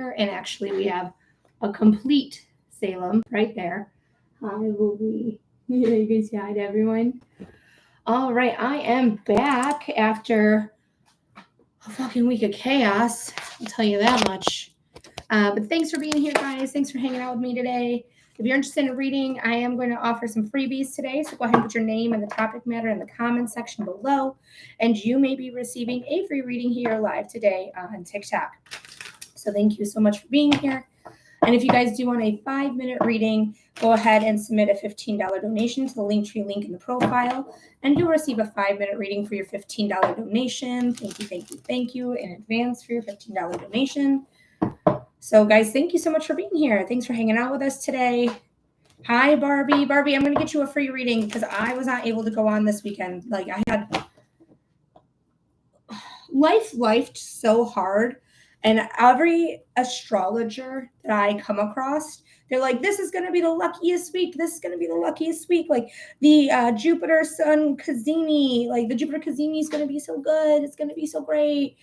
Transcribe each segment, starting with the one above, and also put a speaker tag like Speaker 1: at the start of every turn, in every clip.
Speaker 1: here. And actually, we have a complete Salem right there. I will be, you can say hi to everyone. All right, I am back after a fucking week of chaos. I'll tell you that much. But thanks for being here, guys. Thanks for hanging out with me today. If you're interested in reading, I am going to offer some freebies today. So go ahead and put your name and the topic matter in the comments section below. And you may be receiving a free reading here live today on TikTok. So thank you so much for being here. And if you guys do want a 5-minute reading, go ahead and submit a $15 donation to the Linktree link in the profile, and you'll receive a 5-minute reading for your $15 donation. Thank you in advance for your $15 donation. So, guys, thank you so much for being here. Thanks for hanging out with us today. Hi, Barbie. Barbie, I'm going to get you a free reading because I was not able to go on this weekend. Like, I had life so hard. And every astrologer that I come across, they're like, this is going to be the luckiest week. This is going to be the luckiest week. Like the Jupiter Sun Kazini, like the Jupiter Kazini is going to be so good. It's going to be so great.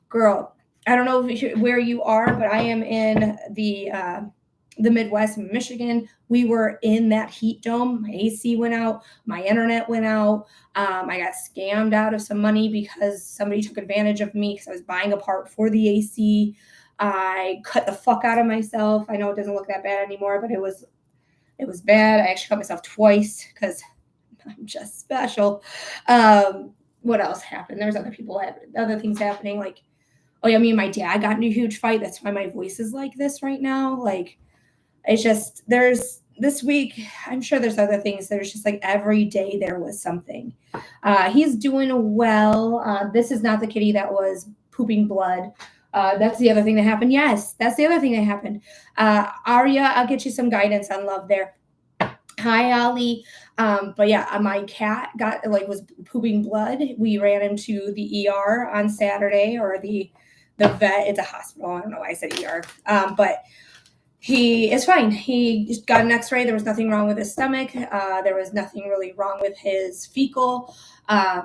Speaker 1: Girl, I don't know where you are, but I am in the Midwest, Michigan. We were in that heat dome. My AC went out. My internet went out. I got scammed out of some money because somebody took advantage of me because I was buying a part for the AC. I cut the fuck out of myself. I know it doesn't look that bad anymore, but it was bad. I actually cut myself twice because I'm just special. What else happened? There's other things happening. Like, oh yeah, me and my dad got in a huge fight. That's why my voice is like this right now. Like, it's just, there's this week, I'm sure there's other things. There's just like every day there was something. He's doing well. This is not the kitty that was pooping blood. That's the other thing that happened. Yes, that's the other thing that happened. Arya, I'll get you some guidance on love there. Hi, Ali. But yeah, my cat was pooping blood. We ran him to the ER on Saturday, or the vet. It's a hospital. I don't know why I said ER. But he is fine. He just got an x-ray. There was nothing wrong with his stomach. There was nothing really wrong with his fecal.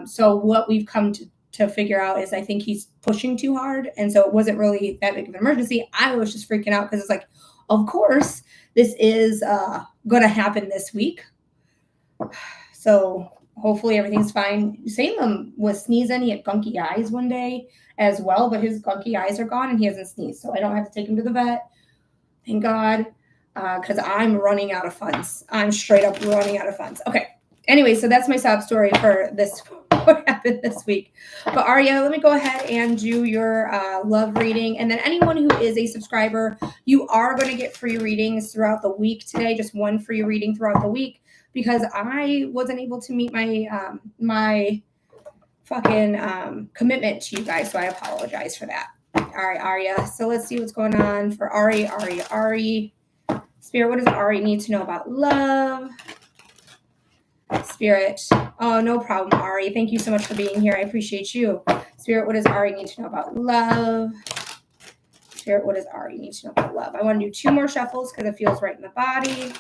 Speaker 1: So what we've come to figure out is I think he's pushing too hard. And so it wasn't really that big of an emergency. I was just freaking out because it's like, of course, this is going to happen this week. So hopefully everything's fine. Salem was sneezing. He had gunky eyes one day as well, but his gunky eyes are gone and he hasn't sneezed. So I don't have to take him to the vet. Thank God, because I'm running out of funds. I'm straight up running out of funds. Okay. Anyway, so that's my sob story for this, what happened this week. But Arya, let me go ahead and do your love reading. And then anyone who is a subscriber, you are going to get free readings throughout the week today, just one free reading throughout the week, because I wasn't able to meet my my fucking commitment to you guys. So I apologize for that. All right, Arya. So let's see what's going on for Ari. Spirit, what does Ari need to know about love? Spirit. Oh, no problem, Ari. Thank you so much for being here. I appreciate you. Spirit, what does Ari need to know about love? Spirit, what does Ari need to know about love? I want to do 2 more shuffles because it feels right in the body.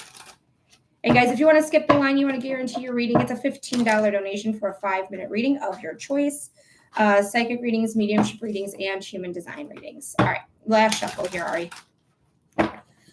Speaker 1: And guys, if you want to skip the line, you want to guarantee your reading, it's a $15 donation for a 5-minute reading of your choice. Psychic readings, mediumship readings, and human design readings. All right, last shuffle here, Ari.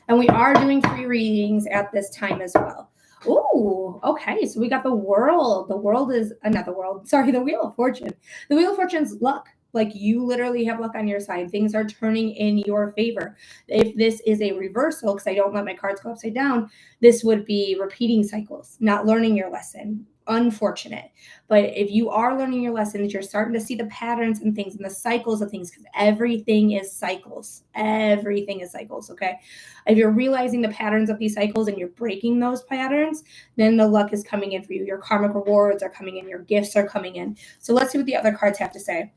Speaker 1: And we are doing free readings at this time as well. Ooh, okay, so we got the world. The world is another world. Sorry, the Wheel of Fortune. The Wheel of Fortune's luck. Like, you literally have luck on your side. Things are turning in your favor. If this is a reversal, because I don't let my cards go upside down, this would be repeating cycles, not learning your lesson. Unfortunate. But if you are learning your lessons, you're starting to see the patterns and things and the cycles of things, because everything is cycles. Everything is cycles, okay? If you're realizing the patterns of these cycles and you're breaking those patterns, then the luck is coming in for you. Your karmic rewards are coming in. Your gifts are coming in. So let's see what the other cards have to say.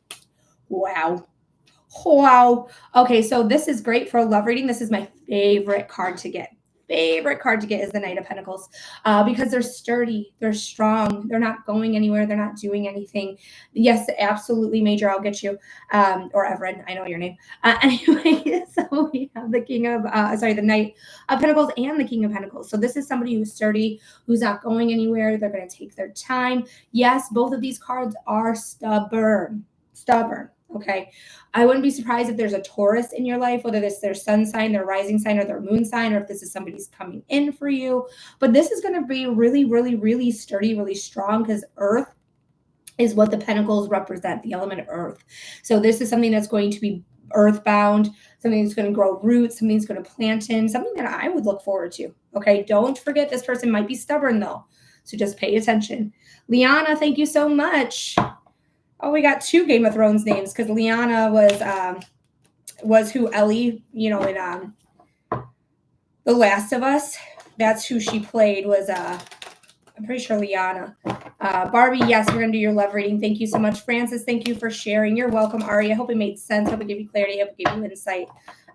Speaker 1: Wow. Okay, so this is great for a love reading. This is my favorite card to get. Favorite card to get is the Knight of Pentacles, because they're sturdy, they're strong, they're not going anywhere, they're not doing anything. Yes, absolutely, Major, I'll get you, or Everett, I know your name. Anyway, so we have the the Knight of Pentacles and the King of Pentacles. So this is somebody who's sturdy, who's not going anywhere. They're going to take their time. Yes, both of these cards are stubborn. Okay. I wouldn't be surprised if there's a Taurus in your life, whether it's their sun sign, their rising sign, or their moon sign, or if this is somebody's coming in for you. But this is going to be really, really, really sturdy, really strong, because Earth is what the pentacles represent, the element of Earth. So this is something that's going to be earthbound, something that's going to grow roots, something that's going to plant in, something that I would look forward to. Okay. Don't forget, this person might be stubborn though. So just pay attention. Liana, thank you so much. Oh, we got 2 Game of Thrones names, because Liana was who Ellie, in The Last of Us. That's who she played. Was I'm pretty sure Liana. Barbie, yes, we're gonna do your love reading. Thank you so much, Francis. Thank you for sharing. You're welcome, Ari. I hope it made sense. I hope it gave you clarity. I hope it gave you insight.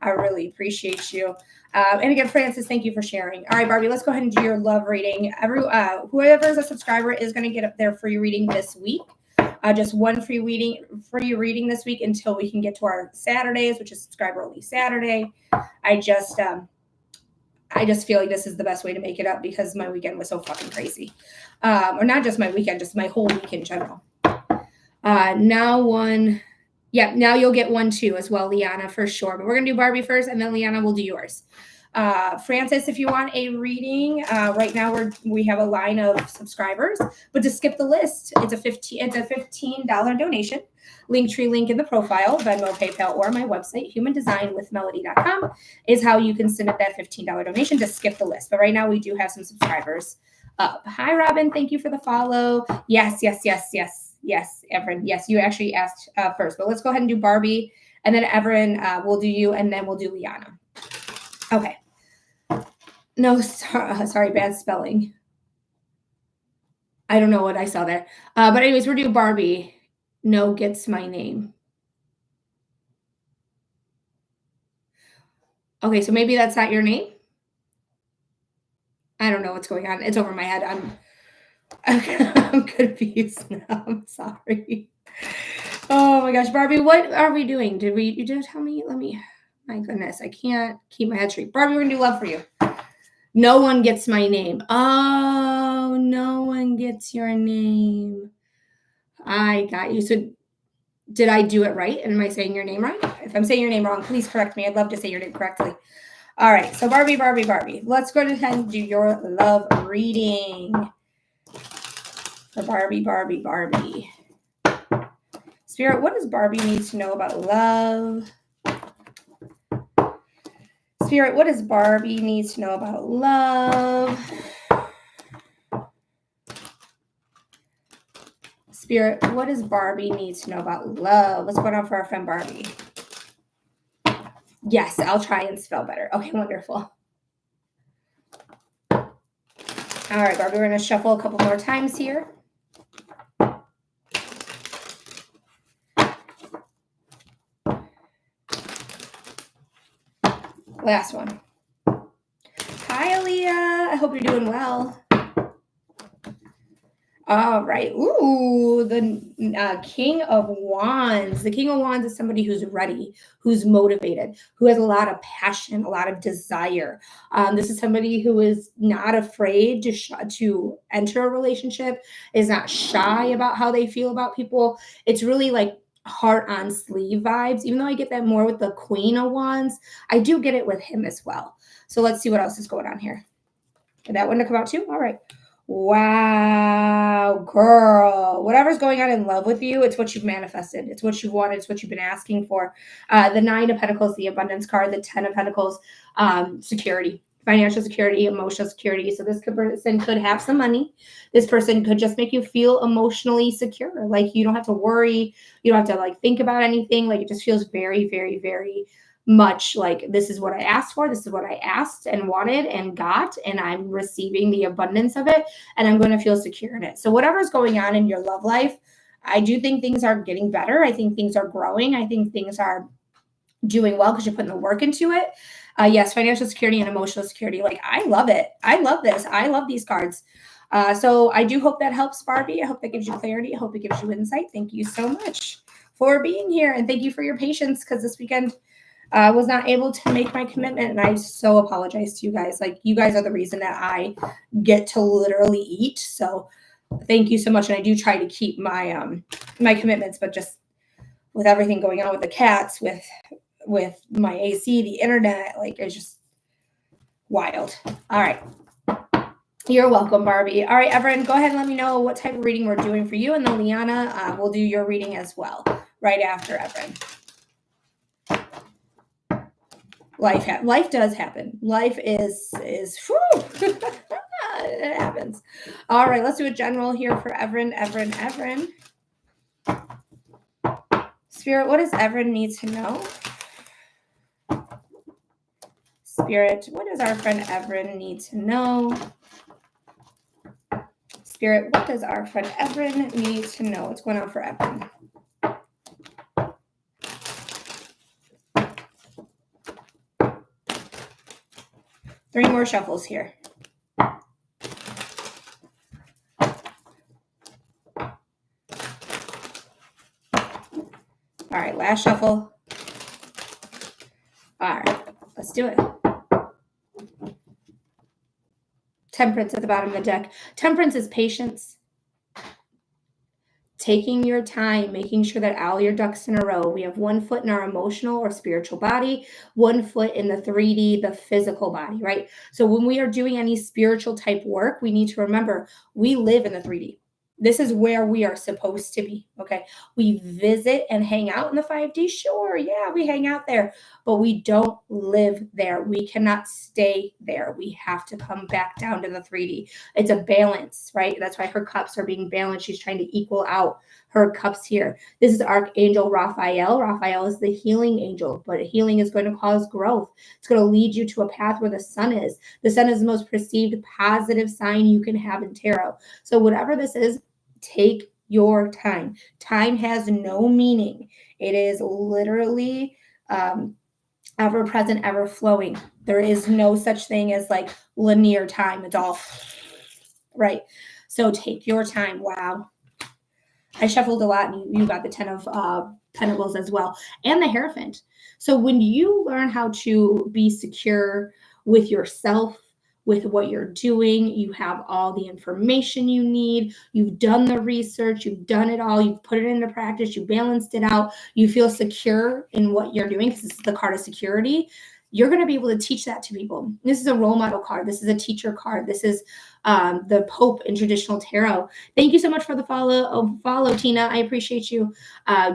Speaker 1: I really appreciate you. And again, Francis, thank you for sharing. All right, Barbie, let's go ahead and do your love reading. Whoever is a subscriber is going to get up their free reading this week. Just one free reading this week until we can get to our Saturdays, which is subscriber only Saturday. I just feel like this is the best way to make it up, because my weekend was so fucking crazy. Or not just my weekend, just my whole week in general. Now you'll get one too as well, Liana, for sure. But we're going to do Barbie first, and then Liana will do yours. Francis, if you want a reading, right now we have a line of subscribers, but to skip the list, it's a $15 donation. Linktree link in the profile, Venmo, PayPal, or my website, humandesignwithmelody.com, is how you can submit that $15 donation to skip the list. But right now we do have some subscribers up. Hi, Robin. Thank you for the follow. Yes, Everin. Yes, you actually asked first, but let's go ahead and do Barbie, and then Everin will do you, and then we'll do Liana. Okay. No, sorry, bad spelling. I don't know what I saw there. But anyways, we're doing Barbie. No gets my name. Okay, so maybe that's not your name. I don't know what's going on. It's over my head. I'm confused now. I'm sorry. Oh my gosh, Barbie, what are we doing? You didn't tell me? My goodness, I can't keep my head straight. Barbie, we're gonna do love for you. No one gets my name. Oh, no one gets your name. I got you. So did I do it right? And am I saying your name right? If I'm saying your name wrong, please correct me. I'd love to say your name correctly. All right. So Barbie. Let's go ahead and do your love reading. For Barbie. Spirit, what does Barbie need to know about love? Spirit, what does Barbie need to know about love? Spirit, what does Barbie need to know about love? What's going on for our friend Barbie? Yes, I'll try and spell better. Okay, wonderful. All right, Barbie, we're going to shuffle a couple more times here. Last one. Hi, Aaliyah. I hope you're doing well. All right. Ooh, the King of Wands. The King of Wands is somebody who's ready, who's motivated, who has a lot of passion, a lot of desire. This is somebody who is not afraid to enter a relationship, is not shy about how they feel about people. It's really like heart on sleeve vibes. Even though I get that more with the Queen of Wands, I do get it with him as well. So let's see what else is going on here. Did that one to come out too? All right. Wow, girl. Whatever's going on in love with you, it's what you've manifested. It's what you've wanted. It's what you've been asking for. The 9 of Pentacles, the abundance card, the 10 of Pentacles, security, financial security, emotional security. So this person could have some money. This person could just make you feel emotionally secure. Like you don't have to worry. You don't have to think about anything. Like it just feels very, very, very much like this is what I asked for. This is what I asked and wanted and got, and I'm receiving the abundance of it, and I'm going to feel secure in it. So whatever's going on in your love life, I do think things are getting better. I think things are growing. I think things are doing well because you're putting the work into it. Yes, financial security and emotional security. I love it. I love this. I love these cards. So I do hope that helps, Barbie. I hope that gives you clarity. I hope it gives you insight. Thank you so much for being here, and thank you for your patience, because this weekend I was not able to make my commitment, and I so apologize to you guys. You guys are the reason that I get to literally eat. So thank you so much. And I do try to keep my my commitments, but just with everything going on with the cats, with my AC, the internet, like it's just wild. All right. You're welcome, Barbie. All right, Everin, go ahead and let me know what type of reading we're doing for you. And then Liana will do your reading as well right after Everin. Life does happen. Life is whew, it happens. All right, let's do a general here for Everin. Spirit, what does Everin need to know? Spirit, what does our friend Everin need to know? Spirit, what does our friend Everin need to know? What's going on for Everin? Three more shuffles here. All right, last shuffle. All right, let's do it. Temperance at the bottom of the deck. Temperance is patience. Taking your time, making sure that all your ducks in a row. We have 1 foot in our emotional or spiritual body, 1 foot in the 3D, the physical body, right? So when we are doing any spiritual type work, we need to remember we live in the 3D. This is where we are supposed to be, okay? We visit and hang out in the 5D, sure, yeah, we hang out there, but we don't live there. We cannot stay there. We have to come back down to the 3D. It's a balance, right? That's why her cups are being balanced. She's trying to equal out her cups here. This is Archangel Raphael. Raphael is the healing angel, but healing is going to cause growth. It's going to lead you to a path where the sun is. The sun is the most perceived positive sign you can have in tarot. So whatever this is, take your time. Time has no meaning. It is literally ever present, ever flowing. There is no such thing as like linear time. It's all right. So take your time. Wow. I shuffled a lot, and you got the 10 of Pentacles as well, and the Hierophant. So when you learn how to be secure with yourself, with what you're doing, you have all the information you need, you've done the research, you've done it all, you've put it into practice, you balanced it out, you feel secure in what you're doing, because this is the card of security. You're going to be able to teach that to people. This is a role model card. This is a teacher card. This is the Pope in traditional tarot. Thank you so much for the follow, Tina. I appreciate you.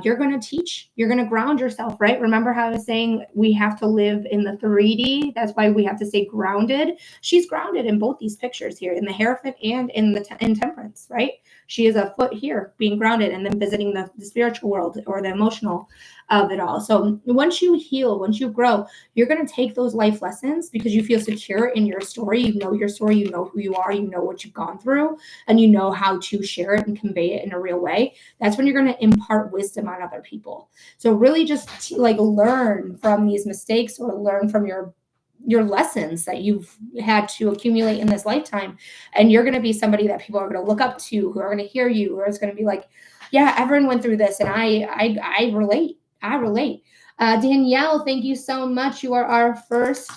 Speaker 1: You're going to teach. You're going to ground yourself, right? Remember how I was saying we have to live in the 3D? That's why we have to stay grounded. She's grounded in both these pictures here, in the Hierophant and in Temperance, right? She is a foot here being grounded and then visiting the spiritual world or the emotional of it all. So once you heal, once you grow, you're going to take those life lessons because you feel secure in your story. You know your story, you know who you are, you know what you've gone through, and you know how to share it and convey it in a real way. That's when you're going to impart wisdom on other people. So really just learn from these mistakes or learn from your lessons that you've had to accumulate in this lifetime. And you're going to be somebody that people are going to look up to, who are going to hear you, who is going to be like, yeah, everyone went through this. And I relate. Danielle, thank you so much. You are our first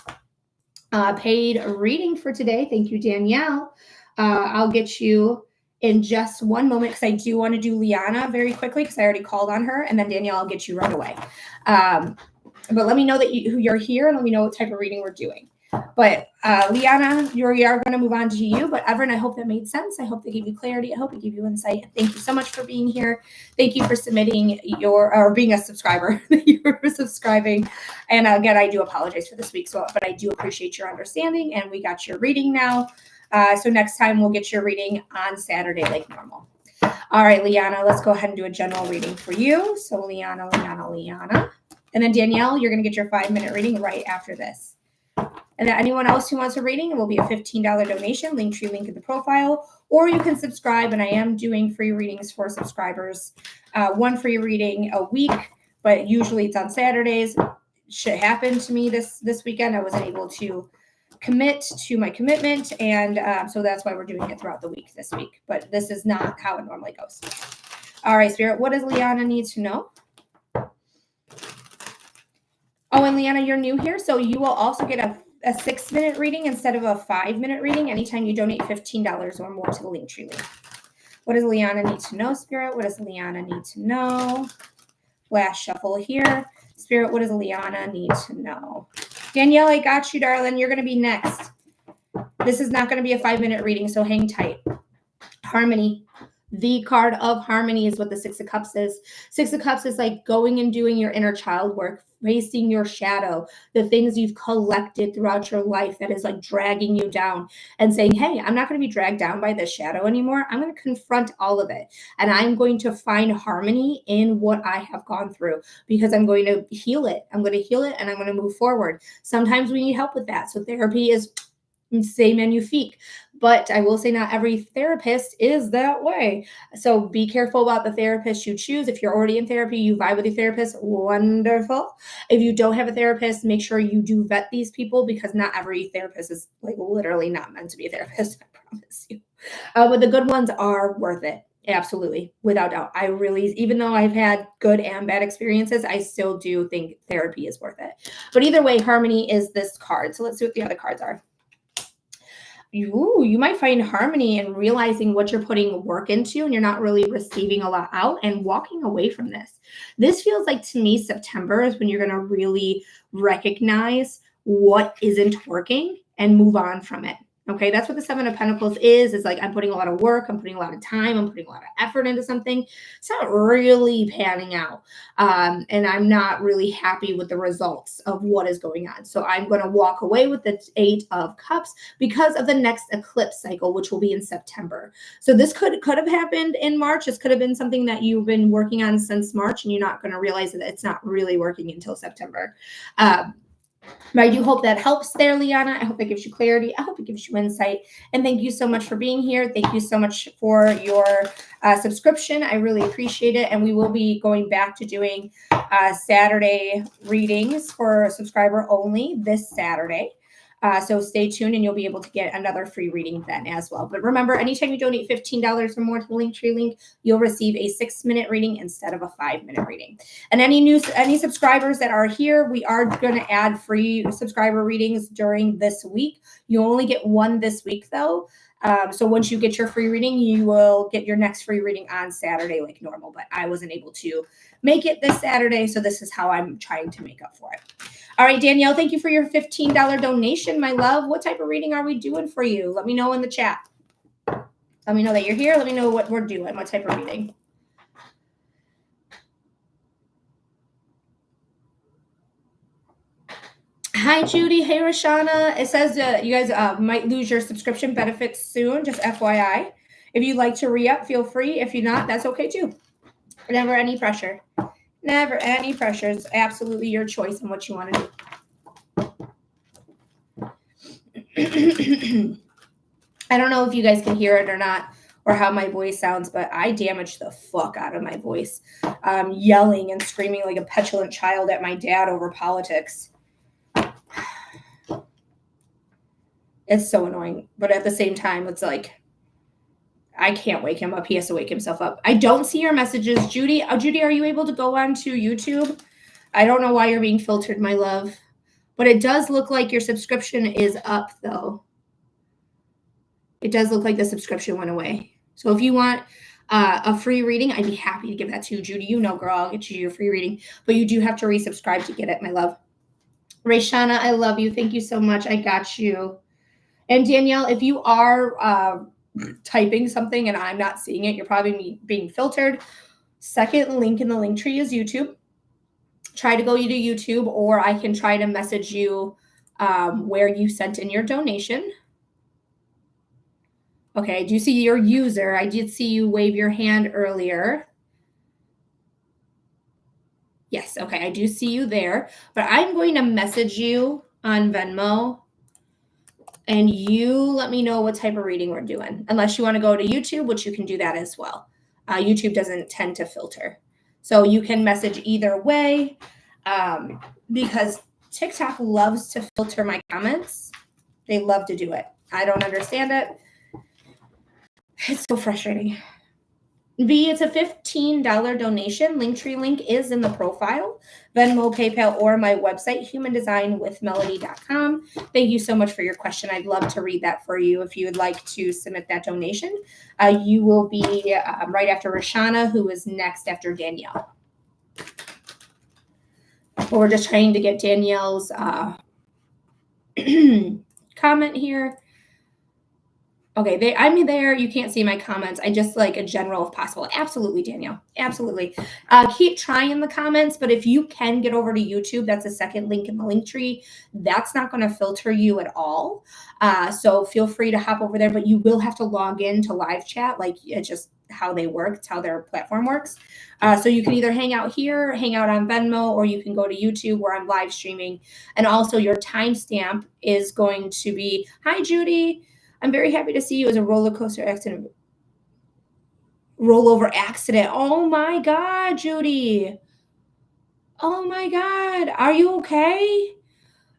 Speaker 1: paid reading for today. Thank you, Danielle. I'll get you in just one moment because I do want to do Liana very quickly because I already called on her. And then Danielle, I'll get you right away. But let me know that you're here and let me know what type of reading we're doing. But Liana, we are going to move on to you. But Everin, I hope that made sense. I hope they gave you clarity. I hope it gave you insight. Thank you so much for being here. Thank you for submitting or being a subscriber. Thank you for subscribing. And again, I do apologize for this week, but I do appreciate your understanding. And we got your reading now. So next time we'll get your reading on Saturday like normal. All right, Liana, let's go ahead and do a general reading for you. So Liana. And then Danielle, you're going to get your 5-minute reading right after this. And then anyone else who wants a reading, it will be a $15 donation, Linktree link in the profile, or you can subscribe. And I am doing free readings for subscribers, 1 free reading a week, but usually it's on Saturdays. Shit happened to me this weekend. I wasn't able to commit to my commitment, and so that's why we're doing it throughout the week this week. But this is not how it normally goes. All right, Spirit, what does Liana need to know? Oh, and Liana, you're new here, so you will also get a 6-minute reading instead of a 5-minute reading anytime you donate $15 or more to the Linktree link. What does Liana need to know, Spirit? What does Liana need to know? last shuffle here. Spirit, what does Liana need to know? Danielle, I got you, darling. You're going to be next. This is not going to be a 5-minute reading, so hang tight. Harmony. The card of harmony is what the Six of Cups is. Six of Cups is like going and doing your inner child work, facing your shadow, the things you've collected throughout your life that is like dragging you down, and saying, hey, I'm not going to be dragged down by this shadow anymore. I'm going to confront all of it. And I'm going to find harmony in what I have gone through, because I'm going to heal it. I'm going to heal it and I'm going to move forward. Sometimes we need help with that. So therapy is c'est magnifique. But I will say not every therapist is that way. So be careful about the therapist you choose. If you're already in therapy, you vibe with your therapist, wonderful. If you don't have a therapist, make sure you do vet these people, because not every therapist is like literally not meant to be a therapist, I promise you. But the good ones are worth it. Absolutely. Without doubt. I really, even though I've had good and bad experiences, I still do think therapy is worth it. But either way, harmony is this card. So let's see what the other cards are. You might find harmony in realizing what you're putting work into and you're not really receiving a lot out, and walking away from this. This feels like, to me, September is when you're going to really recognize what isn't working and move on from it. Okay, that's what the Seven of Pentacles is like, I'm putting a lot of work, I'm putting a lot of time, I'm putting a lot of effort into something. It's not really panning out. And I'm not really happy with the results of what is going on. So I'm going to walk away with the Eight of Cups because of the next eclipse cycle, which will be in September. So this could have happened in March. This could have been something that you've been working on since March, and you're not going to realize that it's not really working until September. But I do hope that helps there, Liana. I hope that gives you clarity. I hope it gives you insight. And thank you so much for being here. Thank you so much for your subscription. I really appreciate it. And we will be going back to doing Saturday readings for subscriber only this Saturday. So stay tuned and you'll be able to get another free reading then as well. But remember, anytime you donate $15 or more to the Linktree link, you'll receive a 6-minute reading instead of a 5-minute reading. And any subscribers that are here, we are going to add free subscriber readings during this week. You only get one this week though. So once you get your free reading, you will get your next free reading on Saturday like normal. But I wasn't able to make it this Saturday, so this is how I'm trying to make up for it. All right, Danielle, thank you for your $15 donation, my love. What type of reading are we doing for you? Let me know in the chat. Let me know that you're here. Let me know what we're doing, what type of reading. Hi, Judy. Hey, Roshana. It says you guys might lose your subscription benefits soon, just FYI. If you'd like to re-up, feel free. If you're not, that's okay too. Never any pressure. Never any pressure. It's absolutely your choice on what you want to do. I don't know if you guys can hear it or not, or how my voice sounds, but I damaged the fuck out of my voice. Yelling and screaming like a petulant child at my dad over politics. It's so annoying. But at the same time, it's like, I can't wake him up. He has to wake himself up. I don't see your messages. Judy, Judy, are you able to go on to YouTube? I don't know why you're being filtered, my love. But it does look like your subscription is up, though. It does look like the subscription went away. So if you want a free reading, I'd be happy to give that to you, Judy. You know, girl, I'll get you your free reading. But you do have to resubscribe to get it, my love. Rayshana, I love you. Thank you so much. I got you. And Danielle, if you are typing something and I'm not seeing it, you're probably being filtered. Second link in the link tree is YouTube. Try to go to YouTube, or I can try to message you where you sent in your donation. Okay, I do see your user. I did see you wave your hand earlier. Yes, okay, I do see you there. But I'm going to message you on Venmo, and you let me know what type of reading we're doing. Unless you want to go to YouTube, which you can do that as well. YouTube doesn't tend to filter. So you can message either way, because TikTok loves to filter my comments. They love to do it. I don't understand it. It's so frustrating. V, it's a $15 donation. Linktree link is in the profile. Venmo, PayPal, or my website, humandesignwithmelody.com. Thank you so much for your question. I'd love to read that for you if you would like to submit that donation. You will be right after Roshana, who is next after Danielle. But we're just trying to get Danielle's comment here. Okay, I'm there. You can't see my comments. I just like a general if possible. Absolutely, Danielle. Absolutely. Keep trying the comments, but if you can get over to YouTube, that's a second link in the link tree. That's not going to filter you at all. So feel free to hop over there, but you will have to log in to live chat. Like it's just how they work. It's how their platform works. So you can either hang out here, hang out on Venmo, or you can go to YouTube where I'm live streaming. And also your timestamp is going to be, hi, Judy. I'm very happy to see you as a roller coaster accident. Rollover accident. Oh my God, Judy. Oh my God. Are you okay?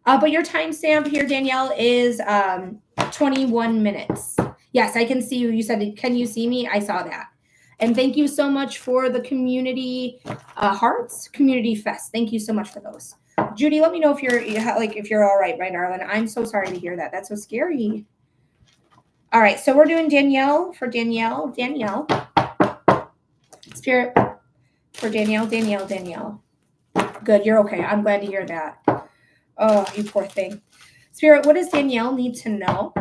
Speaker 1: But your timestamp here, Danielle, is 21 minutes. Yes, I can see you. You said, can you see me? I saw that. And thank you so much for the community hearts, community fest. Thank you so much for those. Judy, let me know if you're all right, darling? I'm so sorry to hear that. That's so scary. All right, so we're doing Danielle for Danielle. Spirit for Danielle. Good, you're okay. I'm glad to hear that. Oh, you poor thing. Spirit, what does Danielle need to know?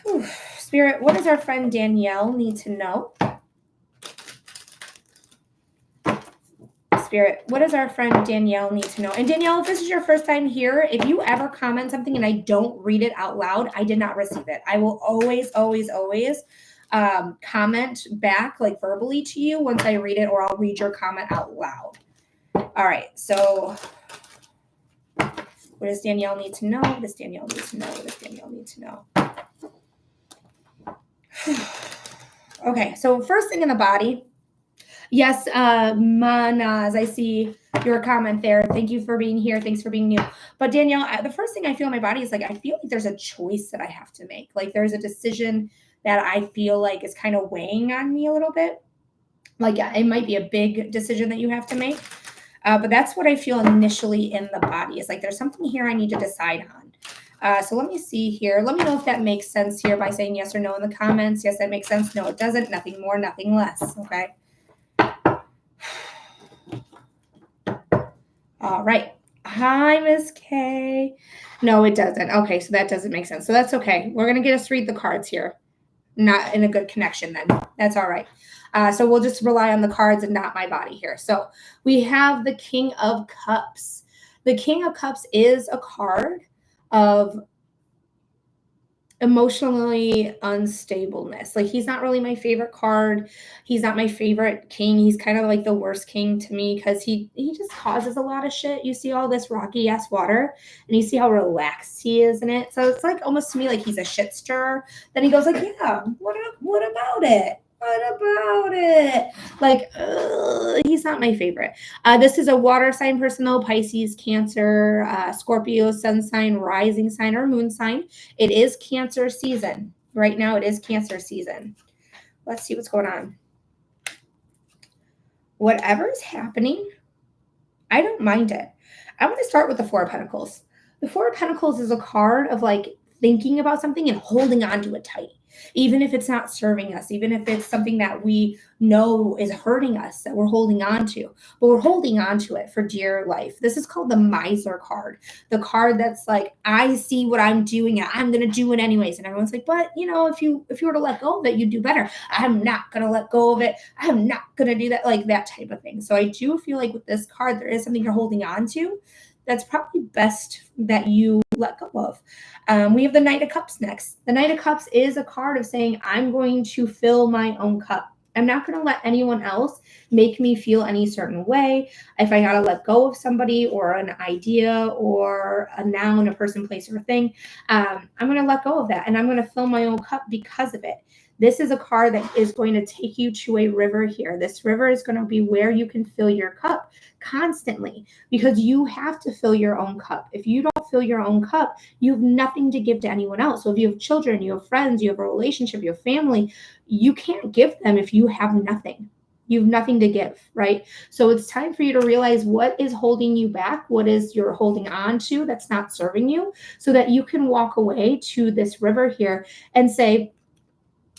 Speaker 1: Whew. Spirit, what does our friend Danielle need to know? Spirit, what does our friend Danielle need to know? And Danielle, if this is your first time here, if you ever comment something and I don't read it out loud, I did not receive it. I will always comment back like verbally to you once I read it, or I'll read your comment out loud. All right, so what does Danielle need to know? What does Danielle need to know? What does Danielle need to know? Okay, so first thing in the body. Yes, Manaz, I see your comment there. Thank you for being here. Thanks for being new. But Danielle, the first thing I feel in my body is like, I feel like there's a choice that I have to make. Like there's a decision that I feel like is kind of weighing on me a little bit. Like it might be a big decision that you have to make. But that's what I feel initially in the body. It's like there's something here I need to decide on. So let me see here. Let me know if that makes sense here by saying yes or no in the comments. Yes, that makes sense. No, it doesn't. Nothing more, nothing less. Okay. All right. Hi, Miss K. No, it doesn't. Okay, so that doesn't make sense. So that's okay. We're going to get us read the cards here. Not in a good connection then. That's all right. So we'll just rely on the cards and not my body here. So we have the King of Cups. The King of Cups is a card of emotionally unstableness. Like he's not really my favorite card. He's not my favorite king. He's kind of like the worst king to me because he just causes a lot of shit. You see all this rocky ass water and you see how relaxed he is in it. So it's like almost to me like he's a shit stirrer. Then he goes like, yeah, what about it? What about it? Like, he's not my favorite. This is a water sign person though, Pisces, Cancer, Scorpio, sun sign, rising sign, or moon sign. It is Cancer season. Right now it is Cancer season. Let's see what's going on. Whatever's happening, I don't mind it. I'm going to start with the Four of Pentacles. The Four of Pentacles is a card of like thinking about something and holding on to it tight. Even if it's not serving us, even if it's something that we know is hurting us, that we're holding on to, but we're holding on to it for dear life. This is called the miser card. The card that's like, I see what I'm doing and I'm going to do it anyways. And everyone's like, but you know, if you were to let go of it, you'd do better. I'm not going to let go of it. I'm not going to do that, like that type of thing. So I do feel like with this card, there is something you're holding on to that's probably best that you let go of. We have the Knight of Cups next. The Knight of Cups is a card of saying, I'm going to fill my own cup. I'm not going to let anyone else make me feel any certain way. If I got to let go of somebody or an idea or a noun, a person, place, or a thing, I'm going to let go of that. And I'm going to fill my own cup because of it. This is a card that is going to take you to a river here. This river is going to be where you can fill your cup constantly because you have to fill your own cup. If you don't fill your own cup, you have nothing to give to anyone else. So if you have children, you have friends, you have a relationship, you have family, you can't give them if you have nothing. You have nothing to give, right? So it's time for you to realize what is holding you back, what is you're holding on to that's not serving you, so that you can walk away to this river here and say,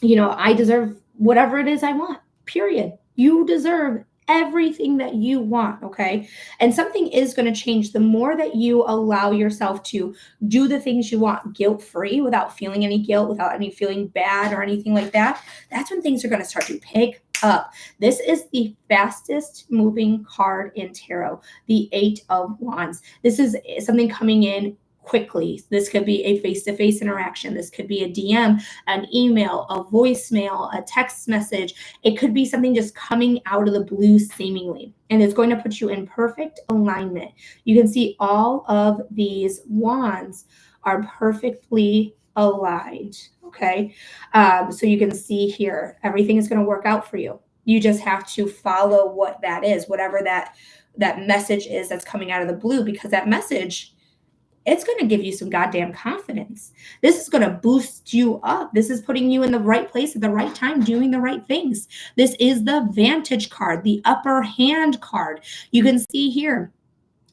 Speaker 1: you know, I deserve whatever it is I want, period. You deserve everything that you want, okay? And something is going to change the more that you allow yourself to do the things you want guilt-free, without feeling any guilt, without any feeling bad or anything like that. That's when things are going to start to pick up. This is the fastest moving card in tarot, the Eight of Wands. This is something coming in quickly. This could be a face-to-face interaction. This could be a DM, an email, a voicemail, a text message. It could be something just coming out of the blue seemingly, and it's going to put you in perfect alignment. You can see all of these wands are perfectly aligned, okay? So you can see here, everything is going to work out for you. You just have to follow what that is, whatever that message is that's coming out of the blue, because that message, it's going to give you some goddamn confidence. This is going to boost you up. This is putting you in the right place at the right time, doing the right things. This is the Vantage card, the upper hand card. You can see here,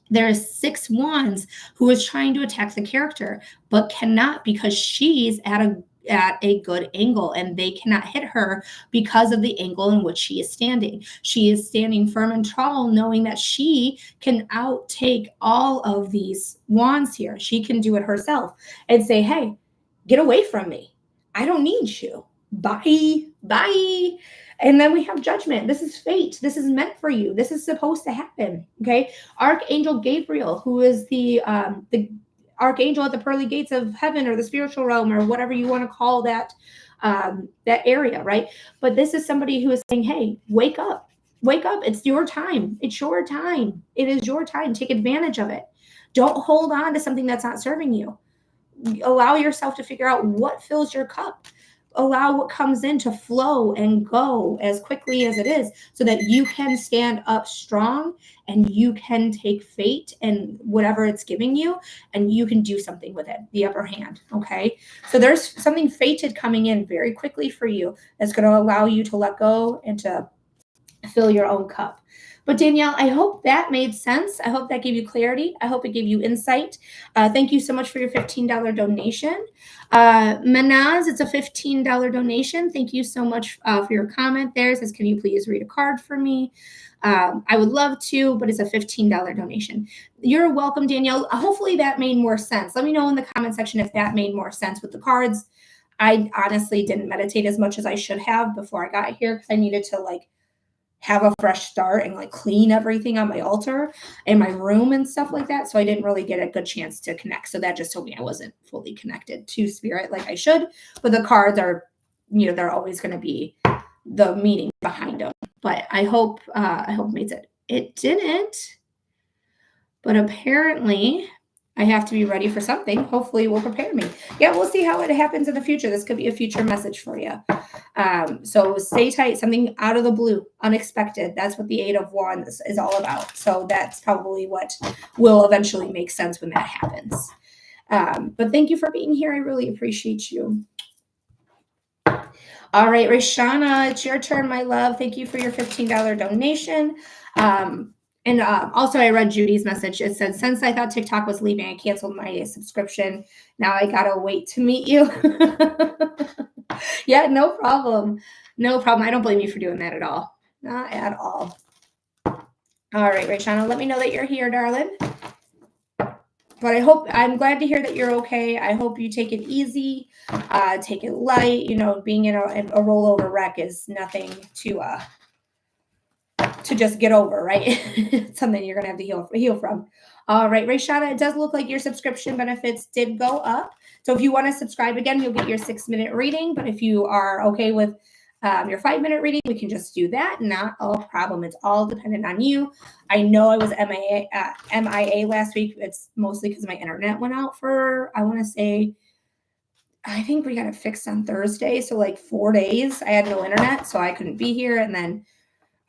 Speaker 1: there's 6 wands who is trying to attack the character, but cannot, because she's at a good angle, and they cannot hit her because of the angle in which she is standing. She is standing firm and tall, knowing that she can outtake all of these wands here. She can do it herself and say, hey, get away from me. I don't need you. Bye. Bye. And then we have Judgment. This is fate. This is meant for you. This is supposed to happen. Okay. Archangel Gabriel, who is the archangel at the pearly gates of heaven, or the spiritual realm, or whatever you want to call that area, right? But this is somebody who is saying, hey, wake up. Wake up. It's your time. It's your time. It is your time. Take advantage of it. Don't hold on to something that's not serving you. Allow yourself to figure out what fills your cup. Allow what comes in to flow and go as quickly as it is, so that you can stand up strong, and you can take fate and whatever it's giving you, and you can do something with it, the upper hand, okay? So there's something fated coming in very quickly for you that's going to allow you to let go and to fill your own cup. But Danielle, I hope that made sense. I hope that gave you clarity. I hope it gave you insight. Thank you so much for your $15 donation. Manaz, it's a $15 donation. Thank you so much for your comment there. It says, can you please read a card for me? I would love to, but it's a $15 donation. You're welcome, Danielle. Hopefully that made more sense. Let me know in the comment section if that made more sense with the cards. I honestly didn't meditate as much as I should have before I got here, because I needed to have a fresh start and clean everything on my altar and my room and stuff like that. So I didn't really get a good chance to connect. So that just told me I wasn't fully connected to spirit like I should. But the cards are, they're always going to be the meaning behind them. But I hope it made it. It didn't. But apparently I have to be ready for something. Hopefully it will prepare me. Yeah, we'll see how it happens in the future. This could be a future message for you. So stay tight, something out of the blue, unexpected. That's what the Eight of Wands is all about. So that's probably what will eventually make sense when that happens. But thank you for being here. I really appreciate you. All right, Rashana, it's your turn, my love. Thank you for your $15 donation. And also, I read Judy's message. It said, since I thought TikTok was leaving, I canceled my subscription. Now I got to wait to meet you. Yeah, no problem. No problem. I don't blame you for doing that at all. Not at all. All right, Rayshana, let me know that you're here, darling. But I'm glad to hear that you're okay. I hope you take it easy, take it light. Being in a rollover wreck is nothing to just get over, right? It's something you're gonna have to heal from. All right, Rayshana, it does look like your subscription benefits did go up. So if you want to subscribe again, you'll get your 6-minute reading. But if you are okay with your 5-minute reading, we can just do that. Not a problem. It's all dependent on you. I know I was MIA last week. It's mostly because my internet went out for, I think we got it fixed on Thursday. So 4 days I had no internet, so I couldn't be here. And then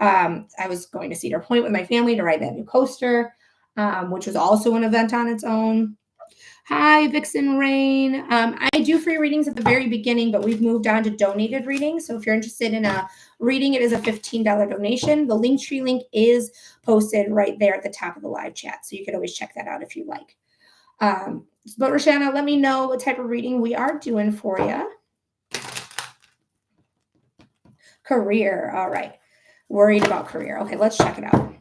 Speaker 1: I was going to Cedar Point with my family to ride that new coaster, which was also an event on its own. Hi, Vixen Rain. I do free readings at the very beginning, but we've moved on to donated readings. So if you're interested in a reading, it is a $15 donation. The Linktree link is posted right there at the top of the live chat. So you can always check that out if you like. But Roshana, let me know what type of reading we are doing for you. Career. All right. Worried about career. Okay, let's check it out.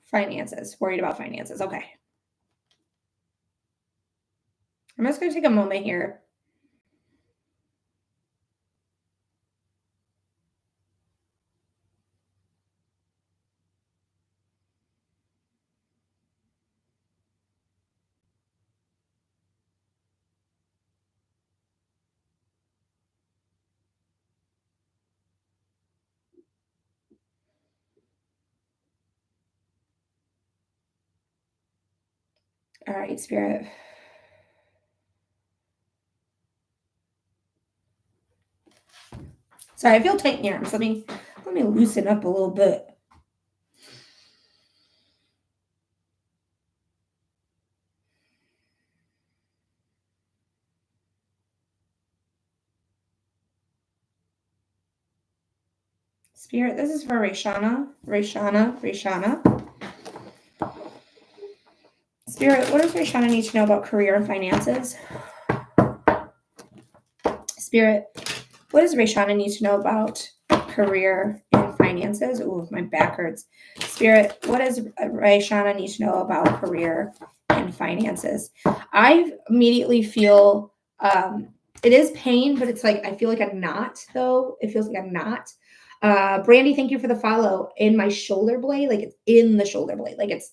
Speaker 1: Finances. Worried about finances. Okay. I'm just going to take a moment here. All right, Spirit. Sorry, I feel tight in your arms. Let me loosen up a little bit. Spirit, this is for Rayshana. Spirit, what does Rayshana need to know about career and finances? Spirit, what does Rayshana need to know about career and finances? Ooh, my back hurts. Spirit, what does Rayshana need to know about career and finances? I immediately feel it is pain, but it's like I feel like a knot, though. It feels like a knot. Brandy, thank you for the follow. In my shoulder blade, like it's in the shoulder blade, like it's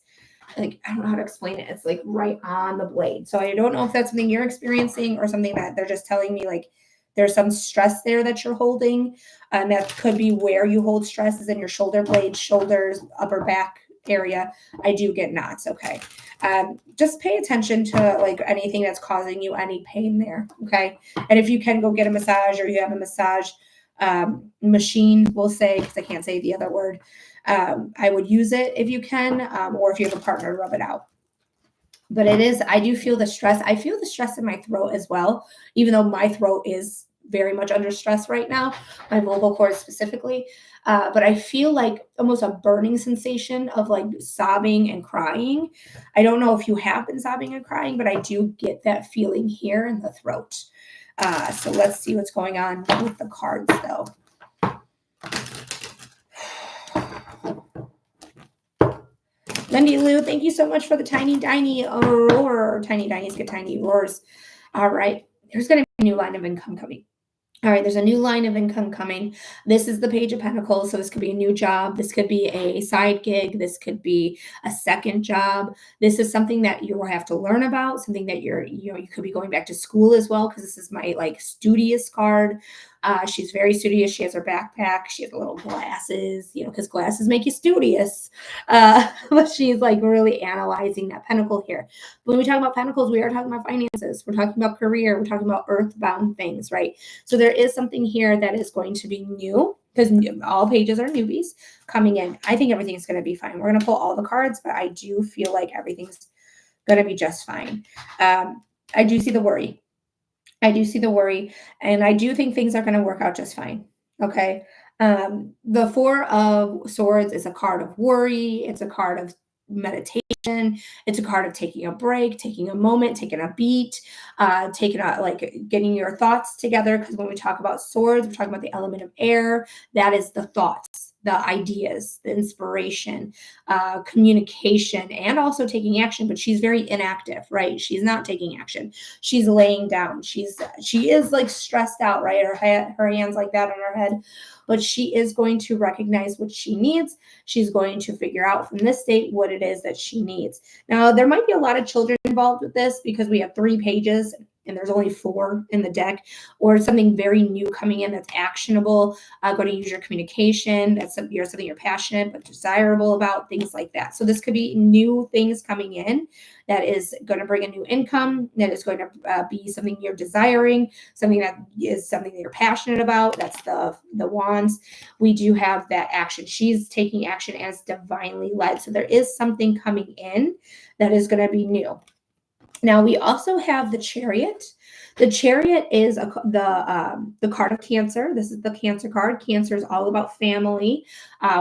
Speaker 1: like I don't know how to explain it. It's like right on the blade. So I don't know if that's something you're experiencing or something that they're just telling me like there's some stress there that you're holding. That could be where you hold stress is in your shoulder blade, shoulders, upper back area. I do get knots. Okay. Just pay attention to like anything that's causing you any pain there. Okay. And if you can go get a massage or you have a massage machine, we'll say, because I can't say the other word, I would use it if you can, or if you have a partner, rub it out. But it is, I do feel the stress. I feel the stress in my throat as well, even though my throat is very much under stress right now, my vocal cords specifically. But I feel like almost a burning sensation of like sobbing and crying. I don't know if you have been sobbing and crying, but I do get that feeling here in the throat. So let's see what's going on with the cards though. Lindy Lou, thank you so much for the tiny roar. Tiny Diny's get tiny roars. All right. There's going to be a new line of income coming. All right, there's a new line of income coming. This is the Page of Pentacles. So this could be a new job. This could be a side gig. This could be a second job. This is something that you will have to learn about, something that you could be going back to school as well, because this is my like studious card. She's very studious. She has her backpack. She has little glasses, because glasses make you studious. But she's like really analyzing that pentacle here. When we talk about pentacles, we are talking about finances. We're talking about career. We're talking about earthbound things, right? So there is something here that is going to be new, because all pages are newbies coming in. I think everything's going to be fine. We're going to pull all the cards, but I do feel like everything's going to be just fine. I do see the worry. And I do think things are going to work out just fine. Okay. The Four of Swords is a card of worry. It's a card of meditation. It's a card of taking a break, taking a moment, taking a beat, getting your thoughts together. Because when we talk about swords, we're talking about the element of air. That is the thoughts, the ideas, the inspiration, communication, and also taking action. But she's very inactive, right? She's not taking action. She's laying down. She is like stressed out, right? Her hands like that on her head. But she is going to recognize what she needs. She's going to figure out from this state what it is that she needs. Now, there might be a lot of children involved with this because we have 3 pages and there's only 4 in the deck, or something very new coming in that's actionable. Going to use your communication. That's something you're passionate but desirable about, things like that. So this could be new things coming in that is going to bring a new income, that is going to be something you're desiring, something that is something that you're passionate about. That's the wands. We do have that action. She's taking action as divinely led. So there is something coming in that is going to be new. Now we also have the Chariot. The Chariot is the card of Cancer. This is the Cancer card. Cancer is all about family,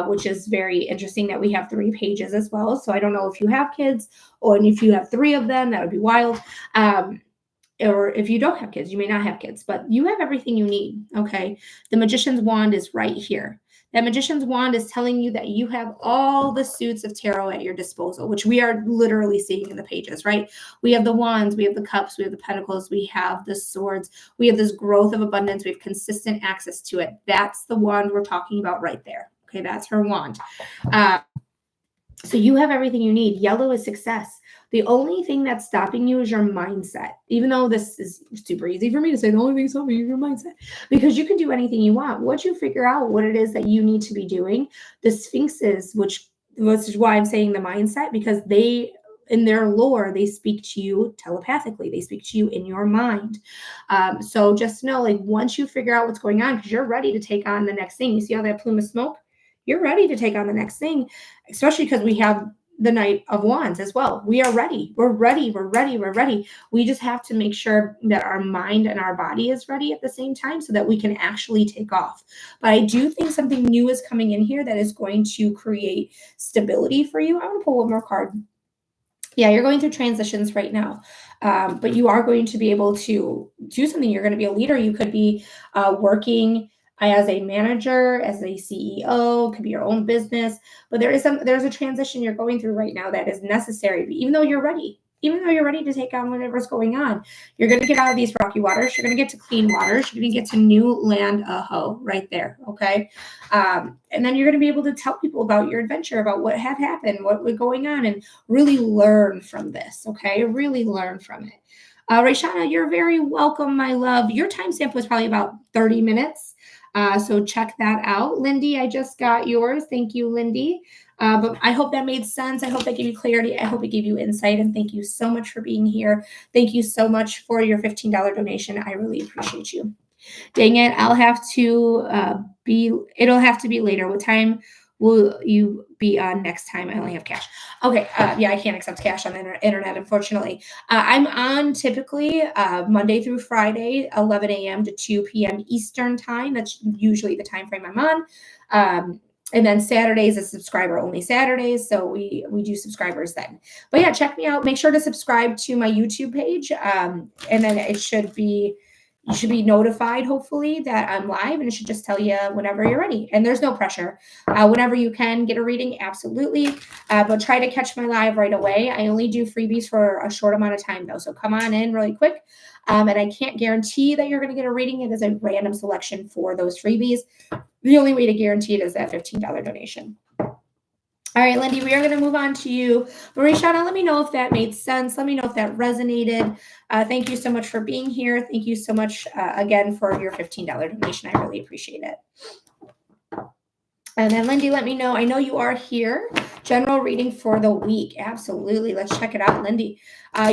Speaker 1: which is very interesting that we have 3 pages as well. So I don't know if you have kids or if you have 3 of them, that would be wild. or if you don't have kids, you may not have kids, but you have everything you need. Okay. The magician's wand is right here. That magician's wand is telling you that you have all the suits of tarot at your disposal, which we are literally seeing in the pages, right? We have the wands, we have the cups, we have the pentacles, we have the swords, we have this growth of abundance, we have consistent access to it. That's the wand we're talking about right there. Okay, that's her wand. So you have everything you need. Yellow is success. The only thing that's stopping you is your mindset. Even though this is super easy for me to say, the only thing stopping you is your mindset, because you can do anything you want. Once you figure out what it is that you need to be doing, the sphinxes, which is why I'm saying the mindset, because they, in their lore, they speak to you telepathically. They speak to you in your mind. So just know, like, once you figure out what's going on, because you're ready to take on the next thing. You see all that plume of smoke? You're ready to take on the next thing, especially because we have the Knight of Wands as well. We are ready. We're ready. We're ready. We're ready. We just have to make sure that our mind and our body is ready at the same time so that we can actually take off. But I do think something new is coming in here that is going to create stability for you. I want to pull one more card. Yeah, you're going through transitions right now, but you are going to be able to do something. You're going to be a leader. You could be working as a manager, as a CEO, could be your own business. But there's a transition you're going through right now that is necessary. Even though you're ready to take on whatever's going on, you're going to get out of these rocky waters. You're going to get to clean waters. You're going to get to new land, right there. Okay. And then you're going to be able to tell people about your adventure, about what had happened, what was going on, and really learn from this. Okay. Really learn from it. Rayshana, you're very welcome, my love. Your timestamp was probably about 30 minutes. So check that out. Lindy, I just got yours. Thank you, Lindy. But I hope that made sense. I hope that gave you clarity. I hope it gave you insight. And thank you so much for being here. Thank you so much for your $15 donation. I really appreciate you. Dang it, it'll have to be later. What time will you be on next time? I only have cash. Okay, yeah, I can't accept cash on the internet, unfortunately. I'm on typically Monday through Friday, 11 a.m. to 2 p.m. Eastern time. That's usually the time frame I'm on. And then Saturdays is subscriber only Saturdays. So we do subscribers then. But yeah, check me out. Make sure to subscribe to my YouTube page. And then you should be notified, hopefully, that I'm live, and it should just tell you whenever you're ready. And there's no pressure. Whenever you can get a reading, absolutely. But try to catch my live right away. I only do freebies for a short amount of time, though. So come on in really quick. And I can't guarantee that you're going to get a reading. It is a random selection for those freebies. The only way to guarantee it is that $15 donation. All right, Lindy, we are going to move on to you. Marishana, let me know if that made sense. Let me know if that resonated. Thank you so much for being here. Thank you so much, again, for your $15 donation. I really appreciate it. And then, Lindy, let me know. I know you are here. General reading for the week. Absolutely. Let's check it out, Lindy.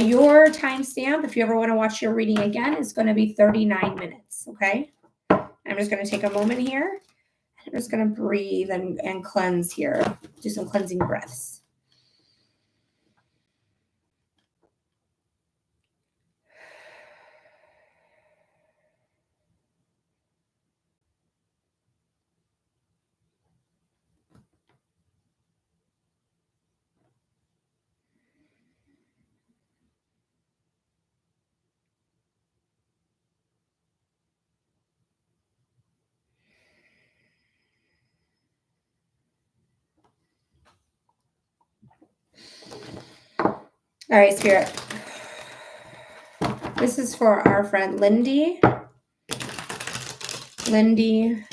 Speaker 1: Your timestamp, if you ever want to watch your reading again, is going to be 39 minutes, okay? I'm just going to take a moment here. I'm just going to breathe and cleanse here. Do some cleansing breaths. All right, Spirit. This is for our friend Lindy. Lindy.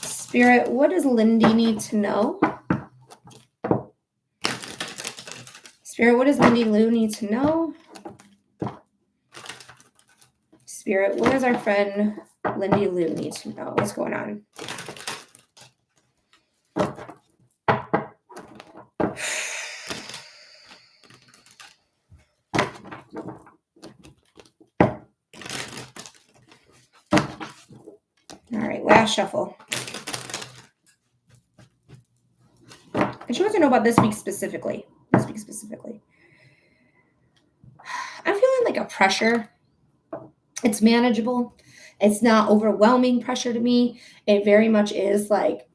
Speaker 1: Spirit, what does Lindy need to know? Spirit, what does Lindy Lou need to know? Spirit, what does our friend Lindy Lou need to know? What's going on? All right, last shuffle. And she wants to know about this week specifically. I'm feeling like a pressure. It's manageable. It's not overwhelming pressure to me. It very much is like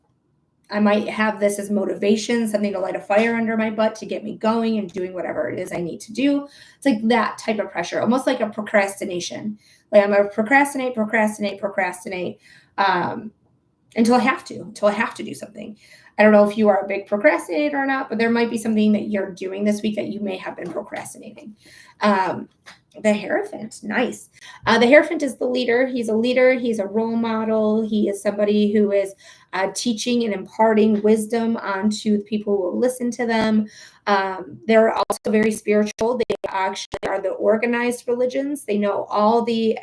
Speaker 1: I might have this as motivation, something to light a fire under my butt to get me going and doing whatever it is I need to do. It's like that type of pressure, almost like a procrastination. Like I'm going to procrastinate until I have to do something. I don't know if you are a big procrastinator or not, but there might be something that you're doing this week that you may have been procrastinating. The Hierophant, nice. The Hierophant is the leader. He's a leader. He's a role model. He is somebody who is teaching and imparting wisdom onto the people who will listen to them. They're also very spiritual. They actually are the organized religions. They know all the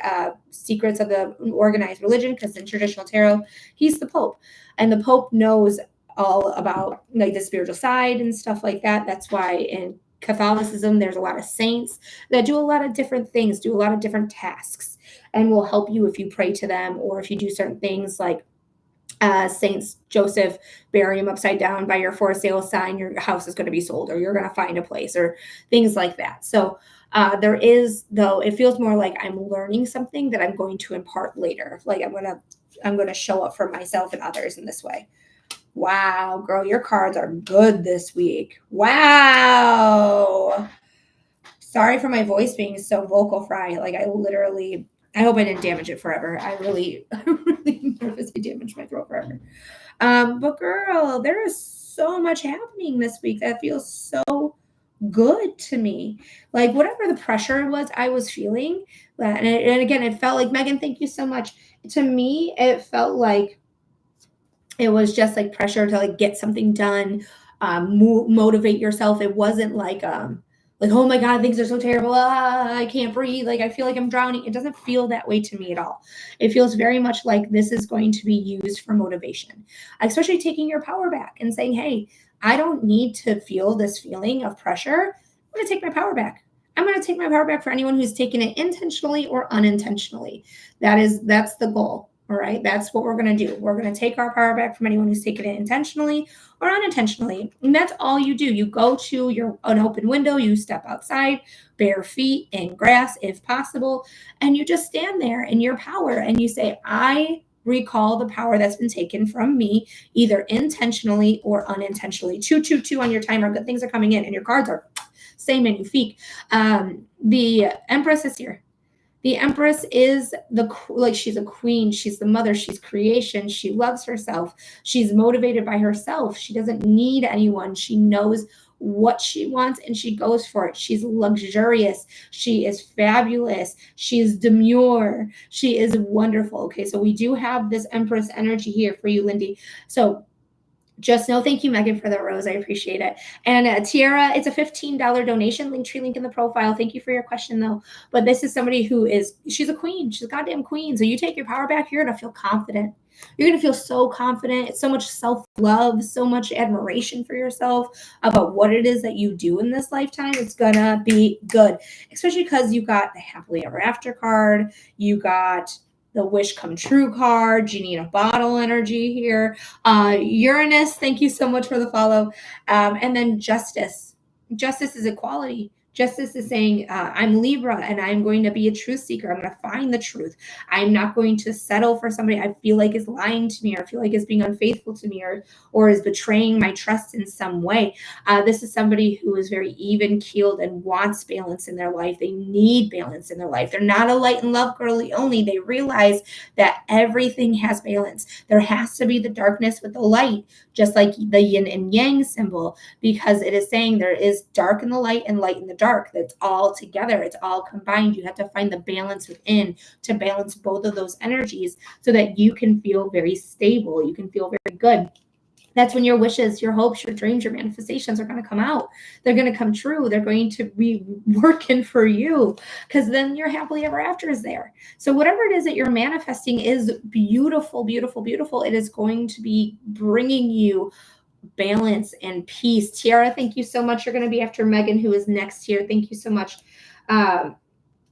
Speaker 1: secrets of the organized religion because in traditional tarot, he's the Pope. And the Pope knows all about like the spiritual side and stuff like that. That's why in Catholicism, there's a lot of saints that do a lot of different things, do a lot of different tasks, and will help you if you pray to them or if you do certain things like Saints Joseph, bury him upside down by your for sale sign, your house is going to be sold or you're going to find a place or things like that. So there is, though, it feels more like I'm learning something that I'm going to impart later. Like I'm going to show up for myself and others in this way. Wow, girl, your cards are good this week. Wow. Sorry for my voice being so vocal fry. Like I hope I didn't damage it forever. I'm really nervous I damaged my throat forever. But girl, there is so much happening this week that feels so good to me. Like whatever the pressure was I was feeling, and again, it felt like, Megan, thank you so much. To me, it felt like it was just like pressure to like get something done, motivate yourself. It wasn't like oh my God, things are so terrible. I can't breathe. Like I feel like I'm drowning. It doesn't feel that way to me at all. It feels very much like this is going to be used for motivation, especially taking your power back and saying, hey, I don't need to feel this feeling of pressure. I'm going to take my power back. I'm going to take my power back for anyone who's taken it intentionally or unintentionally. That's the goal. All right, that's what we're going to do. We're going to take our power back from anyone who's taken it intentionally or unintentionally. And that's all you do. You go to an open window, you step outside, bare feet in grass if possible, and you just stand there in your power and you say, I recall the power that's been taken from me, either intentionally or unintentionally. 222 on your timer. Good things are coming in, and your cards are stay magnifique. The Empress is here. The Empress is she's a queen. She's the mother. She's creation. She loves herself. She's motivated by herself. She doesn't need anyone. She knows what she wants and she goes for it. She's luxurious. She is fabulous. She is demure. She is wonderful. Okay, so we do have this Empress energy here for you, Lindy. So just know, thank you, Megan, for the rose. I appreciate it. And Tiara, it's a $15 donation. Linktree link in the profile. Thank you for your question, though. But this is somebody she's a queen. She's a goddamn queen. So you take your power back, you're going to feel confident. You're going to feel so confident. It's so much self-love, so much admiration for yourself about what it is that you do in this lifetime. It's going to be good, especially because you got the happily ever after card. You got the wish come true card. You need a bottle energy here. Uranus, thank you so much for the follow. And then justice. Justice is equality. Justice is saying, I'm Libra and I'm going to be a truth seeker. I'm going to find the truth. I'm not going to settle for somebody I feel like is lying to me or feel like is being unfaithful to me or is betraying my trust in some way. This is somebody who is very even-keeled and wants balance in their life. They need balance in their life. They're not a light and love girly only. They realize that everything has balance. There has to be the darkness with the light, just like the yin and yang symbol, because it is saying there is dark in the light and light in the dark. That's all together. It's all combined. You have to find the balance within to balance both of those energies so that you can feel very stable. You can feel very good. That's when your wishes, your hopes, your dreams, your manifestations are going to come out. They're going to come true. They're going to be working for you because then your happily ever after is there. So whatever it is that you're manifesting is beautiful, beautiful, beautiful. It is going to be bringing you balance and peace. Tiara, thank you so much. You're going to be after Megan, who is next here. Thank you so much.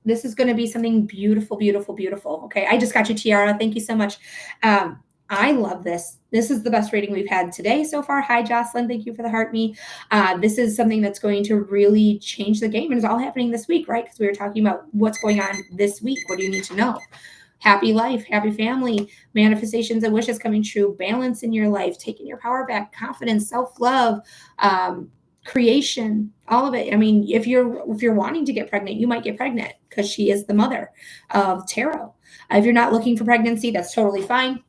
Speaker 1: This is going to be something beautiful, beautiful, beautiful. Okay. I just got you, Tiara. Thank you so much. I love this. This is the best reading we've had today so far. Hi, Jocelyn. Thank you for the heart me. This is something that's going to really change the game. And it's all happening this week, right? Because we were talking about what's going on this week. What do you need to know? happy life, happy family, manifestations and wishes coming true, balance in your life, taking your power back, confidence, self-love, creation, all of it. I mean, if you're wanting to get pregnant, you might get pregnant because she is the mother of tarot. If you're not looking for pregnancy, that's totally fine.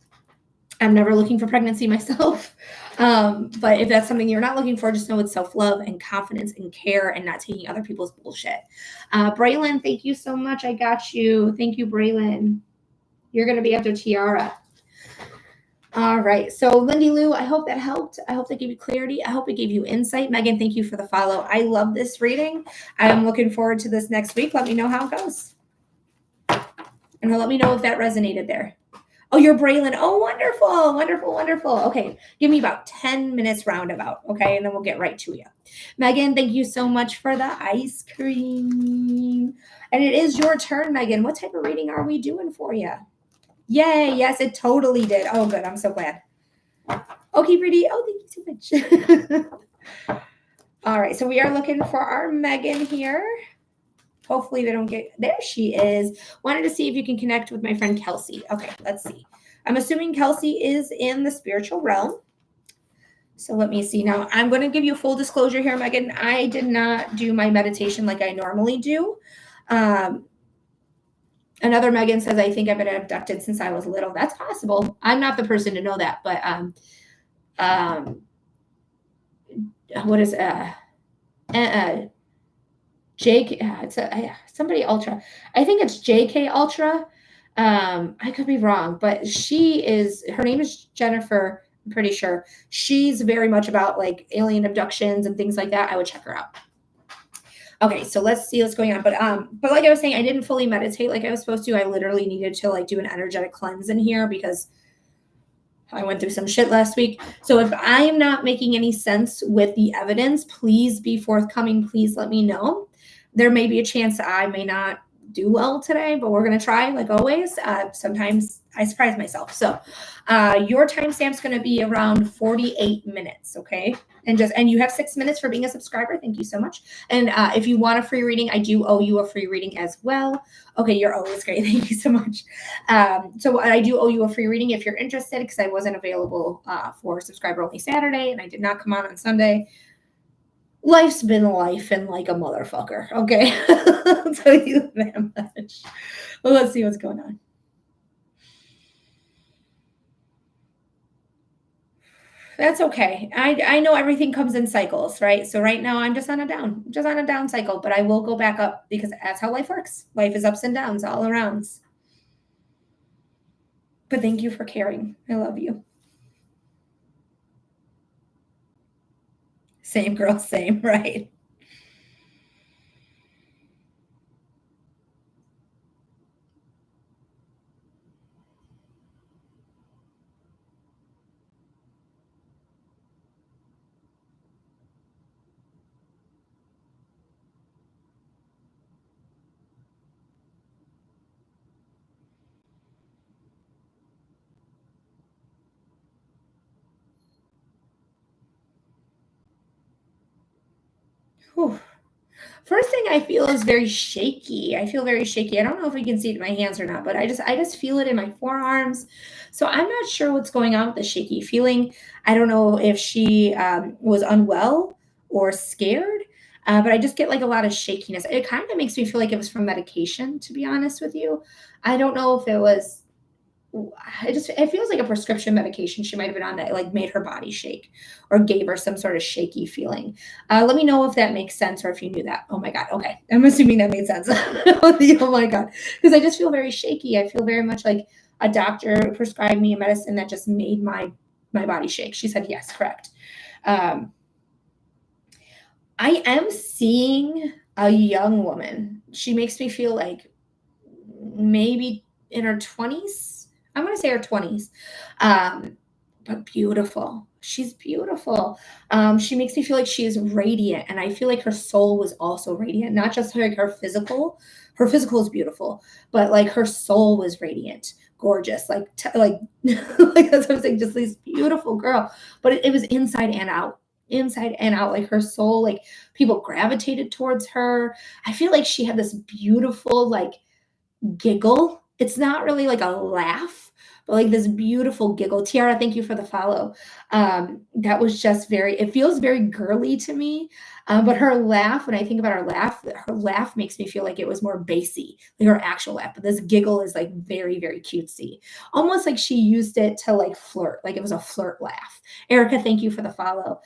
Speaker 1: I'm never looking for pregnancy myself. But if that's something you're not looking for, just know it's self-love and confidence and care and not taking other people's bullshit. Braylon, thank you so much. I got you. Thank you, Braylon. You're going to be after Tiara. All right. So, Lindy Lou, I hope that helped. I hope that gave you clarity. I hope it gave you insight. Megan, thank you for the follow. I love this reading. I'm looking forward to this next week. Let me know how it goes. And let me know if that resonated there. Oh, you're Braylon. Oh, wonderful, wonderful, wonderful. Okay, give me about 10 minutes roundabout, okay? And then we'll get right to you. Megan, thank you so much for the ice cream. And it is your turn, Megan. What type of reading are we doing for you? Yay, yes, it totally did. Oh, good, I'm so glad. Okay, pretty. Oh, thank you so much. All right, so we are looking for our Megan here. Hopefully they don't get, there she is. Wanted to see if you can connect with my friend Kelsey. Okay, let's see. I'm assuming Kelsey is in the spiritual realm. So let me see. Now, I'm going to give you full disclosure here, Megan. I did not do my meditation like I normally do. Another Megan says, I think I've been abducted since I was little. That's possible. I'm not the person to know that, but what is Jake, it's somebody Ultra. I think it's JK Ultra. I could be wrong, but her name is Jennifer. I'm pretty sure she's very much about like alien abductions and things like that. I would check her out. Okay, so let's see what's going on. But like I was saying, I didn't fully meditate like I was supposed to. I literally needed to like do an energetic cleanse in here because I went through some shit last week. So if I am not making any sense with the evidence, please be forthcoming. Please let me know. There may be a chance that I may not do well today, but we're going to try like always. Sometimes I surprise myself. So your timestamp's going to be around 48 minutes. Okay. And you have 6 minutes for being a subscriber. Thank you so much. And if you want a free reading, I do owe you a free reading as well. Okay. You're always great. Thank you so much. So I do owe you a free reading if you're interested, because I wasn't available for subscriber only Saturday and I did not come on Sunday. Life's been life and like a motherfucker. Okay. I'll tell you that much. Well, let's see what's going on. That's okay. I know everything comes in cycles, right? So right now I'm just on a down cycle, but I will go back up because that's how life works. Life is ups and downs all around. But thank you for caring. I love you. Same girl, same, right? Whew. First thing I feel is very shaky. I feel very shaky. I don't know if you can see it in my hands or not, but I just feel it in my forearms. So I'm not sure what's going on with the shaky feeling. I don't know if she was unwell or scared, but I just get like a lot of shakiness. It kind of makes me feel like it was from medication, to be honest with you. I don't know if it was, it feels like a prescription medication she might have been on that like made her body shake or gave her some sort of shaky feeling. Let me know if that makes sense or if you knew that. Oh my God. Okay. I'm assuming that made sense. Oh my God. Because I just feel very shaky. I feel very much like a doctor prescribed me a medicine that just made my body shake. She said, yes, correct. I am seeing a young woman. She makes me feel like maybe in her 20s. I'm going to say her 20s, but beautiful. She's beautiful. She makes me feel like she is radiant, and I feel like her soul was also radiant, not just like her physical. Her physical is beautiful, but like her soul was radiant, gorgeous, like like that's what I'm saying. Just this beautiful girl, but it was inside and out. Inside and out, like her soul, like people gravitated towards her. I feel like she had this beautiful like giggle it's not really like a laugh, but like this beautiful giggle. Tiara, thank you for the follow. That was just it feels very girly to me. But her laugh, when I think about her laugh makes me feel like it was more bassy, like her actual laugh. But this giggle is like very, very cutesy. Almost like she used it to like flirt, like it was a flirt laugh. Erica, thank you for the follow.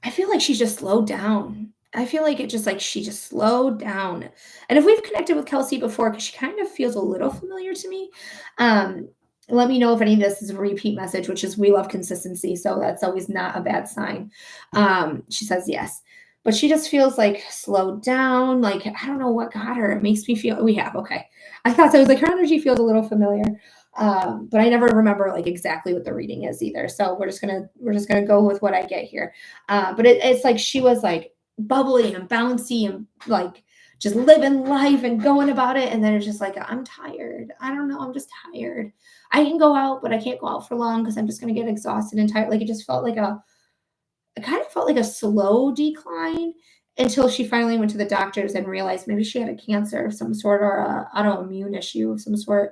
Speaker 1: I feel like she just slowed down. I feel like she just slowed down. And if we've connected with Kelsey before, because she kind of feels a little familiar to me, um, let me know if any of this is a repeat message, which is we love consistency. So that's always not a bad sign. She says yes. But she just feels like slowed down. Like, I don't know what got her. It makes me feel, okay. I thought so. I was like, her energy feels a little familiar. But I never remember like exactly what the reading is either. So we're just gonna go with what I get here. But it's like she was like bubbly and bouncy and like just living life and going about it. And then it's just like, I'm tired. I don't know. I'm just tired. I can go out, but I can't go out for long because I'm just gonna get exhausted and tired. Like it just felt like it kind of felt like a slow decline until she finally went to the doctors and realized maybe she had a cancer of some sort or a autoimmune issue of some sort.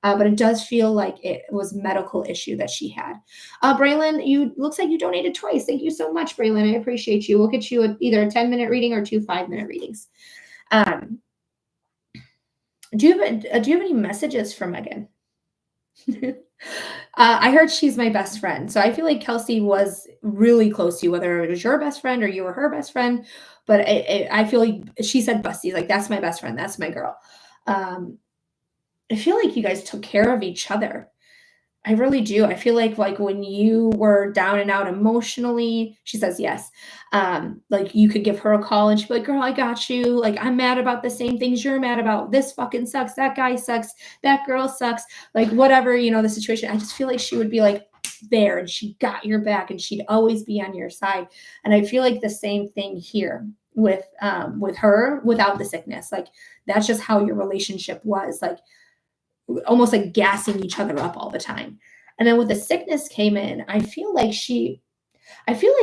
Speaker 1: But it does feel like it was medical issue that she had. Braylon, you looks like you donated twice. Thank you so much, Braylon. I appreciate you. We'll get you either a 10-minute reading or 2 5-minute readings. Do you have any messages for Megan? I heard she's my best friend. So I feel like Kelsey was really close to you, whether it was your best friend or you were her best friend. But I feel like she said besties, like that's my best friend. That's my girl. I feel like you guys took care of each other. I really do. I feel like when you were down and out emotionally, she says yes. Like you could give her a call and she'd be like, girl, I got you. Like I'm mad about the same things you're mad about. This fucking sucks. That guy sucks. That girl sucks. Like whatever, the situation. I just feel like she would be like there and she got your back and she'd always be on your side. And I feel like the same thing here with her without the sickness. Like that's just how your relationship was. Like almost like gassing each other up all the time. And then when the sickness came in, I feel like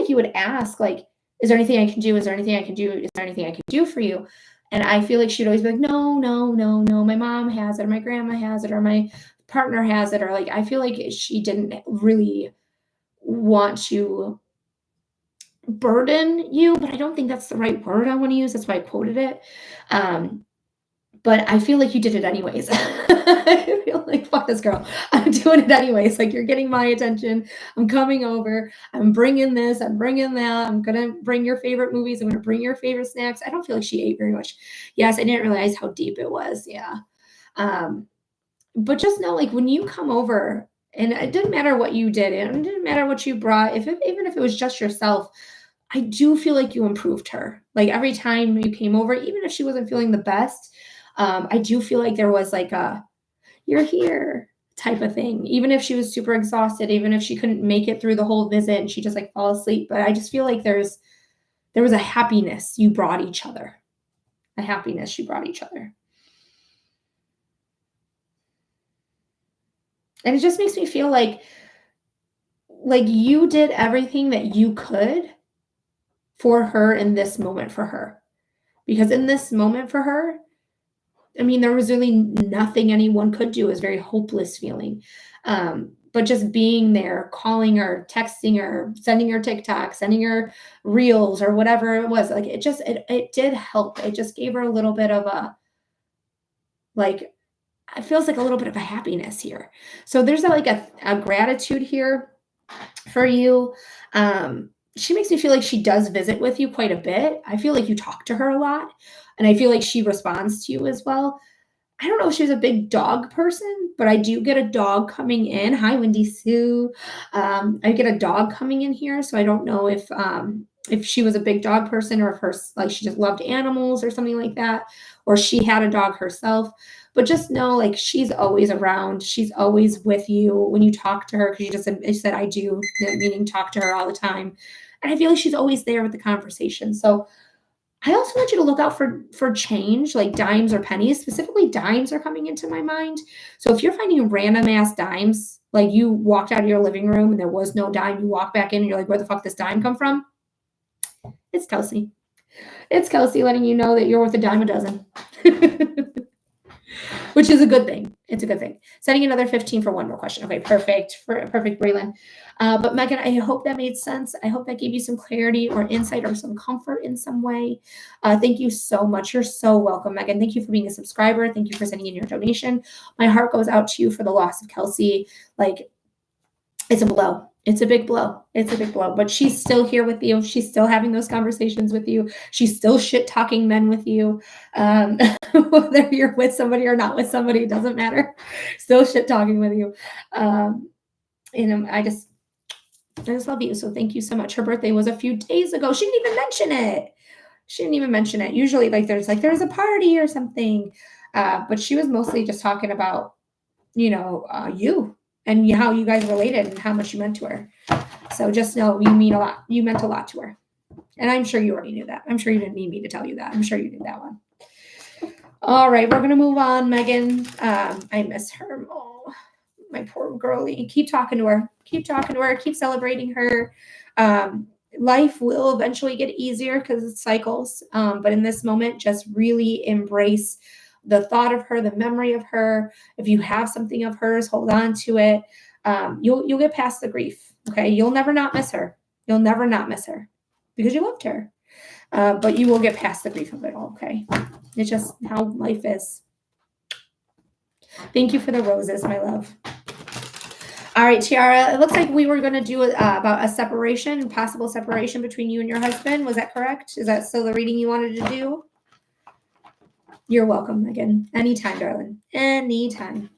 Speaker 1: you would ask, like, is there anything I can do? Is there anything I can do? Is there anything I can do for you? And I feel like she'd always be like, no, no, no, no. My mom has it, or my grandma has it, or my partner has it, or like, I feel like she didn't really want to burden you, but I don't think that's the right word I want to use. That's why I quoted it. But I feel like you did it anyways. I feel like, fuck this girl. I'm doing it anyways. Like, you're getting my attention. I'm coming over. I'm bringing this. I'm bringing that. I'm going to bring your favorite movies. I'm going to bring your favorite snacks. I don't feel like she ate very much. Yes, I didn't realize how deep it was. Yeah. But just know, like, when you come over, and it didn't matter what you did, and it didn't matter what you brought, even if it was just yourself, I do feel like you improved her. Like, every time you came over, even if she wasn't feeling the best, I do feel like there was like a "you're here" type of thing. Even if she was super exhausted, even if she couldn't make it through the whole visit and she just like fall asleep. But I just feel like there was a happiness you brought each other. A happiness you brought each other. And it just makes me feel like you did everything that you could for her in this moment for her. Because in this moment for her, I mean, there was really nothing anyone could do. It was a very hopeless feeling. But just being there, calling her, texting her, sending her TikTok, sending her reels or whatever it was, like it did help. It just gave her a little bit of like, it feels like a little bit of a happiness here. So there's a gratitude here for you. She makes me feel like she does visit with you quite a bit. I feel like you talk to her a lot, and I feel like she responds to you as well. I don't know if she's a big dog person, but I do get a dog coming in. Hi, Wendy Sue. I get a dog coming in here, so I don't know if she was a big dog person or if she just loved animals or something like that, or she had a dog herself. But just know, like, she's always around. She's always with you when you talk to her, because you said I do, meaning talk to her all the time. And I feel like she's always there with the conversation. So I also want you to look out for change, like dimes or pennies. Specifically, dimes are coming into my mind. So if you're finding random ass dimes, like you walked out of your living room and there was no dime, you walk back in and you're like, where the fuck this dime come from? It's Kelsey. It's Kelsey letting you know that you're worth a dime a dozen. Which is a good thing. It's a good thing. Setting another 15 for one more question. Okay, perfect. Perfect, Braylon. But Megan, I hope that made sense. I hope that gave you some clarity or insight or some comfort in some way. Thank you so much. You're so welcome, Megan. Thank you for being a subscriber. Thank you for sending in your donation. My heart goes out to you for the loss of Kelsey. Like, it's a blow. It's a big blow. It's a big blow. But she's still here with you. She's still having those conversations with you. She's still shit talking men with you. Whether you're with somebody or not with somebody, it doesn't matter. Still shit talking with you. I just love you. So thank you so much. Her birthday was a few days ago. She didn't even mention it. Usually, there's a party or something. But she was mostly just talking about, you and how you guys related and how much you meant to her. So just know you mean a lot. You meant a lot to her. And I'm sure you already knew that. I'm sure you didn't need me to tell you that. I'm sure you knew that one. All right, we're going to move on, Megan. I miss her. Oh, my poor girlie. Keep talking to her. Keep celebrating her. Life will eventually get easier because it's cycles. But in this moment, just really embrace the thought of her, the memory of her. If you have something of hers, hold on to it. You'll get past the grief. Okay. You'll never not miss her. You'll never not miss her because you loved her. But you will get past the grief of it all. Okay. It's just how life is. Thank you for the roses, my love. All right, Tiara, it looks like we were going to do about a separation, possible separation between you and your husband. Was that correct? Is that still the reading you wanted to do? You're welcome, Megan. Anytime, darling. Anytime.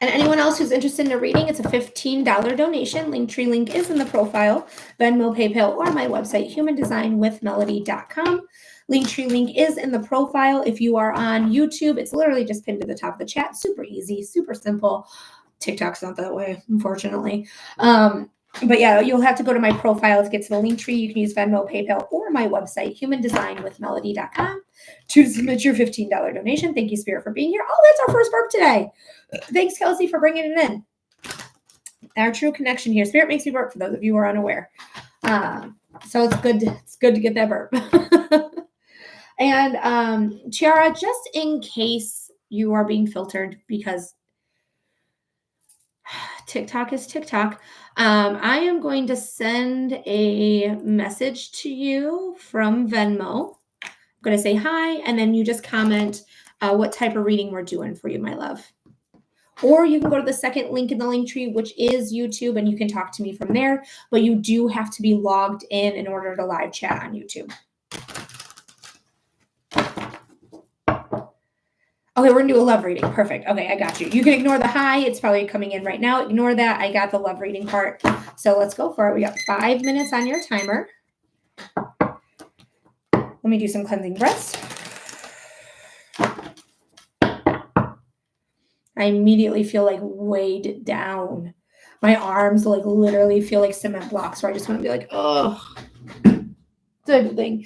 Speaker 1: And anyone else who's interested in a reading, it's a $15 donation. Linktree link is in the profile. Venmo, PayPal, or my website, humandesignwithmelody.com. Linktree link is in the profile. If you are on YouTube, it's literally just pinned to the top of the chat. Super easy, super simple. TikTok's not that way, unfortunately. But yeah, you'll have to go to my profile to get to the link tree. You can use Venmo, PayPal, or my website, humandesignwithmelody.com, to submit your $15 donation. Thank you, Spirit, for being here. Oh, that's our first burp today. Thanks, Kelsey, for bringing it in. Our true connection here. Spirit makes me burp, for those of you who are unaware. So it's good to get that burp. And Tiara, just in case you are being filtered, because TikTok is TikTok. I am going to send a message to you from Venmo. I'm going to say hi, and then you just comment what type of reading we're doing for you, my love. Or you can go to the second link in the link tree, which is YouTube, and you can talk to me from there. But you do have to be logged in order to live chat on YouTube. Okay, we're going to do a love reading. Perfect. Okay, I got you. You can ignore the hi. It's probably coming in right now. Ignore that. I got the love reading part. So let's go for it. We got 5 minutes on your timer. Let me do some cleansing breaths. I immediately feel like weighed down. My arms like literally feel like cement blocks where I just want to be like, oh. It's a good thing.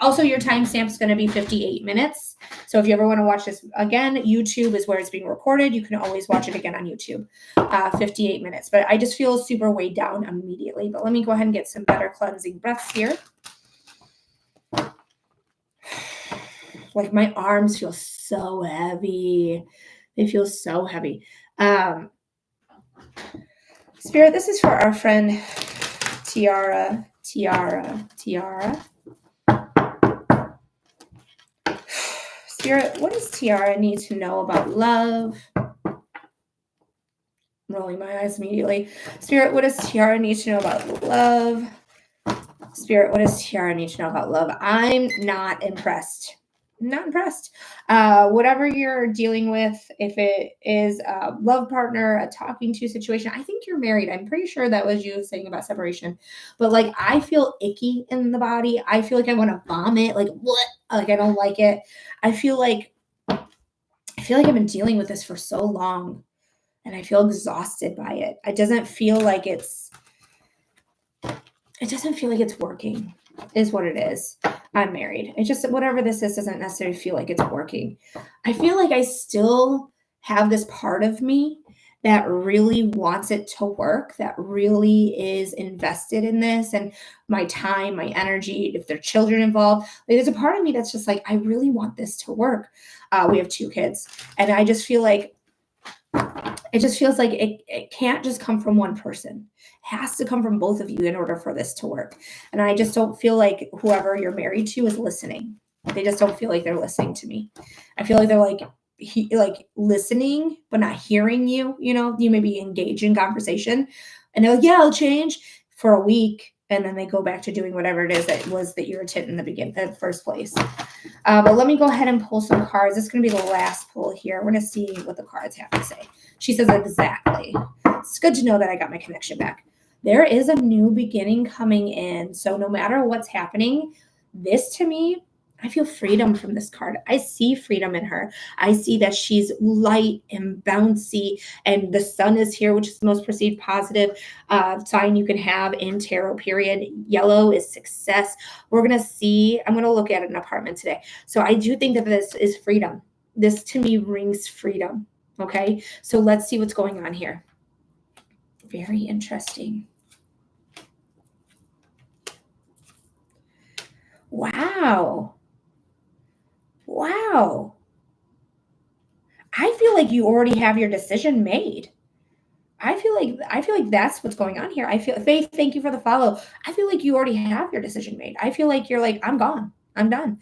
Speaker 1: Also, your timestamp is going to be 58 minutes. So if you ever want to watch this again, YouTube is where it's being recorded. You can always watch it again on YouTube. 58 minutes. But I just feel super weighed down immediately. But let me go ahead and get some better cleansing breaths here. Like my arms feel so heavy. They feel so heavy. Spirit, this is for our friend Tiara. Spirit, what does Tiara need to know about love? I'm rolling my eyes immediately. Spirit, what does Tiara need to know about love? Spirit, what does Tiara need to know about love? I'm not impressed. Not impressed. Whatever you're dealing with, if it is a love partner, a talking to situation, I think you're married. I'm pretty sure that was you saying about separation. But like, I feel icky in the body. I feel like I want to vomit. Like, what? Like, I don't like it. I feel like I've been dealing with this for so long, and I feel exhausted by it. It doesn't feel like it's working. is what it is. I'm married. It just, whatever this is, doesn't necessarily feel like it's working. I feel like I still have this part of me that really wants it to work, that really is invested in this and my time, my energy, if there are children involved. Like, there's a part of me that's just like, I really want this to work. We have 2 kids, and I just feel like it just feels like it can't just come from one person. It has to come from both of you in order for this to work. And I just don't feel like whoever you're married to is listening. They just don't feel like they're listening to me. I feel like they're like listening but not hearing you. You know, you maybe engage in conversation and they're like, yeah, I'll change for a week, and then they go back to doing whatever it is that was the irritant in the first place. But let me go ahead and pull some cards. This is going to be the last pull here. We're going to see what the cards have to say. She says, exactly. It's good to know that I got my connection back. There is a new beginning coming in. So no matter what's happening, this to me, I feel freedom from this card. I see freedom in her. I see that she's light and bouncy, and the sun is here, which is the most perceived positive sign you can have in tarot, period. Yellow is success. We're going to see, I'm going to look at an apartment today. So I do think that this is freedom. This to me rings freedom. Okay. So let's see what's going on here. Very interesting. Wow. Wow. I feel like you already have your decision made. I feel like that's what's going on here. I feel, Faith, thank you for the follow. I feel like you already have your decision made. I feel like you're like, I'm gone. I'm done.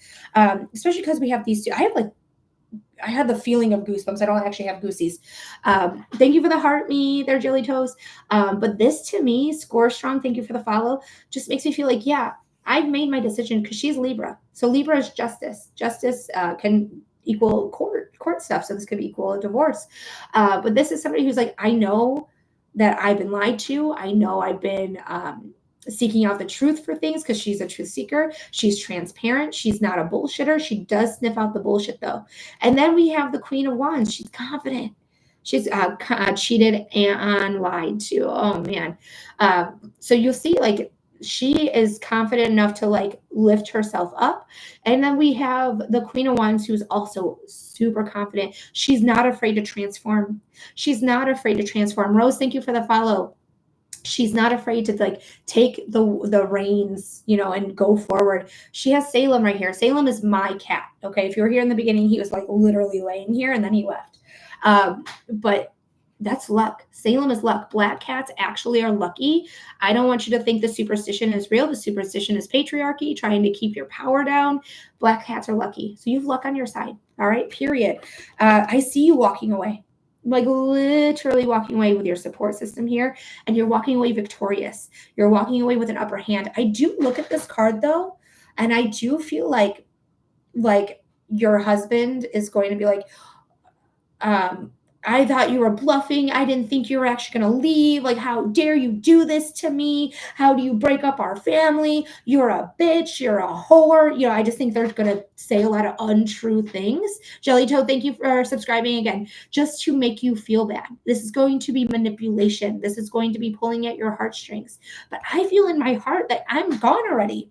Speaker 1: Especially because we have these two. I had the feeling of goosebumps. I don't actually have goosies. Thank you for the heart me there, Jelly Toes. But this to me, Score Strong, thank you for the follow, just makes me feel like, yeah, I've made my decision, because she's Libra. So Libra is justice. Justice can equal court stuff. So this could equal a divorce. But this is somebody who's like, I know that I've been lied to. I know I've been seeking out the truth for things, because she's a truth seeker. She's transparent. She's not a bullshitter. She does sniff out the bullshit though. And then we have the Queen of Wands. She's confident. She's cheated and lied to. Oh man. So you'll see, like, she is confident enough to like lift herself up. And then we have the Queen of Wands, who's also super confident. She's not afraid to transform. She's not afraid to transform. Rose, thank you for the follow. She's not afraid to like take the reins, you know, and go forward. She has Salem right here. Salem is my cat. Okay. If you were here in the beginning, he was like literally laying here and then he left. But that's luck. Salem is luck. Black cats actually are lucky. I don't want you to think the superstition is real. The superstition is patriarchy, trying to keep your power down. Black cats are lucky. So you have luck on your side. All right. Period. I see you walking away. Like literally walking away with your support system here, and you're walking away victorious. You're walking away with an upper hand. I do look at this card though, and I do feel like your husband is going to be like, I thought you were bluffing. I didn't think you were actually going to leave. Like, how dare you do this to me? How do you break up our family? You're a bitch. You're a whore. You know, I just think they're going to say a lot of untrue things. Jelly Toad, thank you for subscribing again, just to make you feel bad. This is going to be manipulation. This is going to be pulling at your heartstrings. But I feel in my heart that I'm gone already.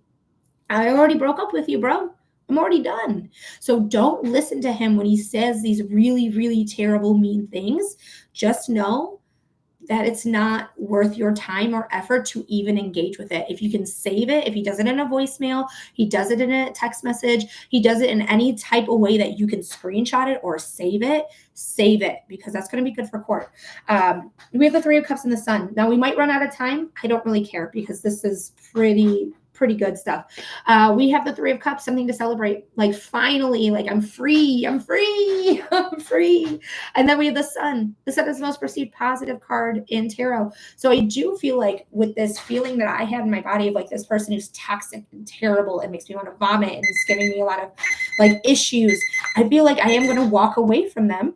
Speaker 1: I already broke up with you, bro. I'm already done. So don't listen to him when he says these really, really terrible, mean things. Just know that it's not worth your time or effort to even engage with it. If you can save it, if he does it in a voicemail, he does it in a text message, he does it in any type of way that you can screenshot it or save it, because that's going to be good for court. We have the Three of Cups and the Sun. Now we might run out of time. I don't really care, because this is pretty good stuff. We have the Three of Cups, something to celebrate. Like, finally, like, I'm free. I'm free. And then we have the Sun. The Sun is the most perceived positive card in tarot. So I do feel like with this feeling that I had in my body of like this person who's toxic and terrible and makes me want to vomit and is giving me a lot of like issues, I feel like I am going to walk away from them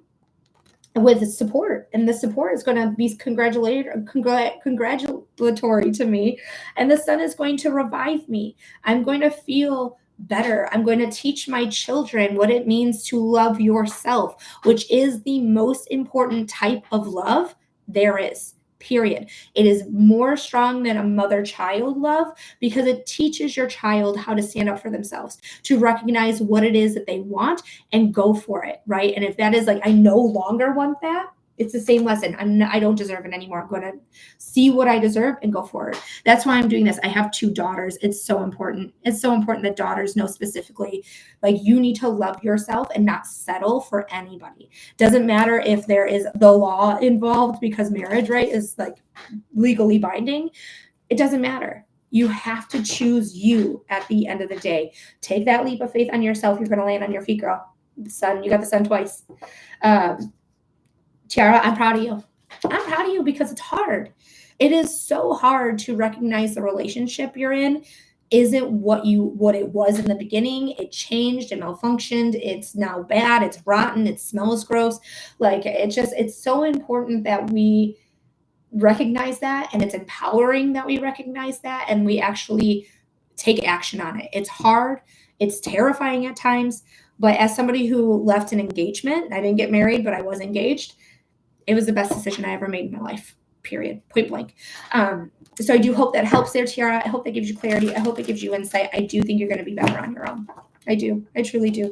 Speaker 1: with support, and the support is going to be congratulatory to me, and the Sun is going to revive me. I'm going to feel better. I'm going to teach my children what it means to love yourself, which is the most important type of love there is. period. It is more strong than a mother-child love because it teaches your child how to stand up for themselves, to recognize what it is that they want and go for it, right? And if that is like, I no longer want that, it's the same lesson. I don't deserve it anymore. I'm going to see what I deserve and go for it. That's why I'm doing this. I have 2 daughters. It's so important. It's so important that daughters know specifically, like, you need to love yourself and not settle for anybody. Doesn't matter if there is the law involved, because marriage, right, is like legally binding. It doesn't matter. You have to choose you at the end of the day. Take that leap of faith on yourself. You're going to land on your feet, girl. The sun, you got the sun twice. Tiara, I'm proud of you. I'm proud of you because it's hard. It is so hard to recognize the relationship you're in isn't what it was in the beginning. It changed, it malfunctioned, it's now bad, it's rotten, it smells gross. Like, it's so important that we recognize that, and it's empowering that we recognize that and we actually take action on it. It's hard, it's terrifying at times, but as somebody who left an engagement, I didn't get married, but I was engaged. It was the best decision I ever made in my life, period, point blank. So I do hope that helps there, Tiara. I hope that gives you clarity. I hope it gives you insight. I do think you're going to be better on your own. I do. I truly do.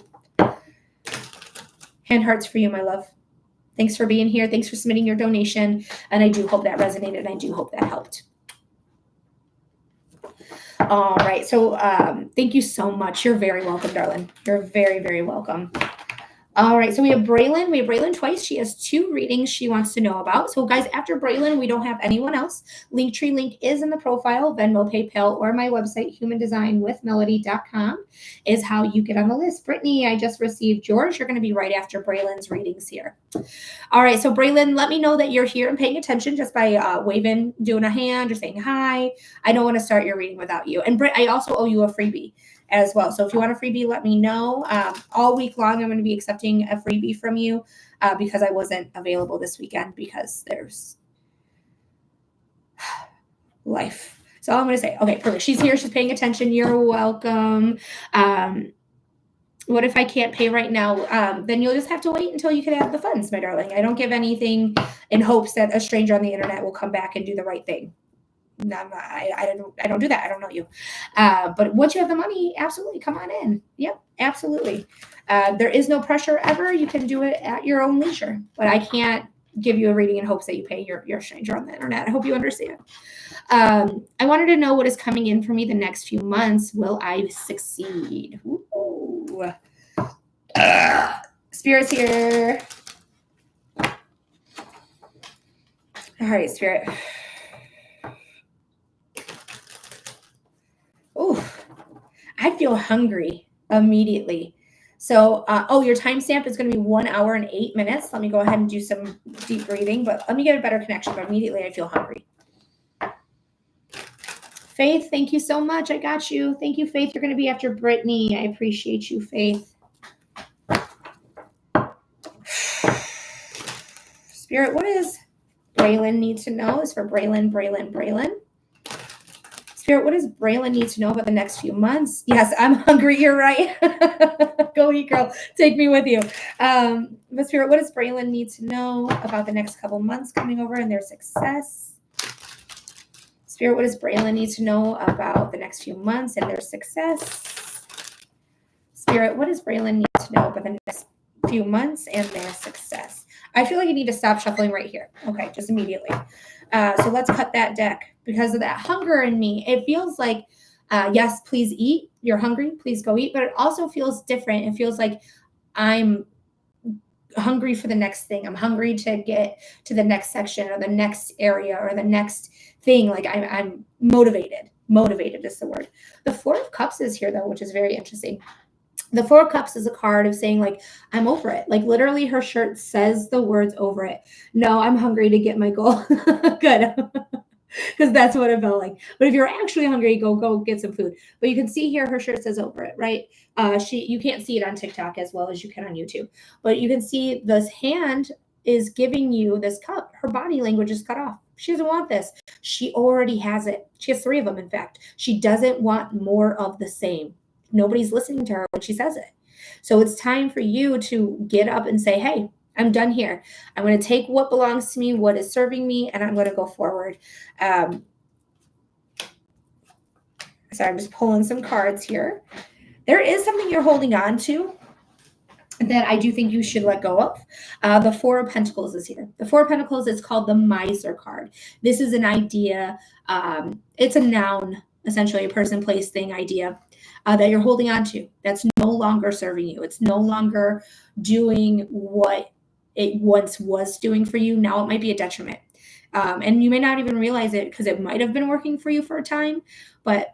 Speaker 1: Hand hearts for you, my love. Thanks for being here. Thanks for submitting your donation. And I do hope that resonated. And I do hope that helped. All right. So thank you so much. You're very welcome, darling. You're very, very welcome. All right, so we have Braylon. We have Braylon twice. She has 2 readings she wants to know about. So guys, after Braylon, we don't have anyone else. Linktree link is in the profile, Venmo, PayPal, or my website, humandesignwithmelody.com is how you get on the list. Brittany, I just received yours. You're going to be right after Braylon's readings here. All right, so Braylon, let me know that you're here and paying attention just by waving, doing a hand, or saying hi. I don't want to start your reading without you. And Britt, I also owe you a freebie as well. So if you want a freebie, let me know. All week long, I'm going to be accepting a freebie from you because I wasn't available this weekend because there's life. So all I'm going to say, okay, perfect. She's here. She's paying attention. You're welcome. What if I can't pay right now? Then you'll just have to wait until you can have the funds, my darling. I don't give anything in hopes that a stranger on the internet will come back and do the right thing. No, I don't do that. I don't know you. But once you have the money, absolutely, come on in. Yep, absolutely. There is no pressure ever. You can do it at your own leisure. But I can't give you a reading in hopes that you pay your stranger on the internet. I hope you understand. I wanted to know what is coming in for me the next few months. Will I succeed? Ooh. Spirit's here. All right, Spirit. Oh, I feel hungry immediately. So, your timestamp is going to be 1 hour and 8 minutes. Let me go ahead and do some deep breathing, but let me get a better connection. But immediately I feel hungry. Faith, thank you so much. I got you. Thank you, Faith. You're going to be after Brittany. I appreciate you, Faith. Spirit, what does Braylon need to know? Is for Braylon. Spirit, what does Braylon need to know about the next few months? Yes, I'm hungry. You're right. Go eat, girl. Take me with you. But Spirit, what does Braylon need to know about the next couple months coming over and their success? Spirit, what does Braylon need to know about the next few months and their success? Spirit, what does Braylon need to know about the next few months and their success? I feel like you need to stop shuffling right here. Okay, just immediately. So let's cut that deck because of that hunger in me. It feels like, yes, please eat. You're hungry. Please go eat. But it also feels different. It feels like I'm hungry for the next thing. I'm hungry to get to the next section or the next area or the next thing. Like I'm motivated. Motivated is the word. The 4 of Cups is here though, which is very interesting. The 4 of Cups is a card of saying like, I'm over it. Like literally her shirt says the words over it. No, I'm hungry to get my goal. Good. Because that's what it felt like. But if you're actually hungry, go get some food. But you can see here her shirt says over it, right? You can't see it on TikTok as well as you can on YouTube. But you can see this hand is giving you this cup. Her body language is cut off. She doesn't want this. She already has it. She has 3 of them, in fact. She doesn't want more of the same. Nobody's listening to her when she says it. So it's time for you to get up and say, hey, I'm done here. I'm going to take what belongs to me, what is serving me, and I'm going to go forward. So I'm just pulling some cards here. There is something you're holding on to that I do think you should let go of. The Four of Pentacles is here. The Four of Pentacles is called the Miser card. This is an idea. It's a noun, essentially a person, place, thing, idea that you're holding on to. That's no longer serving you. It's no longer doing what it once was doing for you. Now it might be a detriment. And you may not even realize it because it might have been working for you for a time, but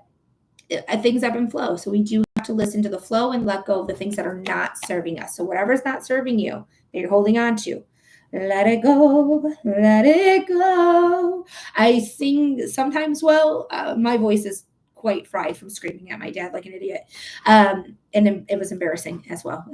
Speaker 1: things ebb and flow. So we do have to listen to the flow and let go of the things that are not serving us. So whatever's not serving you that you're holding on to, let it go, let it go. I sing sometimes well. My voice is quite fried from screaming at my dad like an idiot. And it was embarrassing as well.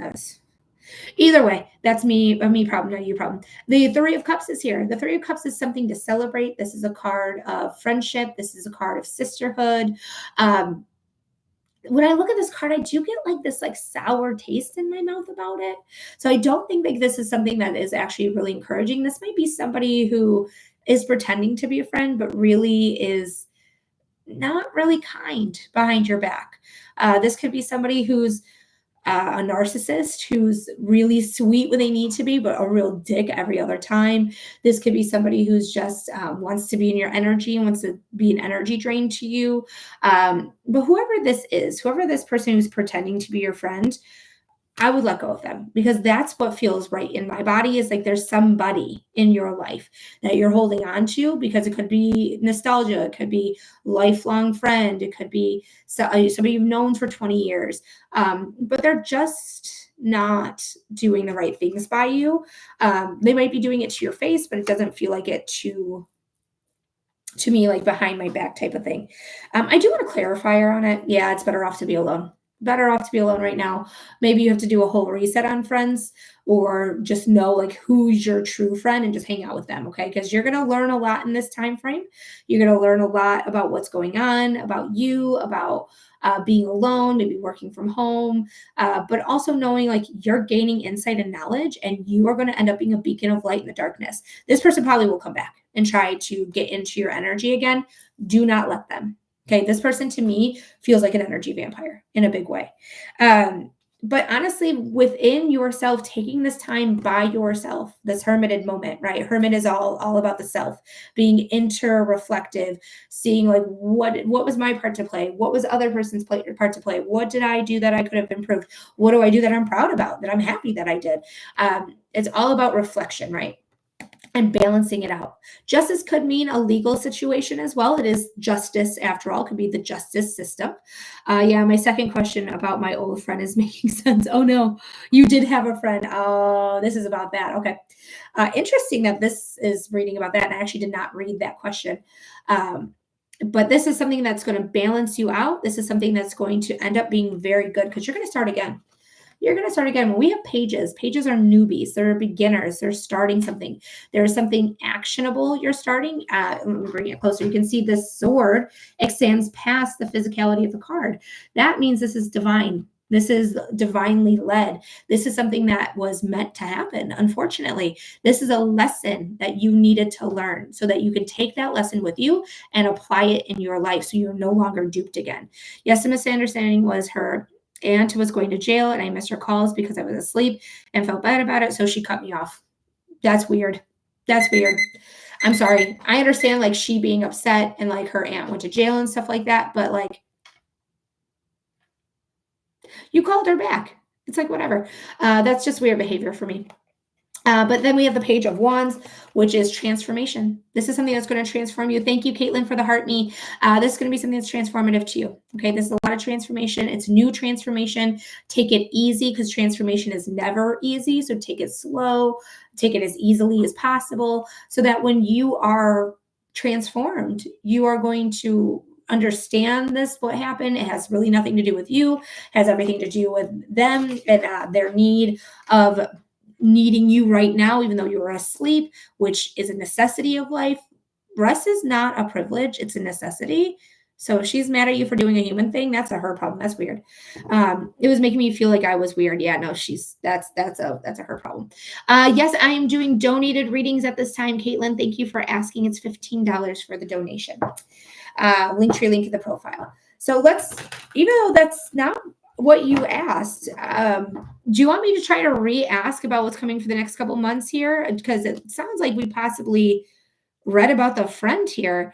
Speaker 1: Either way, that's me, a me problem, not you problem. The Three of Cups is here. The Three of Cups is something to celebrate. This is a card of friendship. This is a card of sisterhood. When I look at this card, I do get like this like sour taste in my mouth about it. So I don't think like this is something that is actually really encouraging. This might be somebody who is pretending to be a friend, but really is not really kind behind your back. This could be somebody who's a narcissist who's really sweet when they need to be, but a real dick every other time. This could be somebody who's just wants to be in your energy and wants to be an energy drain to you. But whoever this person who's pretending to be your friend, I would let go of them because that's what feels right in my body is like there's somebody in your life that you're holding on to because it could be nostalgia, it could be lifelong friend, it could be somebody you've known for 20 years, but they're just not doing the right things by you. They might be doing it to your face, but it doesn't feel like it to me, like behind my back type of thing. I do want a clarifier on it. Yeah, it's better off to be alone. Better off to be alone right now. Maybe you have to do a whole reset on friends or just know like who's your true friend and just hang out with them, okay? Because you're going to learn a lot in this time frame. You're going to learn a lot about what's going on, about you, about being alone, maybe working from home, but also knowing like you're gaining insight and knowledge and you are going to end up being a beacon of light in the darkness. This person probably will come back and try to get into your energy again. Do not let them. Okay, this person to me feels like an energy vampire in a big way. But honestly, within yourself, taking this time by yourself, this hermited moment, right? Hermit is all about the self, being inter-reflective, seeing like what was my part to play? What was other person's part to play? What did I do that I could have improved? What do I do that I'm proud about, that I'm happy that I did? It's all about reflection, right? And balancing it out. Justice could mean a legal situation as well. It is justice after all, it could be the justice system. Yeah, my second question about my old friend is making sense. Oh no, you did have a friend. Oh, this is about that. Okay. Interesting that this is reading about that. And I actually did not read that question. But this is something that's going to balance you out. This is something that's going to end up being very good because you're going to start again. You're going to start again. When we have pages, pages are newbies. They're beginners. They're starting something. There's something actionable you're starting. Let me bring it closer. You can see this sword extends past the physicality of the card. That means this is divine. This is divinely led. This is something that was meant to happen. Unfortunately, this is a lesson that you needed to learn so that you can take that lesson with you and apply it in your life so you're no longer duped again. Yes, the misunderstanding was her aunt was going to jail and I missed her calls because I was asleep and felt bad about it. So she cut me off. That's weird. That's weird. I'm sorry. I understand like she being upset and like her aunt went to jail and stuff like that. But like you called her back. It's like, whatever. That's just weird behavior for me. But then we have the Page of Wands, which is transformation. This is something that's going to transform you. Thank you, Caitlin, for the heart me. This is going to be something that's transformative to you. Okay, this is a lot of transformation. It's new transformation. Take it easy because transformation is never easy. So take it slow. Take it as easily as possible so that when you are transformed, you are going to understand what happened. It has really nothing to do with you. It has everything to do with them and their need of needing you right now, even though you are asleep, which is a necessity of life. Rest is not a privilege, it's a necessity. So if she's mad at you for doing a human thing, that's her problem. That's weird. It was making me feel like I was weird. Yeah, no, that's a her problem. Yes, I am doing donated readings at this time, Caitlin. Thank you for asking. It's $15 for the donation. Linktree link in the profile. So even though that's not what you asked, do you want me to try to re-ask about what's coming for the next couple months here? Because it sounds like we possibly read about the friend here.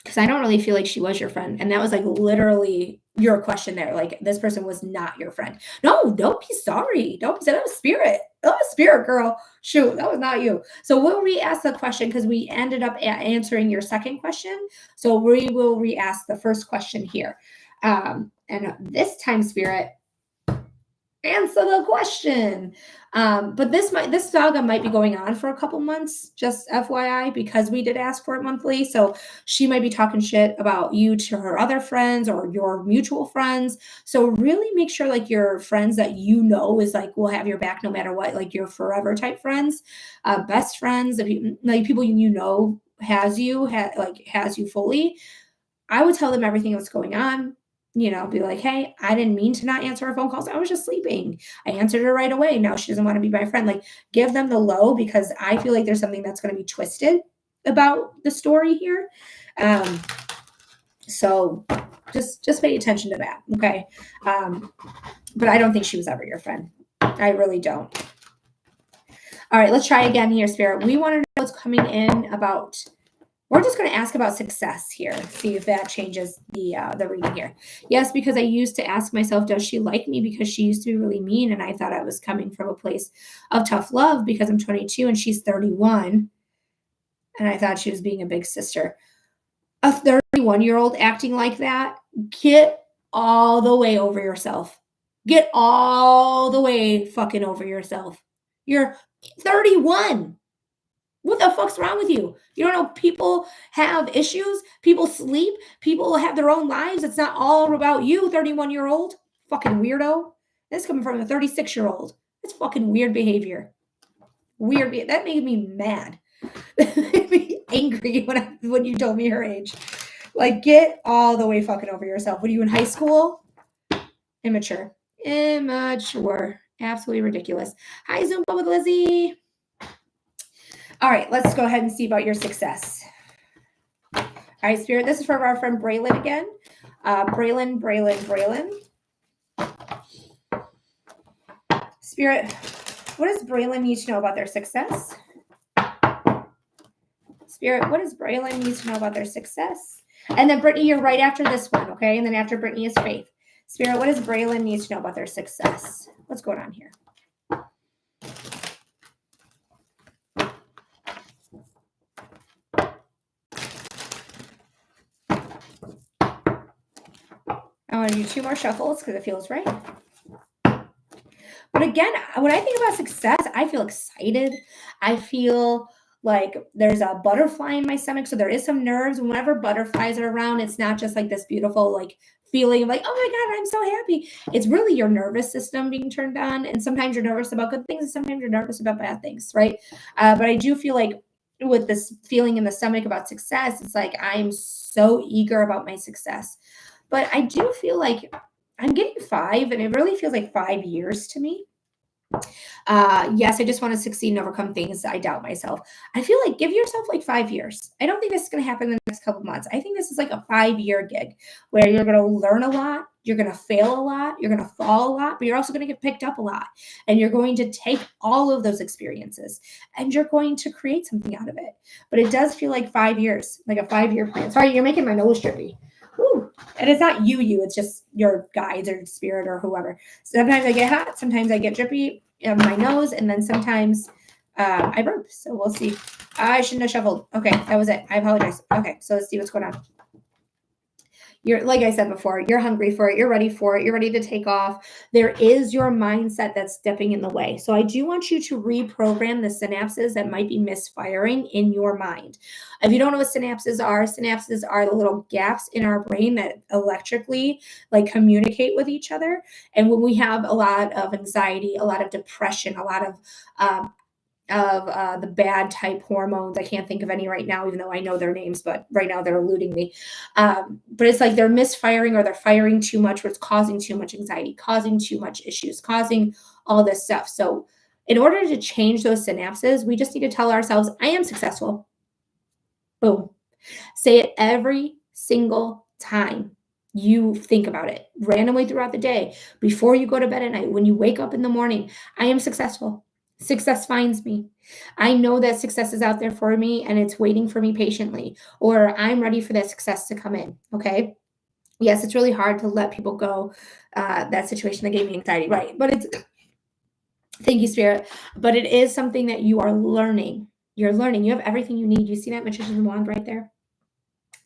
Speaker 1: Because I don't really feel like she was your friend. And that was like literally your question there. Like, this person was not your friend. No, don't be sorry. Don't be sorry. That was spirit. That was spirit, girl. Shoot, that was not you. So we'll re-ask the question because we ended up answering your second question. So we will re-ask the first question here. And this time, spirit, answer the question. But this saga might be going on for a couple months, just FYI, because we did ask for it monthly. So she might be talking shit about you to her other friends or your mutual friends. So really make sure like your friends that you know is like will have your back no matter what, like your forever type friends, best friends, like people you know has you fully. I would tell them everything that's going on. Be like, hey, I didn't mean to not answer her phone calls. I was just sleeping. I answered her right away. Now she doesn't want to be my friend. Like, give them the low because I feel like there's something that's going to be twisted about the story here. So just pay attention to that. Okay. But I don't think she was ever your friend. I really don't. All right, let's try again here, Spirit. We want to know what's coming in about. We're just going to ask about success here, see if that changes the reading here. Yes, because I used to ask myself, does she like me? Because she used to be really mean, and I thought I was coming from a place of tough love because I'm 22 and she's 31, and I thought she was being a big sister. A 31-year-old acting like that, get all the way over yourself. Get all the way fucking over yourself. You're 31. What the fuck's wrong with you? You don't know people have issues, people sleep, people have their own lives. It's not all about you, 31-year-old. Fucking weirdo. This coming from a 36-year-old. That's fucking weird behavior. That made me mad. That made me angry when you told me her age. Like, get all the way fucking over yourself. What are you in high school? Immature. Absolutely ridiculous. Hi, Zumba with Lizzie. All right, let's go ahead and see about your success. All right, Spirit, this is from our friend Braylon again. Braylon. Spirit, what does Braylon need to know about their success? Spirit, what does Braylon need to know about their success? And then Brittany, you're right after this one, okay? And then after Brittany is Faith. Spirit, what does Braylon need to know about their success? What's going on here? I want to do 2 more shuffles because it feels right. But again, when I think about success, I feel excited. I feel like there's a butterfly in my stomach. So there is some nerves. Whenever butterflies are around, it's not just like this beautiful like feeling of like, oh my God, I'm so happy. It's really your nervous system being turned on. And sometimes you're nervous about good things and sometimes you're nervous about bad things, right? But I do feel like with this feeling in the stomach about success, it's like I'm so eager about my success. But I do feel like I'm getting 5, and it really feels like 5 years to me. Yes, I just want to succeed and overcome things. I doubt myself. I feel like give yourself like 5 years. I don't think this is going to happen in the next couple of months. I think this is like a 5-year gig where you're going to learn a lot. You're going to fail a lot. You're going to fall a lot, but you're also going to get picked up a lot. And you're going to take all of those experiences and you're going to create something out of it. But it does feel like 5 years, like a 5-year plan. Sorry, you're making my nose drippy. Ooh. And it's not you, it's just your guides or spirit or whoever. Sometimes I get hot, sometimes I get drippy in my nose, and then sometimes I burp. So we'll see. I shouldn't have shuffled. Okay, that was it. I apologize. Okay, so let's see what's going on. You're, like I said before, you're hungry for it. You're ready for it. You're ready to take off. There is your mindset that's stepping in the way. So I do want you to reprogram the synapses that might be misfiring in your mind. If you don't know what synapses are the little gaps in our brain that electrically like communicate with each other. And when we have a lot of anxiety, a lot of depression, a lot of of the bad type hormones. I can't think of any right now, even though I know their names, but right now they're eluding me. But it's like they're misfiring or they're firing too much, where it's causing too much anxiety, causing too much issues, causing all this stuff. So in order to change those synapses, we just need to tell ourselves, I am successful. Boom. Say it every single time you think about it, randomly throughout the day, before you go to bed at night, when you wake up in the morning. I am successful. Success finds me. I know that success is out there for me and it's waiting for me patiently, or I'm ready for that success to come in. Okay. Yes, it's really hard to let people go. That situation that gave me anxiety, right? But it's, thank you, Spirit. But it is something that you are learning. You're learning. You have everything you need. You see that magician's wand right there?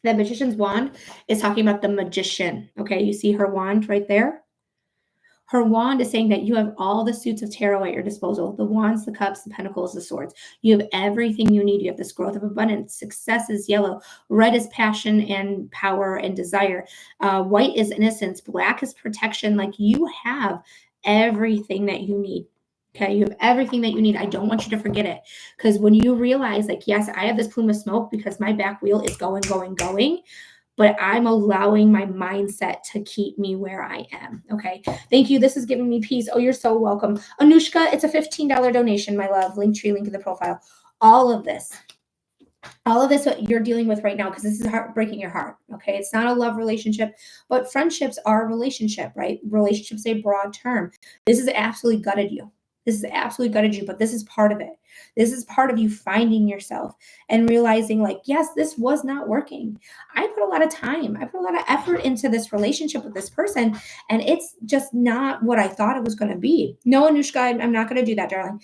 Speaker 1: That magician's wand is talking about the magician. Okay, you see her wand right there? Her wand is saying that you have all the suits of tarot at your disposal: the wands, the cups, the pentacles, the swords. You have everything you need. You have this growth of abundance. Success is yellow. Red is passion and power and desire. White is innocence. Black is protection. Like, you have everything that you need. Okay, you have everything that you need. I don't want you to forget it, because when you realize, like, yes, I have this plume of smoke because my back wheel is going, but I'm allowing my mindset to keep me where I am. Okay. Thank you. This is giving me peace. Oh, you're so welcome. Anushka, it's a $15 donation, my love. Linktree, link in the profile. All of this, what you're dealing with right now, because this is breaking your heart. Okay. It's not a love relationship, but friendships are a relationship, right? Relationships, a broad term. This has absolutely gutted you. But this is part of it. This is part of you finding yourself and realizing, like, yes, this was not working. I put a lot of time, I put a lot of effort into this relationship with this person, and it's just not what I thought it was going to be. No, Anushka, I'm not going to do that, darling.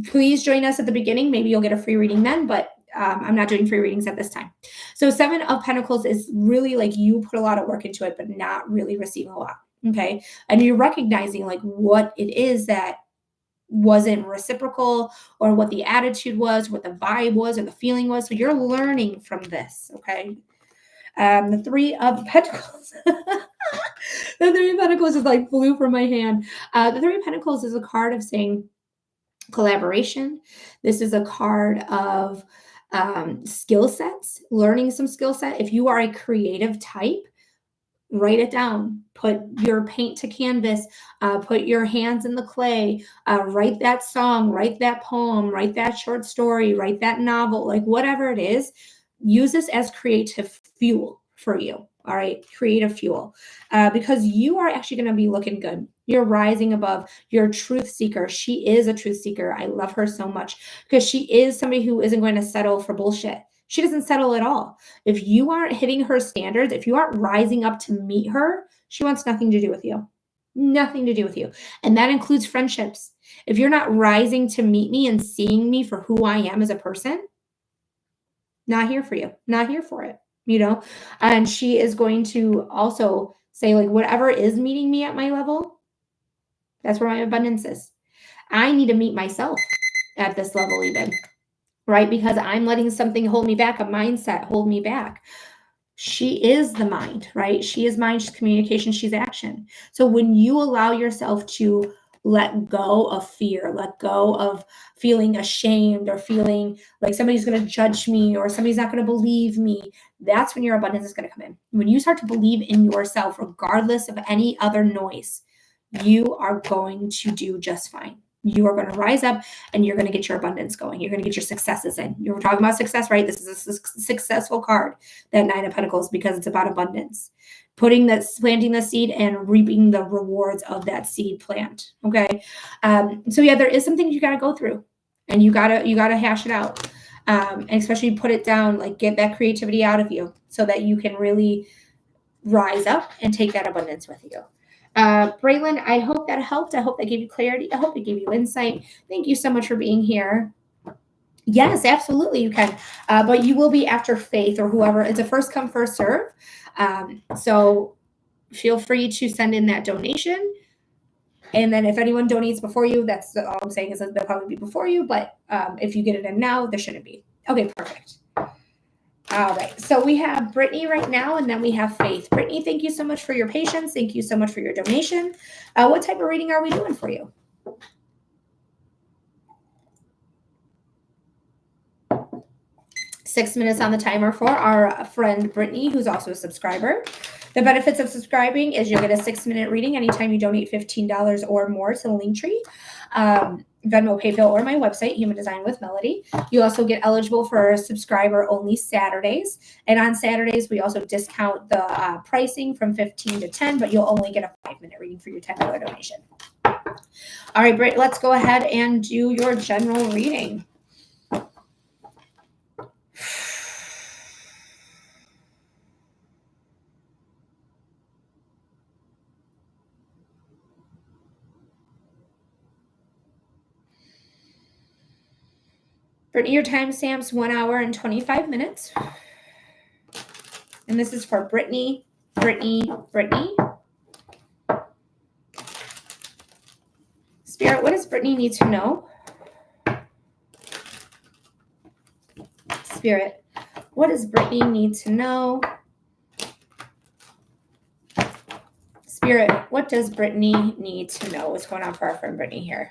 Speaker 1: Please join us at the beginning. Maybe you'll get a free reading then, but I'm not doing free readings at this time. So 7 of Pentacles is really like you put a lot of work into it, but not really receiving a lot. Okay. And you're recognizing, like, what it is that wasn't reciprocal, or what the attitude was, what the vibe was, or the feeling was. So you're learning from this. Okay. The 3 of Pentacles. The 3 of Pentacles is like flew from my hand. The 3 of Pentacles is a card of saying collaboration. This is a card of skill sets, learning some skill set. If you are a creative type, write it down, put your paint to canvas, put your hands in the clay, write that song, write that poem, write that short story, write that novel, like whatever it is. Use this as creative fuel for you. All right, creative fuel, because you are actually going to be looking good. You're rising above. You're a truth seeker. She is a truth seeker. I love her so much, because she is somebody who isn't going to settle for bullshit. She doesn't settle at all. If you aren't hitting her standards, if you aren't rising up to meet her, she wants nothing to do with you. Nothing to do with you. And that includes friendships. If you're not rising to meet me and seeing me for who I am as a person, not here for you. Not here for it, you know? And she is going to also say, like, whatever is meeting me at my level, that's where my abundance is. I need to meet myself at this level even. Right? Because I'm letting something hold me back, a mindset hold me back. She is the mind, right? She is mind, she's communication, she's action. So when you allow yourself to let go of fear, let go of feeling ashamed or feeling like somebody's going to judge me or somebody's not going to believe me, that's when your abundance is going to come in. When you start to believe in yourself, regardless of any other noise, you are going to do just fine. You are going to rise up and you're going to get your abundance going. You're going to get your successes in. You're talking about success, right? This is a successful card, that 9 of Pentacles, because it's about abundance. Planting the seed and reaping the rewards of that seed plant. Okay. So yeah, there is something you got to go through, and you gotta hash it out. And especially put it down, like get that creativity out of you so that you can really rise up and take that abundance with you. Braylon, I hope that helped. I hope that gave you clarity. I hope it gave you insight. Thank you so much for being here. Yes, absolutely, you can. But you will be after Faith or whoever. It's a first come, first serve. So feel free to send in that donation. And then if anyone donates before you, that's all I'm saying, is that they'll probably be before you. But if you get it in now, there shouldn't be. Okay, perfect. All right, so we have Brittany right now, and then we have Faith. Brittany, thank you so much for your patience. Thank you so much for your donation. What type of reading are we doing for you? 6 minutes on the timer for our friend Brittany, who's also a subscriber. The benefits of subscribing is you'll get a 6-minute reading anytime you donate $15 or more to the Linktree, Venmo, PayPal, or my website, Human Design with Melody. You also get eligible for subscriber-only Saturdays. And on Saturdays, we also discount the pricing from 15 to 10, but you'll only get a 5-minute reading for your $10 donation. All right, Britt, let's go ahead and do your general reading. Brittany, your timestamp's 1 hour and 25 minutes. And this is for Brittany, Brittany, Brittany. Spirit, what does Brittany need to know? Spirit, what does Brittany need to know? Spirit, what does Brittany need to know? What's going on for our friend Brittany here?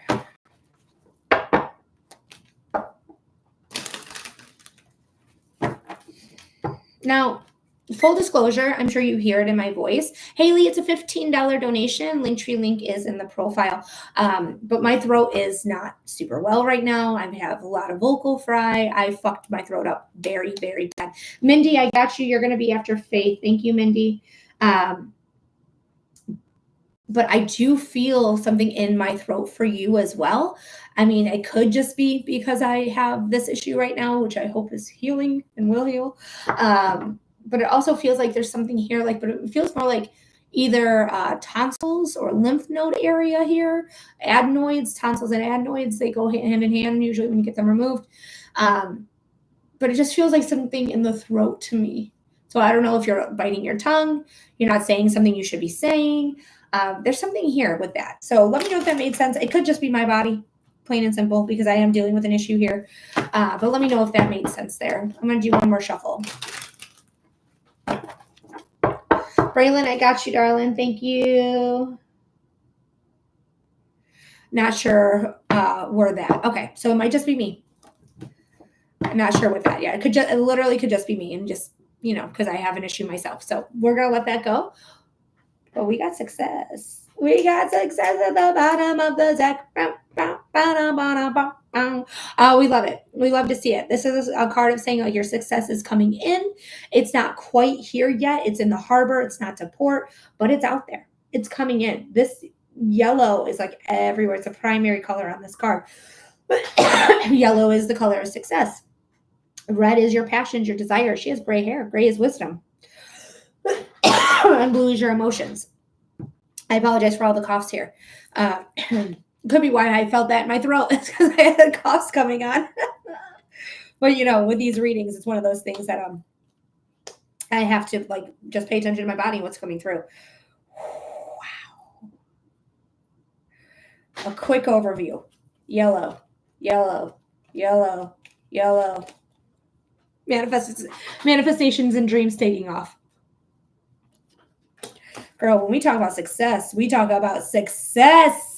Speaker 1: Now, full disclosure, I'm sure you hear it in my voice. Haley, it's a $15 donation. Linktree link is in the profile. But my throat is not super well right now. I have a lot of vocal fry. I fucked my throat up very, very bad. Mindy, I got you. You're going to be after Faith. Thank you, Mindy. But I do feel something in my throat for you as well. I mean, it could just be because I have this issue right now, which I hope is healing and will heal. But it also feels like there's something here, but it feels more like either tonsils or lymph node area here. Adenoids, tonsils and adenoids, they go hand in hand usually when you get them removed. But it just feels like something in the throat to me. So I don't know if you're biting your tongue, you're not saying something you should be saying. There's something here with that. So let me know if that made sense. It could just be my body, plain and simple, because I am dealing with an issue here. But let me know if that made sense there. I'm going to do one more shuffle. Braylon, I got you, darling. Thank you. Not sure where that. Okay, so it might just be me. I'm not sure with that. Yeah, it literally could just be me, and just, because I have an issue myself. So we're going to let that go. But we got success. We got success at the bottom of the deck. We love it. We love to see it. This is a card of saying, your success is coming in. It's not quite here yet. It's in the harbor. It's not to port, but it's out there. It's coming in. This yellow is everywhere. It's a primary color on this card. Yellow is the color of success. Red is your passions, your desire. She has gray hair. Gray is wisdom. And blue is your emotions. I apologize for all the coughs here. Could be why I felt that in my throat. It's because I had coughs coming on. But with these readings, it's one of those things that I have to just pay attention to my body and what's coming through. Wow. A quick overview. Yellow, yellow, yellow, yellow. Manifestations and dreams taking off. Girl, when we talk about success, we talk about success.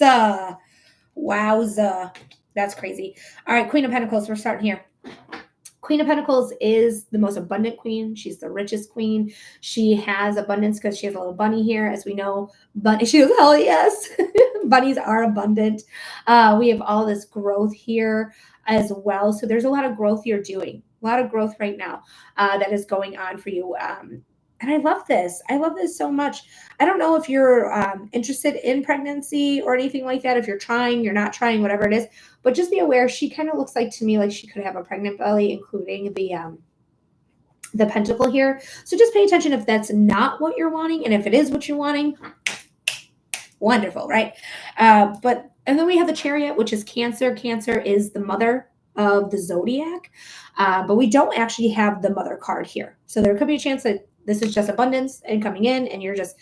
Speaker 1: Wowza. That's crazy. All right, Queen of Pentacles, we're starting here. Queen of Pentacles is the most abundant queen. She's the richest queen. She has abundance because she has a little bunny here. As we know, she goes, hell yes. Bunnies are abundant. We have all this growth here as well. So there's a lot of growth you're doing. A lot of growth right now that is going on for you. And I love this. I love this so much. I don't know if you're interested in pregnancy or anything like that. If you're trying, you're not trying, whatever it is. But just be aware, she kind of looks to me like she could have a pregnant belly, including the pentacle here. So just pay attention if that's not what you're wanting. And if it is what you're wanting, wonderful, right? And then we have the Chariot, which is Cancer. Cancer is the mother of the zodiac. But we don't actually have the mother card here. So there could be a chance that this is just abundance and coming in and you're just,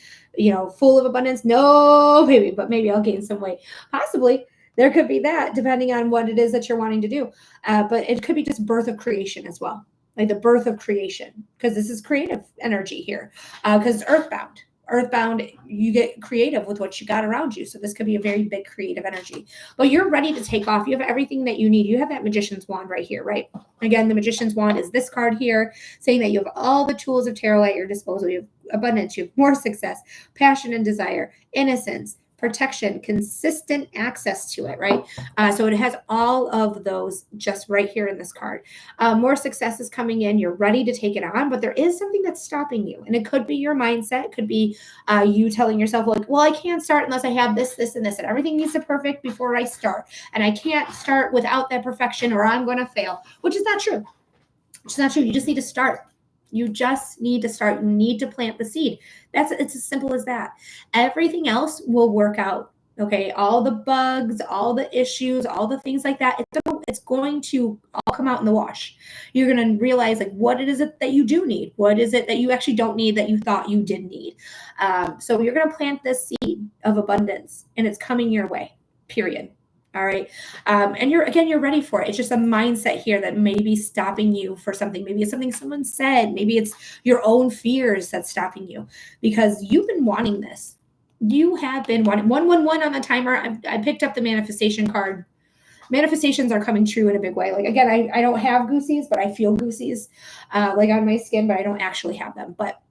Speaker 1: full of abundance. No, baby, but maybe I'll gain some weight. Possibly. There could be that depending on what it is that you're wanting to do. But it could be just birth of creation as well. Like the birth of creation, because this is creative energy here, because it's earthbound. earthbound, you get creative with what you got around you. So this could be a very big creative energy, but you're ready to take off. You have everything that you need. You have that magician's wand right here, right? Again, the magician's wand is this card here, saying that you have all the tools of tarot at your disposal. You have abundance, you have more success, passion and desire, innocence, protection, consistent access to it, right? So it has all of those just right here in this card. More success is coming in. You're ready to take it on, but there is something that's stopping you. And it could be your mindset. It could be you telling yourself, like, well, I can't start unless I have this, this, and this, and everything needs to be perfect before I start. And I can't start without that perfection or I'm going to fail, which is not true. It's not true. You just need to start. You just need to start. You need to plant the seed. It's as simple as that. Everything else will work out. Okay. All the bugs, all the issues, all the things like that. It's going to all come out in the wash. You're going to realize, like, what it is that you do need. What is it that you actually don't need that you thought you did need? So you're going to plant this seed of abundance, and it's coming your way, period. All right. And you're ready for it. It's just a mindset here that may be stopping you for something. Maybe it's something someone said. Maybe it's your own fears that's stopping you, because you've been wanting this. You have been wanting 111 on the timer. I picked up the manifestation card. Manifestations are coming true in a big way. Like, again, I don't have goosies, but I feel goosies like on my skin, but I don't actually have them. But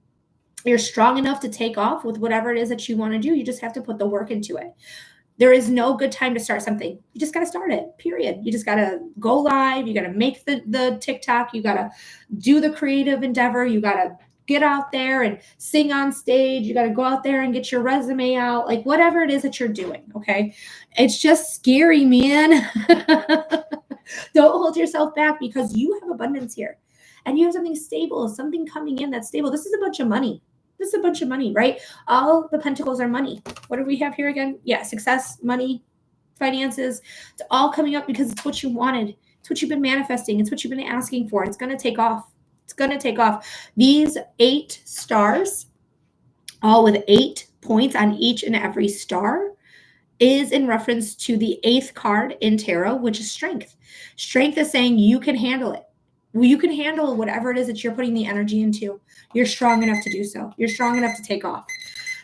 Speaker 1: you're strong enough to take off with whatever it is that you want to do. You just have to put the work into it. There is no good time to start something. You just got to start it, period. You just got to go live. You got to make the TikTok. You got to do the creative endeavor. You got to get out there and sing on stage. You got to go out there and get your resume out, like whatever it is that you're doing. Okay. It's just scary, man. Don't hold yourself back, because you have abundance here and you have something stable, something coming in that's stable. This is a bunch of money. This is a bunch of money, right? All the pentacles are money. What do we have here again? Yeah, success, money, finances. It's all coming up because it's what you wanted. It's what you've been manifesting. It's what you've been asking for. It's going to take off. It's going to take off. These 8 stars, all with 8 points on each and every star, is in reference to the 8th card in tarot, which is strength. Strength is saying you can handle it. You can handle whatever it is that you're putting the energy into. You're strong enough to do so. You're strong enough to take off.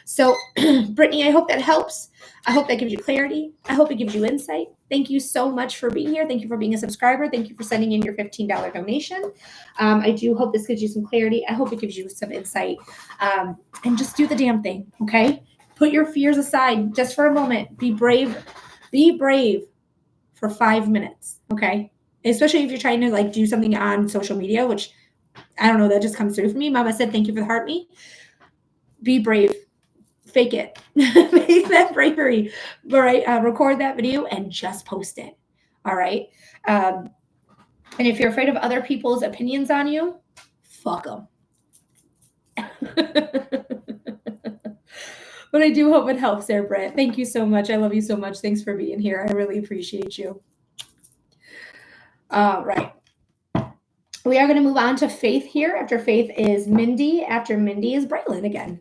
Speaker 1: So, Brittany, I hope that helps. I hope that gives you clarity. I hope it gives you insight. Thank you so much for being here. Thank you for being a subscriber. Thank you for sending in your $15 donation. I do hope this gives you some clarity. I hope it gives you some insight. And just do the damn thing, okay? Put your fears aside just for a moment. Be brave. Be brave for 5 minutes, okay? Especially if you're trying to like do something on social media, which I don't know, that just comes through for me. Mama said, thank you for the heart me. Be brave. Fake it. Make that bravery. All right. Record that video and just post it. All right. And if you're afraid of other people's opinions on you, fuck them. But I do hope it helps there, Britt. Thank you so much. I love you so much. Thanks for being here. I really appreciate you. Right. We are going to move on to Faith here. After Faith is Mindy. After Mindy is Braylon again.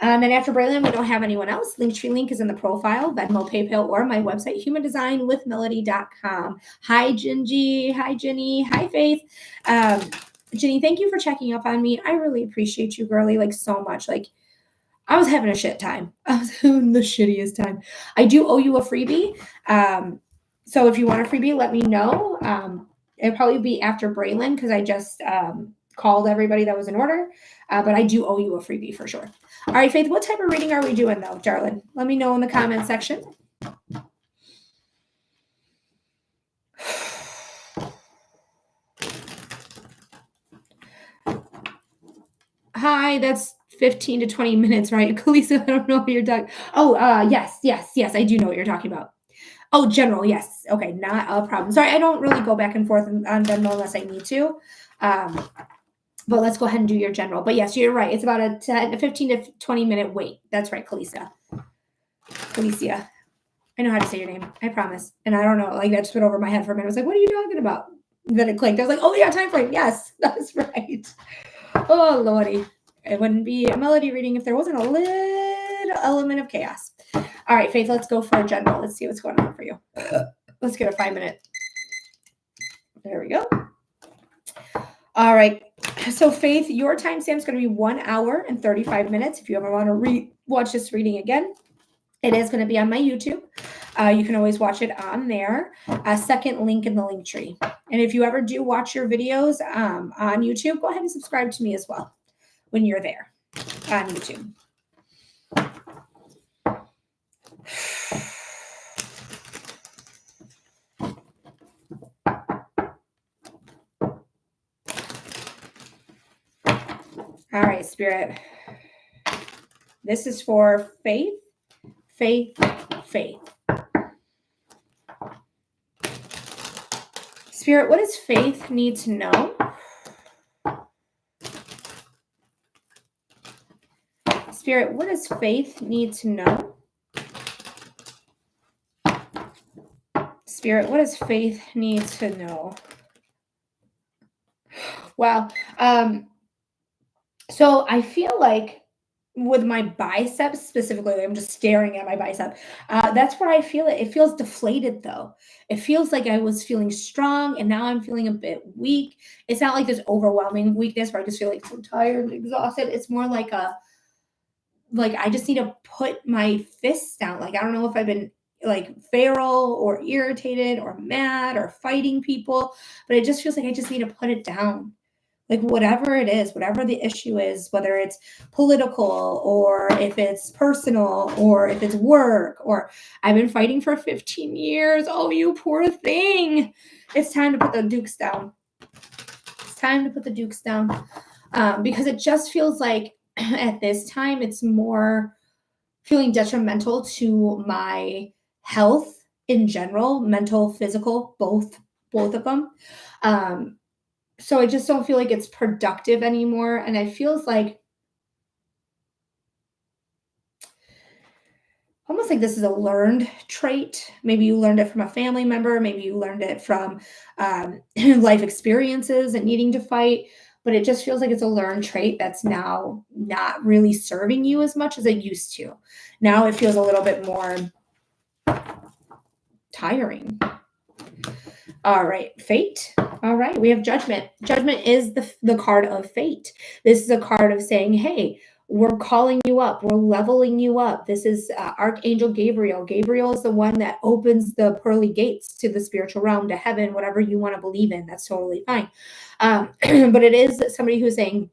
Speaker 1: And then after Braylon, we don't have anyone else. Linktree link is in the profile, Venmo, PayPal, or my website, humandesignwithmelody.com. Hi, Gingy. Hi, Ginny. Hi, Faith. Ginny, thank you for checking up on me. I really appreciate you, girly, like so much. Like, I was having a shit time. I was having the shittiest time. I do owe you a freebie. So if you want a freebie, let me know. It'll probably be after Braylon, because I just called everybody that was in order. But I do owe you a freebie for sure. All right, Faith, what type of reading are we doing, though, darling? Let me know in the comment section. Hi, that's 15 to 20 minutes, right? Kalisa, I don't know what you're talking. Oh, yes, I do know what you're talking about. Oh, general, yes. Okay, not a problem. Sorry, I don't really go back and forth on Venmo unless I need to. But let's go ahead and do your general. But yes, you're right. It's about a 15 to 20 minute wait. That's right, Kalisa. Kalicia. I know how to say your name. I promise. And I don't know, like that just went over my head for a minute. I was like, what are you talking about? And then it clicked. I was like, oh yeah, time frame. Yes, that's right. Oh, Lordy. It wouldn't be a melody reading if there wasn't a little element of chaos. All right, Faith, let's go for a general. Let's see what's going on for you. Let's get a 5 minute. There we go. All right. So Faith, your timestamp is going to be 1 hour and 35 minutes. If you ever want to watch this reading again, it is going to be on my YouTube. You can always watch it on there. Second link in the link tree. And if you ever do watch your videos on YouTube, go ahead and subscribe to me as well when you're there on YouTube. All right, Spirit. This is for faith, faith, faith. Spirit, what does faith need to know? Spirit, what does faith need to know? Spirit, what does faith need to know? Wow. So I feel like with my biceps specifically, I'm just staring at my bicep. That's where I feel it. It feels deflated though. It feels like I was feeling strong and now I'm feeling a bit weak. It's not like this overwhelming weakness where I just feel like so tired and exhausted. It's more like I just need to put my fists down. Like, I don't know if I've been like feral or irritated or mad or fighting people, but it just feels like I just need to put it down. Like whatever it is, whatever the issue is, whether it's political or if it's personal or if it's work or I've been fighting for 15 years. Oh, you poor thing. It's time to put the dukes down. It's time to put the dukes down because it just feels like at this time it's more feeling detrimental to my health in general, mental, physical, both of them. So I just don't feel like it's productive anymore. And it feels like almost like this is a learned trait. Maybe you learned it from a family member. Maybe you learned it from life experiences and needing to fight. But it just feels like it's a learned trait that's now not really serving you as much as it used to. Now it feels a little bit more tiring. All right, fate. All right, we have judgment. Judgment is the card of fate. This is a card of saying, hey, we're calling you up. We're leveling you up. This is Archangel Gabriel. Gabriel is the one that opens the pearly gates to the spiritual realm, to heaven, whatever you want to believe in. That's totally fine. But it is somebody who's saying,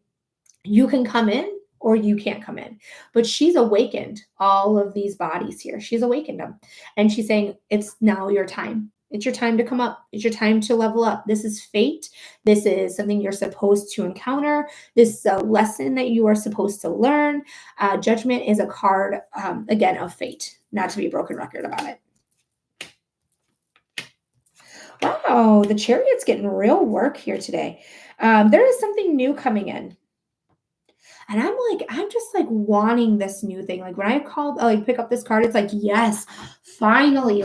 Speaker 1: you can come in or you can't come in. But she's awakened all of these bodies here. She's awakened them. And she's saying, it's now your time. It's your time to come up. It's your time to level up. This is fate. This is something you're supposed to encounter. This is a lesson that you are supposed to learn. Judgment is a card, again, of fate. Not to be a broken record about it. Wow, the Chariot's getting real work here today. There is something new coming in. And I'm just like wanting this new thing. Like when I called, pick up this card, it's like, yes, finally,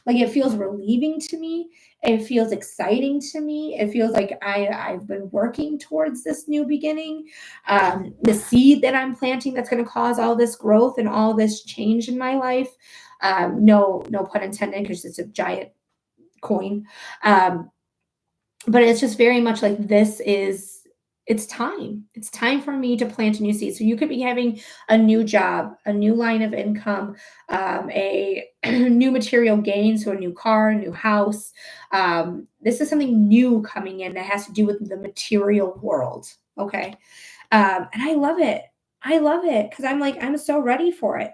Speaker 1: like it feels relieving to me. It feels exciting to me. It feels like I've been working towards this new beginning. The seed that I'm planting that's going to cause all this growth and all this change in my life. No pun intended, because it's a giant coin. But it's just very much like it's time. It's time for me to plant a new seed. So you could be having a new job, a new line of income, a new material gain, so a new car, a new house. This is something new coming in that has to do with the material world. Okay. And I love it. I love it because I'm so ready for it.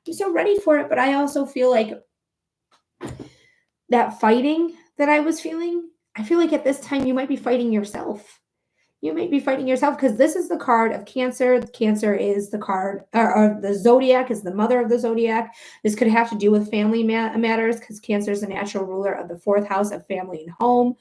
Speaker 1: I'm so ready for it. But I also feel like that fighting that I was feeling, I feel like at this time you might be fighting yourself. You may be fighting yourself because this is the card of Cancer. Cancer is the card, or the zodiac is the mother of the zodiac. This could have to do with family matters because Cancer is the natural ruler of the fourth house of family and home.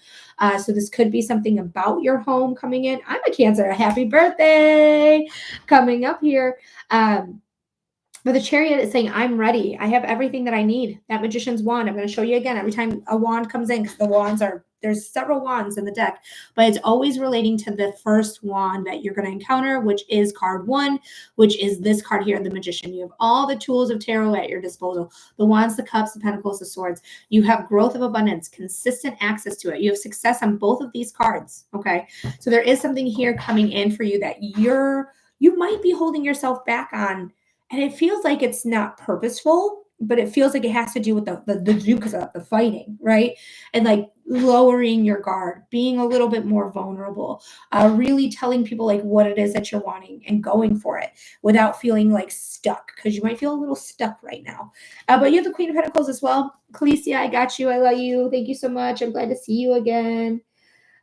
Speaker 1: So this could be something about your home coming in. I'm a Cancer. Happy birthday coming up here. But the Chariot is saying, I'm ready. I have everything that I need. That Magician's wand. I'm going to show you again every time a wand comes in, because the wands are there's several wands in the deck, but it's always relating to the first wand that you're going to encounter, which is card 1, which is this card here, the Magician. You have all the tools of tarot at your disposal: the wands, the cups, the pentacles, the swords. You have growth of abundance, consistent access to it. You have success on both of these cards. Okay, so there is something here coming in for you that you might be holding yourself back on, and it feels like it's not purposeful, but it feels like it has to do with the dukes of the fighting, right? And like lowering your guard, being a little bit more vulnerable, really telling people like what it is that you're wanting and going for it without feeling like stuck, because you might feel a little stuck right now. But you have the Queen of Pentacles as well. Calicia, I got you. I love you. Thank you so much. I'm glad to see you again.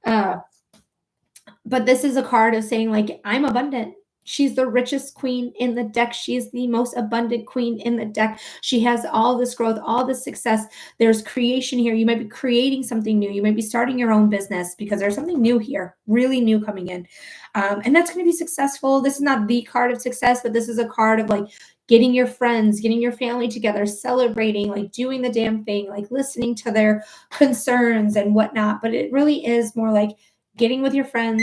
Speaker 1: But this is a card of saying like, I'm abundant. She's the richest queen in the deck. She's the most abundant queen in the deck. She has all this growth, all this success. There's creation here. You might be creating something new. You might be starting your own business because there's something new here, really new coming in. And that's going to be successful. This is not the card of success, but this is a card of like getting your friends, getting your family together, celebrating, like doing the damn thing, like listening to their concerns and whatnot. But it really is more like getting with your friends,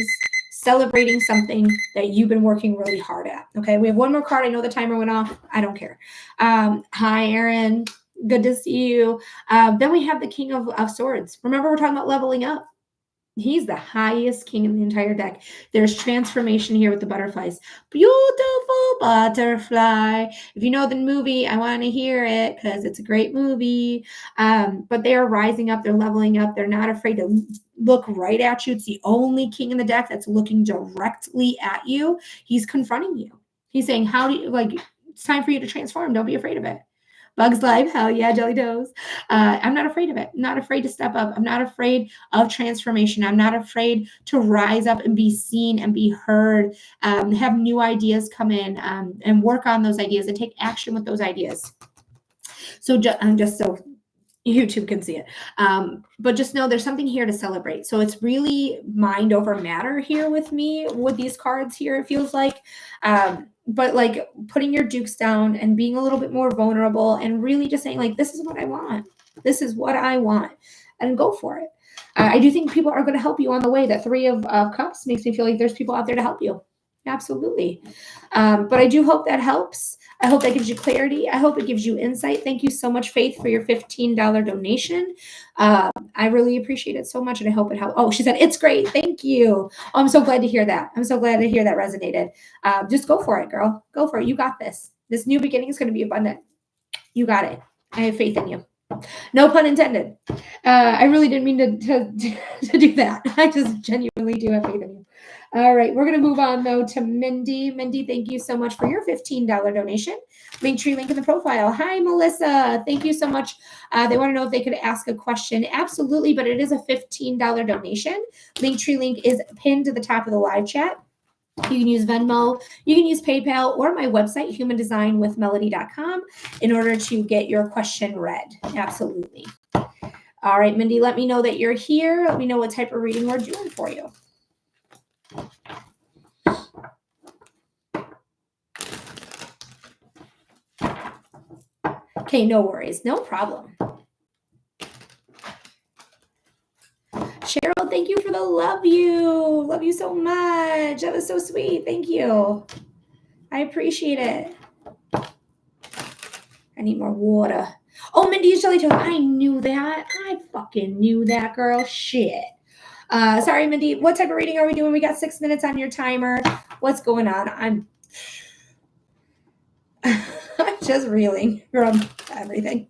Speaker 1: celebrating something that you've been working really hard at. Okay, we have one more card. I know the timer went off. I don't care. Hi, Aaron. Good to see you. Then we have the King of Swords. Remember, we're talking about leveling up. He's the highest king in the entire deck. There's transformation here with the butterflies. Beautiful butterfly. If you know the movie, I want to hear it because it's a great movie. But they are rising up. They're leveling up. They're not afraid to look right at you. It's the only king in the deck that's looking directly at you. He's confronting you. He's saying, how do you, like, it's time for you to transform. Don't be afraid of it. Bugs Life, hell yeah, Jelly Toes. I'm not afraid of it. I'm not afraid to step up. I'm not afraid of transformation. I'm not afraid to rise up and be seen and be heard, have new ideas come in, and work on those ideas and take action with those ideas. So just so YouTube can see it. But just know there's something here to celebrate. So it's really mind over matter here with me with these cards here, it feels like. But like putting your dukes down and being a little bit more vulnerable and really just saying like, this is what I want. This is what I want, and go for it. I do think people are going to help you on the way. That 3 of Cups makes me feel like there's people out there to help you. Absolutely. But I do hope that helps. I hope that gives you clarity. I hope it gives you insight. Thank you so much, Faith, for your $15 donation. I really appreciate it so much, and I hope it helped. Oh, she said, it's great. Thank you. Oh, I'm so glad to hear that. I'm so glad to hear that resonated. Just go for it, girl. Go for it. You got this. This new beginning is going to be abundant. You got it. I have faith in you. No pun intended. I really didn't mean to do that. I just genuinely do have faith in you. All right, we're going to move on, though, to Mindy. Mindy, thank you so much for your $15 donation. Linktree link in the profile. Hi, Melissa. Thank you so much. They want to know if they could ask a question. Absolutely, but it is a $15 donation. Linktree link is pinned to the top of the live chat. You can use Venmo, you can use PayPal, or my website, humandesignwithmelody.com, in order to get your question read. Absolutely. All right, Mindy, let me know that you're here. Let me know what type of reading we're doing for you. Okay, no worries. No problem. Cheryl, thank you for the love you. Love you so much. That was so sweet. Thank you. I appreciate it. I need more water. Oh, Mindy's Jelly Toes. I knew that. I fucking knew that, girl. Shit. Sorry, Mindy. What type of reading are we doing? We got 6 minutes on your timer. What's going on? I'm just reeling from everything.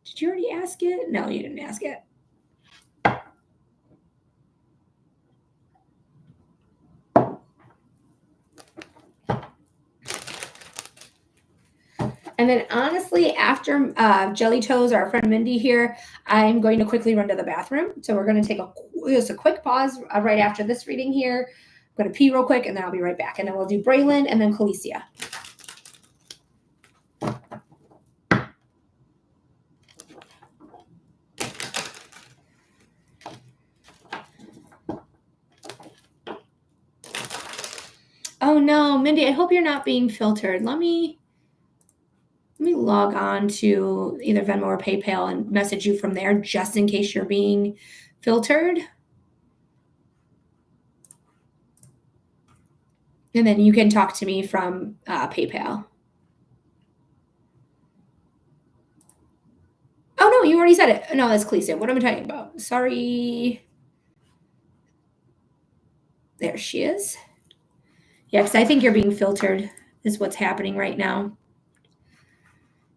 Speaker 1: Did you already ask it? No, you didn't ask it. And then honestly, after Jelly Toes, our friend Mindy here, I'm going to quickly run to the bathroom. So we're going to take just a quick pause right after this reading here. I'm going to pee real quick, and then I'll be right back. And then we'll do Braylon and then Calicia. Oh no, Mindy, I hope you're not being filtered. Let me log on to either Venmo or PayPal and message you from there just in case you're being filtered. And then you can talk to me from PayPal. Oh, no, you already said it. No, that's Clecia. What am I talking about? Sorry. There she is. Yeah, because I think you're being filtered is what's happening right now.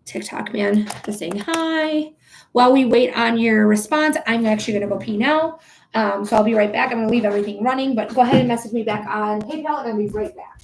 Speaker 1: TikTok, man. Just saying hi. While we wait on your response, I'm actually going to go pee now. So I'll be right back. I'm going to leave everything running, but go ahead and message me back on PayPal, and I'll be right back.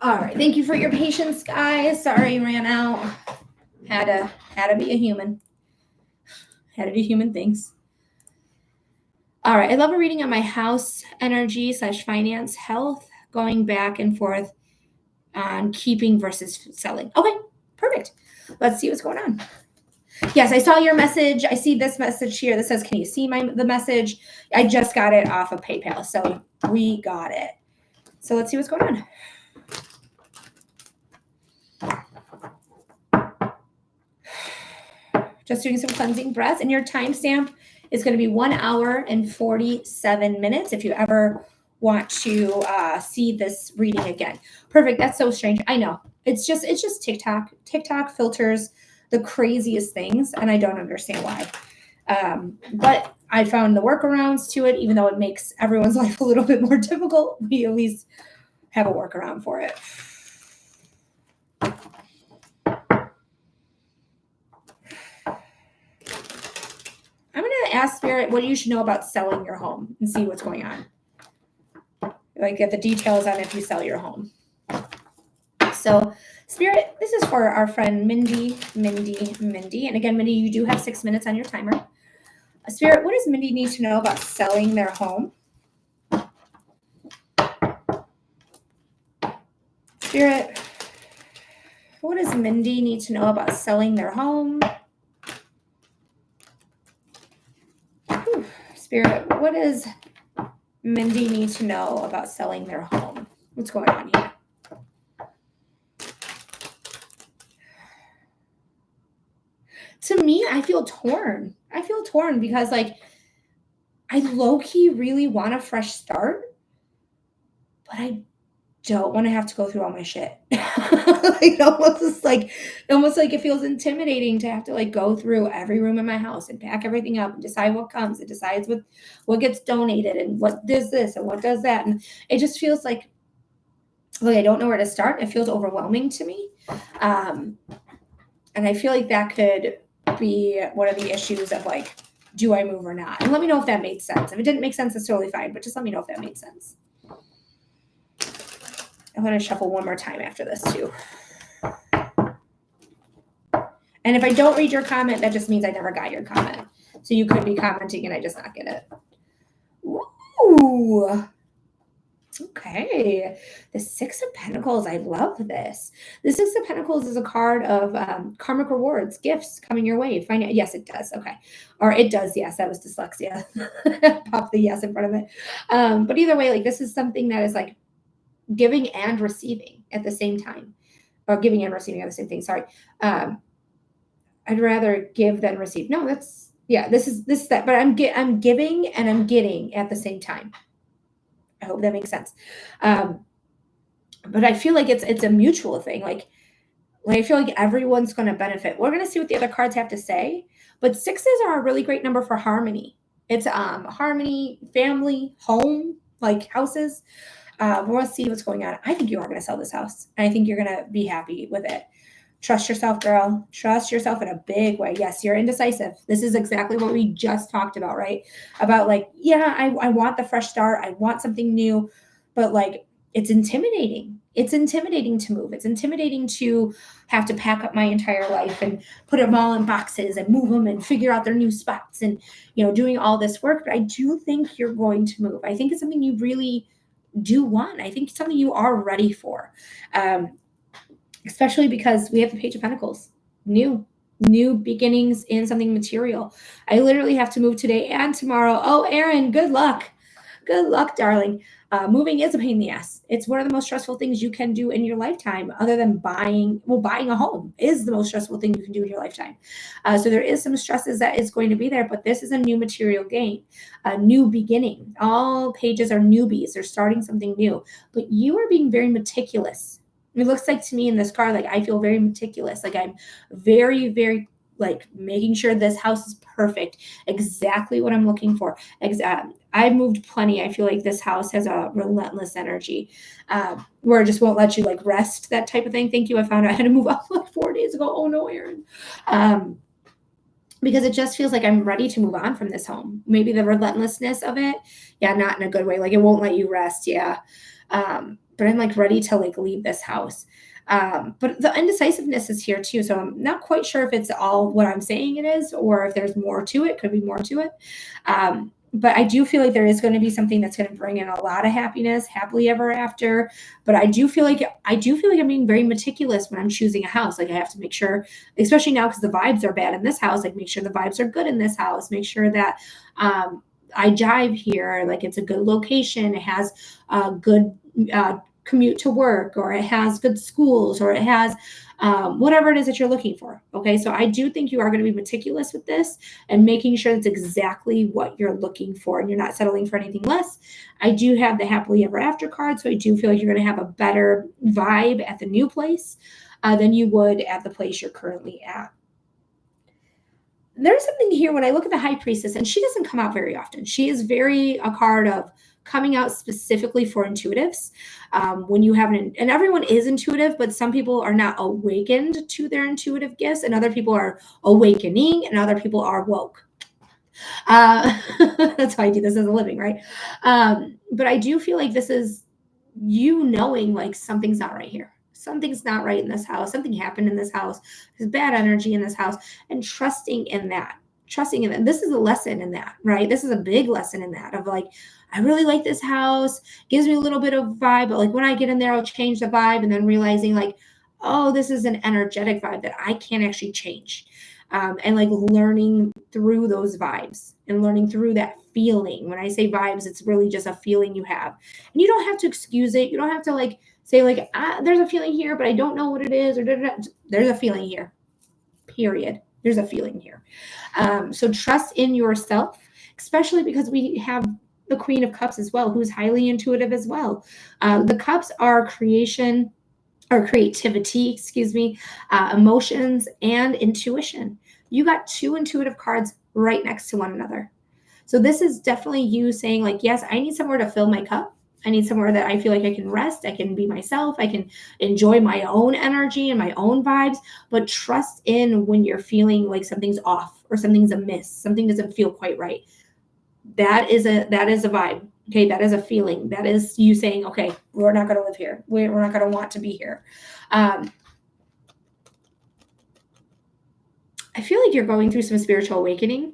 Speaker 1: All right. Thank you for your patience, guys. Sorry, ran out. Had to be a human. Had to do human things. All right. I love a reading on my house energy / finance, health, going back and forth on keeping versus selling. Okay. Perfect. Let's see what's going on. Yes, I saw your message. I see this message here that says, can you see the message? I just got it off of PayPal. So we got it. So let's see what's going on. Just doing some cleansing breaths, and your timestamp is going to be 1 hour and 47 minutes if you ever want to see this reading again. Perfect. That's so strange. I know. It's just TikTok. TikTok filters the craziest things, and I don't understand why. But I found the workarounds to it, even though it makes everyone's life a little bit more difficult. We at least have a workaround for it. I'm going to ask Spirit what you should know about selling your home and see what's going on. Like get the details on if you sell your home. So Spirit, this is for our friend Mindy. And again, Mindy, you do have 6 minutes on your timer. Spirit, what does Mindy need to know about selling their home? Spirit, what does Mindy need to know about selling their home? Spirit, what does Mindy need to know about selling their home? What's going on here? To me, I feel torn. I feel torn because, like, I low-key really want a fresh start, but I don't want to have to go through all my shit. Like, almost like it feels intimidating to have to like go through every room in my house and pack everything up and decide what comes. It decides what gets donated and what does this and what does that. And it just feels like I don't know where to start. It feels overwhelming to me. And I feel like that could be one of the issues of like, do I move or not? And let me know if that made sense. If it didn't make sense, that's totally fine, but just let me know if that made sense. I'm going to shuffle one more time after this too. And if I don't read your comment, that just means I never got your comment. So you could be commenting and I just not get it. Ooh. Okay. The Six of Pentacles. I love this. The Six of Pentacles is a card of karmic rewards, gifts coming your way. Yes, it does. Okay. Or it does. Yes, that was dyslexia. Pop the yes in front of it. But either way, like this is something that is like giving and receiving at the same time, or giving and receiving are the same thing. Sorry. I'd rather give than receive. No, this is that, but I'm giving and I'm getting at the same time. I hope that makes sense. But I feel like it's a mutual thing. Like I feel like everyone's going to benefit. We're going to see what the other cards have to say, but sixes are a really great number for harmony. It's harmony, family, home, like houses. We'll see what's going on. I think you are going to sell this house. And I think you're going to be happy with it. Trust yourself, girl. Trust yourself in a big way. Yes, you're indecisive. This is exactly what we just talked about, right? About like, yeah, I want the fresh start. I want something new, but like, it's intimidating. It's intimidating to move. It's intimidating to have to pack up my entire life and put them all in boxes and move them and figure out their new spots and, doing all this work. But I do think you're going to move. I think it's something you really do want. I think it's something you are ready for. Especially because we have the Page of Pentacles, new beginnings in something material. I literally have to move today and tomorrow. Oh, Erin, good luck, darling. Moving is a pain in the ass. It's one of the most stressful things you can do in your lifetime, other than buying a home is the most stressful thing you can do in your lifetime. So there is some stresses that is going to be there, but this is a new material gain, a new beginning. All pages are newbies. They're starting something new, but you are being very meticulous. It looks like to me in this card, like I feel very meticulous. Like I'm very, very like making sure this house is perfect, exactly what I'm looking for. I've moved plenty. I feel like this house has a relentless energy, where it just won't let you like rest, that type of thing. Thank you. I found out I had to move up like 4 days ago. Oh no, Erin. Because it just feels like I'm ready to move on from this home. Maybe the relentlessness of it. Yeah, not in a good way. Like it won't let you rest. Yeah. But I'm like ready to like leave this house. But the indecisiveness is here too. So I'm not quite sure if it's all what I'm saying it is, or if there's more to it, could be more to it. But I do feel like there is going to be something that's going to bring in a lot of happiness, happily ever after. But I do feel like I'm being very meticulous when I'm choosing a house. Like I have to make sure, especially now because the vibes are bad in this house, like make sure the vibes are good in this house, make sure that, I jive here, like it's a good location, it has a good commute to work, or it has good schools, or it has whatever it is that you're looking for. Okay, so I do think you are going to be meticulous with this and making sure it's exactly what you're looking for and you're not settling for anything less. I do have the happily ever after card, so I do feel like you're going to have a better vibe at the new place than you would at the place you're currently at. There's something here when I look at the High Priestess, and she doesn't come out very often. She is very a card of coming out specifically for intuitives. When you have and everyone is intuitive, but some people are not awakened to their intuitive gifts, and other people are awakening, and other people are woke. That's how I do this as a living, right? But I do feel like this is you knowing like something's not right here. Something's not right in this house. Something happened in this house. There's bad energy in this house, and trusting in that. This is a lesson in that, right? This is a big lesson in that of like, I really like this house, gives me a little bit of vibe, but like when I get in there, I'll change the vibe, and then realizing like, oh, this is an energetic vibe that I can't actually change. And like learning through those vibes and learning through that feeling. When I say vibes, it's really just a feeling you have, and you don't have to excuse it. You don't have to like say like, there's a feeling here, but I don't know what it is, or there's a feeling here, period. There's a feeling here. So trust in yourself, especially because we have the Queen of Cups as well, who's highly intuitive as well. The cups are creation or creativity, emotions and intuition. You got two intuitive cards right next to one another. So this is definitely you saying like, yes, I need somewhere to fill my cup. I need somewhere that I feel like I can rest. I can be myself. I can enjoy my own energy and my own vibes, but trust in when you're feeling like something's off or something's amiss, something doesn't feel quite right. That is a vibe. Okay, that is a feeling. That is you saying, okay, we're not going to live here. We're not going to want to be here. I feel like you're going through some spiritual awakening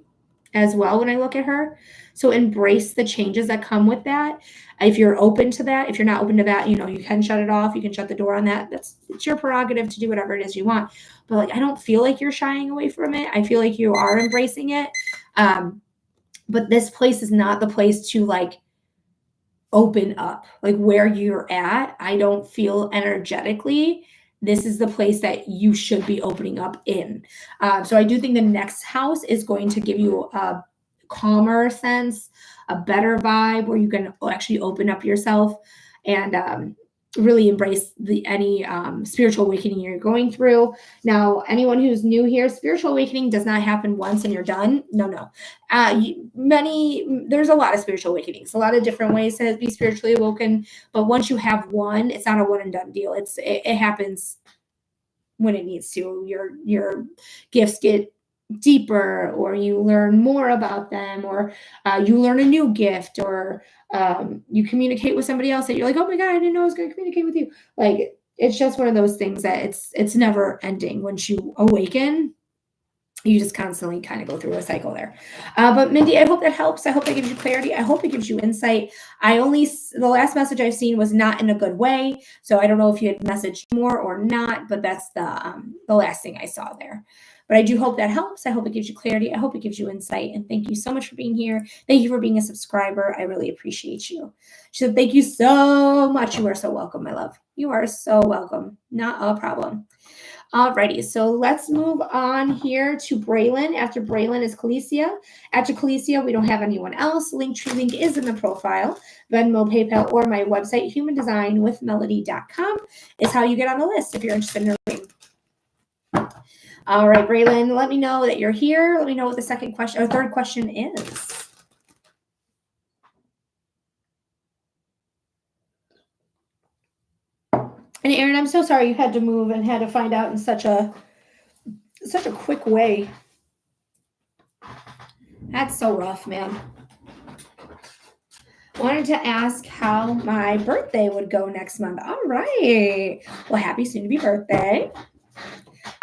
Speaker 1: as well when I look at her. So embrace the changes that come with that. If you're open to that, if you're not open to that, you can shut it off. You can shut the door on that. It's your prerogative to do whatever it is you want. But like, I don't feel like you're shying away from it. I feel like you are embracing it. But this place is not the place to like open up, like where you're at. I don't feel energetically this is the place that you should be opening up in. So I do think the next house is going to give you a calmer sense, a better vibe where you can actually open up yourself and really embrace the any spiritual awakening you're going through. Now, anyone who's new here, spiritual awakening does not happen once and you're done. No, no. There's a lot of spiritual awakenings, a lot of different ways to be spiritually awoken. But once you have one, it's not a one and done deal. It happens when it needs to. Your gifts get deeper, or you learn more about them, or you learn a new gift, or you communicate with somebody else that you're like, oh my god, I didn't know I was going to communicate with you. Like, it's just one of those things that it's never ending. Once you awaken, you just constantly kind of go through a cycle there. But Mindy, I hope that helps. I hope that gives you clarity. I hope it gives you insight. The last message I've seen was not in a good way. So I don't know if you had messaged more or not, but that's the last thing I saw there. But I do hope that helps. I hope it gives you clarity. I hope it gives you insight. And thank you so much for being here. Thank you for being a subscriber. I really appreciate you. She said, thank you so much. You are so welcome, my love. You are so welcome. Not a problem. Alrighty, so let's move on here to Braylon. After Braylon is Calicia. After Calicia, we don't have anyone else. Linktree link is in the profile. Venmo, PayPal, or my website, humandesignwithmelody.com is how you get on the list if you're interested in a reading. All right, Braylon, let me know that you're here. Let me know what the second question or third question is. And Aaron, I'm so sorry you had to move and had to find out in such a quick way. That's so rough, man. Wanted to ask how my birthday would go next month. All right. Well, happy soon to be birthday.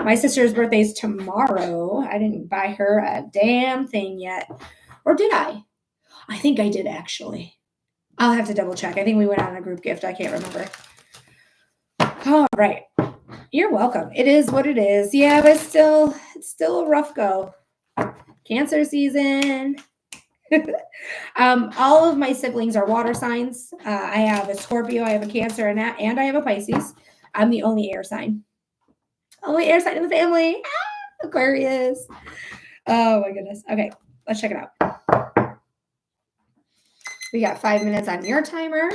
Speaker 1: My sister's birthday is tomorrow. I didn't buy her a damn thing yet. Or did I? I think I did, actually. I'll have to double check. I think we went on a group gift. I can't remember. All right. You're welcome. It is what it is. Yeah, but it's still a rough go. Cancer season. All of my siblings are water signs. I have a Scorpio, I have a Cancer, and I have a Pisces. I'm the only air sign. Only air sign in the family. Aquarius. Oh my goodness. Okay, let's check it out. We got 5 minutes on your timer.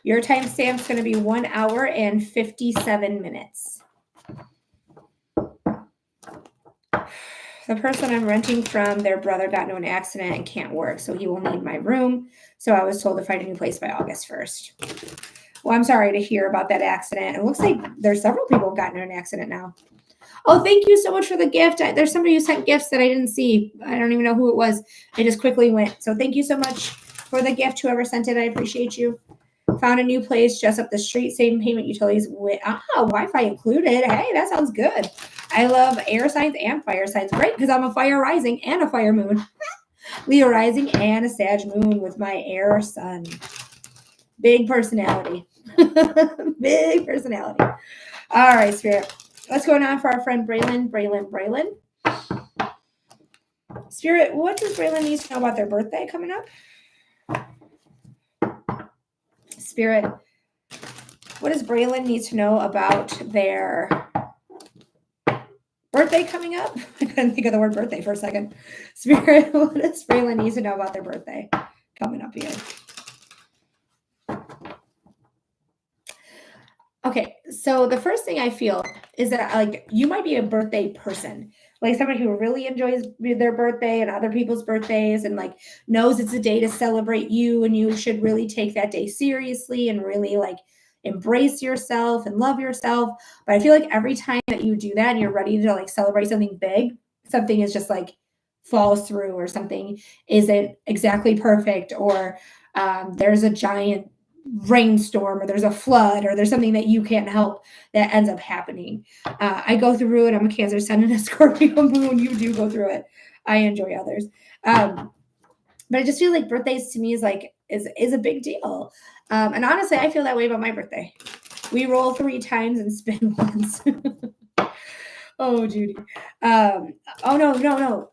Speaker 1: Your timestamp's going to be 1 hour and 57 minutes. The person I'm renting from, their brother got into an accident and can't work, so he will need my room. So I was told to find a new place by August 1st. Well, I'm sorry to hear about that accident. It looks like there's several people who've gotten into an accident now. Oh, thank you so much for the gift. There's somebody who sent gifts that I didn't see. I don't even know who it was. It just quickly went. So thank you so much for the gift, whoever sent it. I appreciate you. Found a new place just up the street. Same payment utilities. Wi-Fi included. Hey, that sounds good. I love air signs and fire signs. Great, because I'm a fire rising and a fire moon. Leo rising and a Sag moon with my air sun. Big personality. Big personality. All right, Spirit. What's going on for our friend Braylon? Braylon. Spirit, what does Braylon need to know about their birthday coming up? Spirit, what does Braylon need to know about their birthday coming up? I couldn't think of the word birthday for a second. Spirit, what does Braylon need to know about their birthday coming up here? Okay, so the first thing I feel is that like you might be a birthday person, like somebody who really enjoys their birthday and other people's birthdays and like knows it's a day to celebrate you and you should really take that day seriously and really like embrace yourself and love yourself. But I feel like every time that you do that and you're ready to like celebrate something big, something is just like falls through or something isn't exactly perfect or there's a giant rainstorm or there's a flood or there's something that you can't help that ends up happening. I go through it. I'm a Cancer sun and a Scorpio moon. You do go through it. I enjoy others. But I just feel like birthdays to me is a big deal. And honestly, I feel that way about my birthday. We roll 3 times and spin once. Oh, Judy. Oh, no.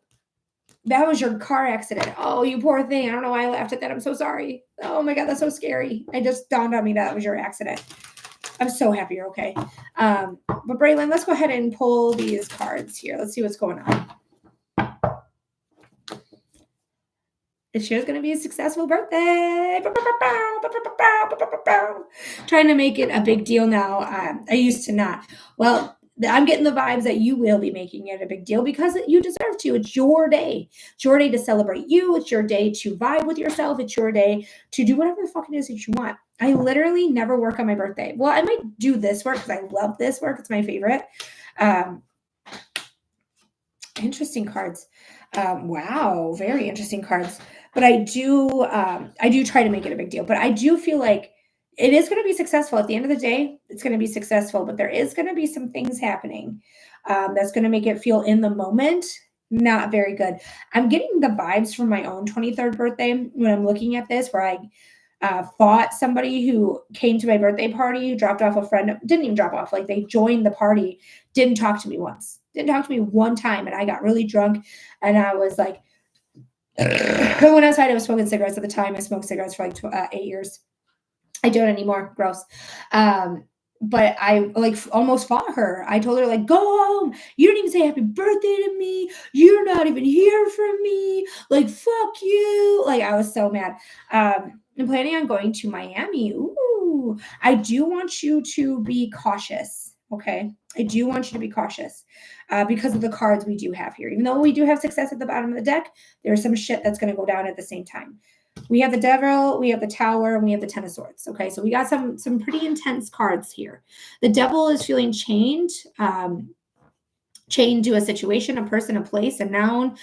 Speaker 1: That was your car accident. Oh, you poor thing. I don't know why I laughed at that. I'm so sorry. Oh my God, that's so scary. It just dawned on me that was your accident. I'm so happy you're okay. But Braylon, let's go ahead and pull these cards here. Let's see what's going on. This year's going to be a successful birthday. Trying to make it a big deal now. I used to not. Well, I'm getting the vibes that you will be making it a big deal because you deserve to. It's your day. It's your day to celebrate you. It's your day to vibe with yourself. It's your day to do whatever the fuck it is that you want. I literally never work on my birthday. Well, I might do this work because I love this work. It's my favorite. Interesting cards. Wow, very interesting cards. But I do try to make it a big deal. But I do feel like it is going to be successful. At the end of the day, it's going to be successful. But there is going to be some things happening that's going to make it feel in the moment not very good. I'm getting the vibes from my own 23rd birthday when I'm looking at this, where I fought somebody who came to my birthday party, who dropped off a friend, didn't even drop off, like they joined the party, didn't talk to me once, didn't talk to me one time. And I got really drunk and I was like, when outside, I was smoking cigarettes at the time. I smoked cigarettes for like 8 years. I don't anymore. Gross. But I like almost fought her. I told her like, go home. You didn't even say happy birthday to me. You're not even here for me. Like, fuck you. Like, I was so mad. I'm planning on going to Miami. Ooh, I do want you to be cautious. Okay. I do want you to be cautious because of the cards we do have here. Even though we do have success at the bottom of the deck, there's some shit that's going to go down at the same time. We have the Devil, we have the Tower, and we have the Ten of Swords. Okay, so we got some pretty intense cards here. The Devil is feeling chained, chained to a situation, a person, a place, a noun,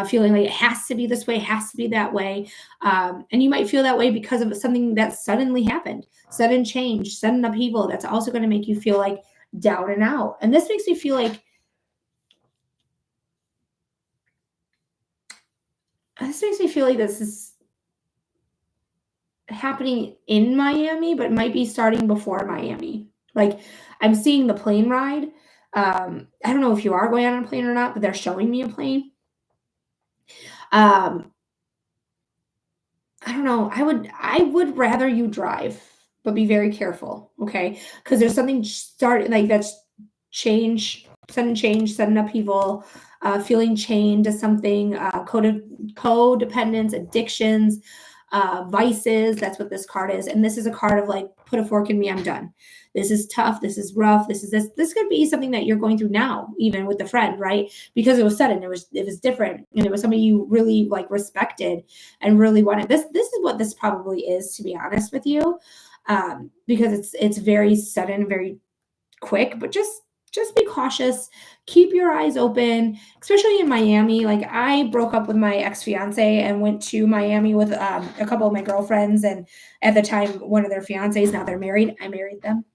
Speaker 1: feeling like it has to be this way, has to be that way. And you might feel that way because of something that suddenly happened, sudden change, sudden upheaval. That's also going to make you feel like down and out. And this makes me feel like this is happening in Miami, but it might be starting before Miami. Like I'm seeing the plane ride. I don't know if you are going on a plane or not, but they're showing me a plane. I don't know. I would rather you drive, but be very careful, okay? Because there's something starting like that's sudden upheaval, feeling chained to something, codependence, addictions, vices. That's what this card is. And this is a card of like, put a fork in me, I'm done. This is tough. This is rough. This could be something that you're going through now, even with the friend, right? Because it was sudden, it was different. And it was somebody you really like respected and really wanted. This is what this probably is, to be honest with you. Because it's very sudden, very quick, but just be cautious. Keep your eyes open, especially in Miami. Like I broke up with my ex-fiance and went to Miami with a couple of my girlfriends. And at the time, one of their fiancés, now they're married. I married them.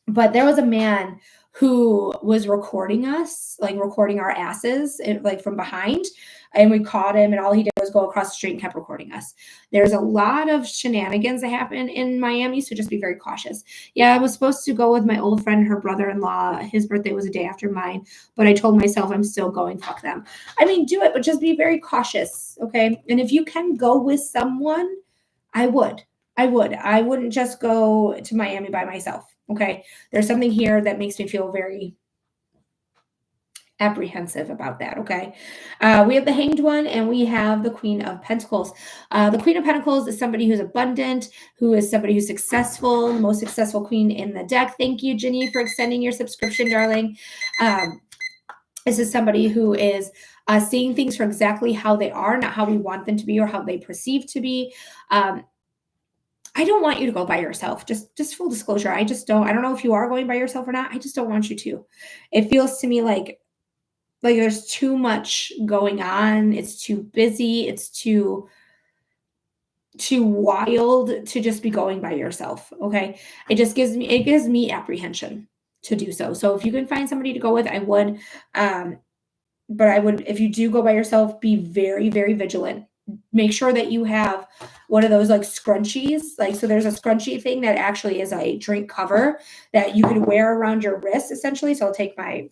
Speaker 1: But there was a man who was recording us, like recording our asses, like from behind. And we caught him, and all he did was go across the street and kept recording us. There's a lot of shenanigans that happen in Miami, so just be very cautious. Yeah, I was supposed to go with my old friend, her brother-in-law. His birthday was a day after mine, but I told myself I'm still going. Fuck them. I mean, do it, but just be very cautious, okay? And if you can go with someone, I would. I wouldn't just go to Miami by myself, okay? There's something here that makes me feel very apprehensive about that, okay? We have the Hanged One and we have the Queen of Pentacles. The Queen of Pentacles is somebody who's abundant, who is somebody who's successful, the most successful queen in the deck. Thank you, Ginny, for extending your subscription, darling. This is somebody who is seeing things for exactly how they are, not how we want them to be or how they perceive to be. I don't want you to go by yourself. Just full disclosure. I don't know if you are going by yourself or not. I just don't want you to. It feels to me like there's too much going on. It's too busy. It's too wild to just be going by yourself. Okay. It gives me apprehension to do so. So if you can find somebody to go with, I would. But I would, if you do go by yourself, be very, very vigilant. Make sure that you have one of those like scrunchies. Like, so there's a scrunchie thing that actually is a drink cover that you can wear around your wrist essentially. So I'll take mine.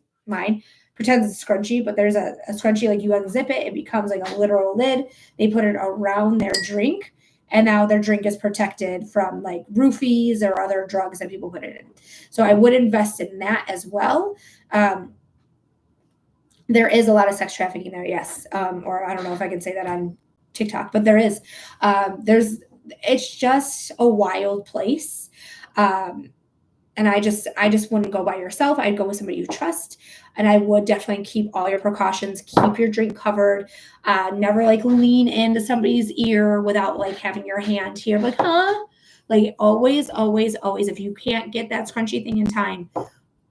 Speaker 1: pretends it's scrunchie, but there's a scrunchie, like you unzip it, it becomes like a literal lid. They put it around their drink, and now their drink is protected from like roofies or other drugs that people put it in. So I would invest in that as well. There is a lot of sex trafficking there, yes. Or I don't know if I can say that on TikTok, but there is. It's just a wild place. And I just wouldn't go by yourself. I'd go with somebody you trust, and I would definitely keep all your precautions, keep your drink covered, never like lean into somebody's ear without like having your hand here, like, huh? Like always, always, always, if you can't get that scrunchy thing in time,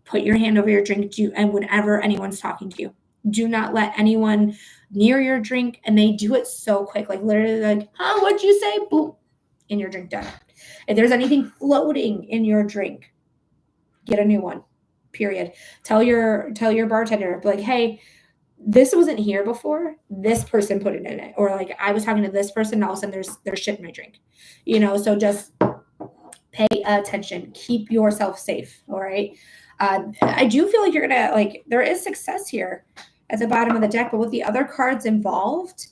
Speaker 1: put your hand over your drink, and whenever anyone's talking to you, do not let anyone near your drink. And they do it so quick, like literally like, huh, what'd you say? Boom, in your drink done. If there's anything floating in your drink, get a new one, period. Tell your bartender, like, hey, this wasn't here before. This person put it in it. Or like I was talking to this person, and all of a sudden there's shit in my drink. So just pay attention. Keep yourself safe. All right. I do feel like you're gonna like there is success here at the bottom of the deck, but with the other cards involved,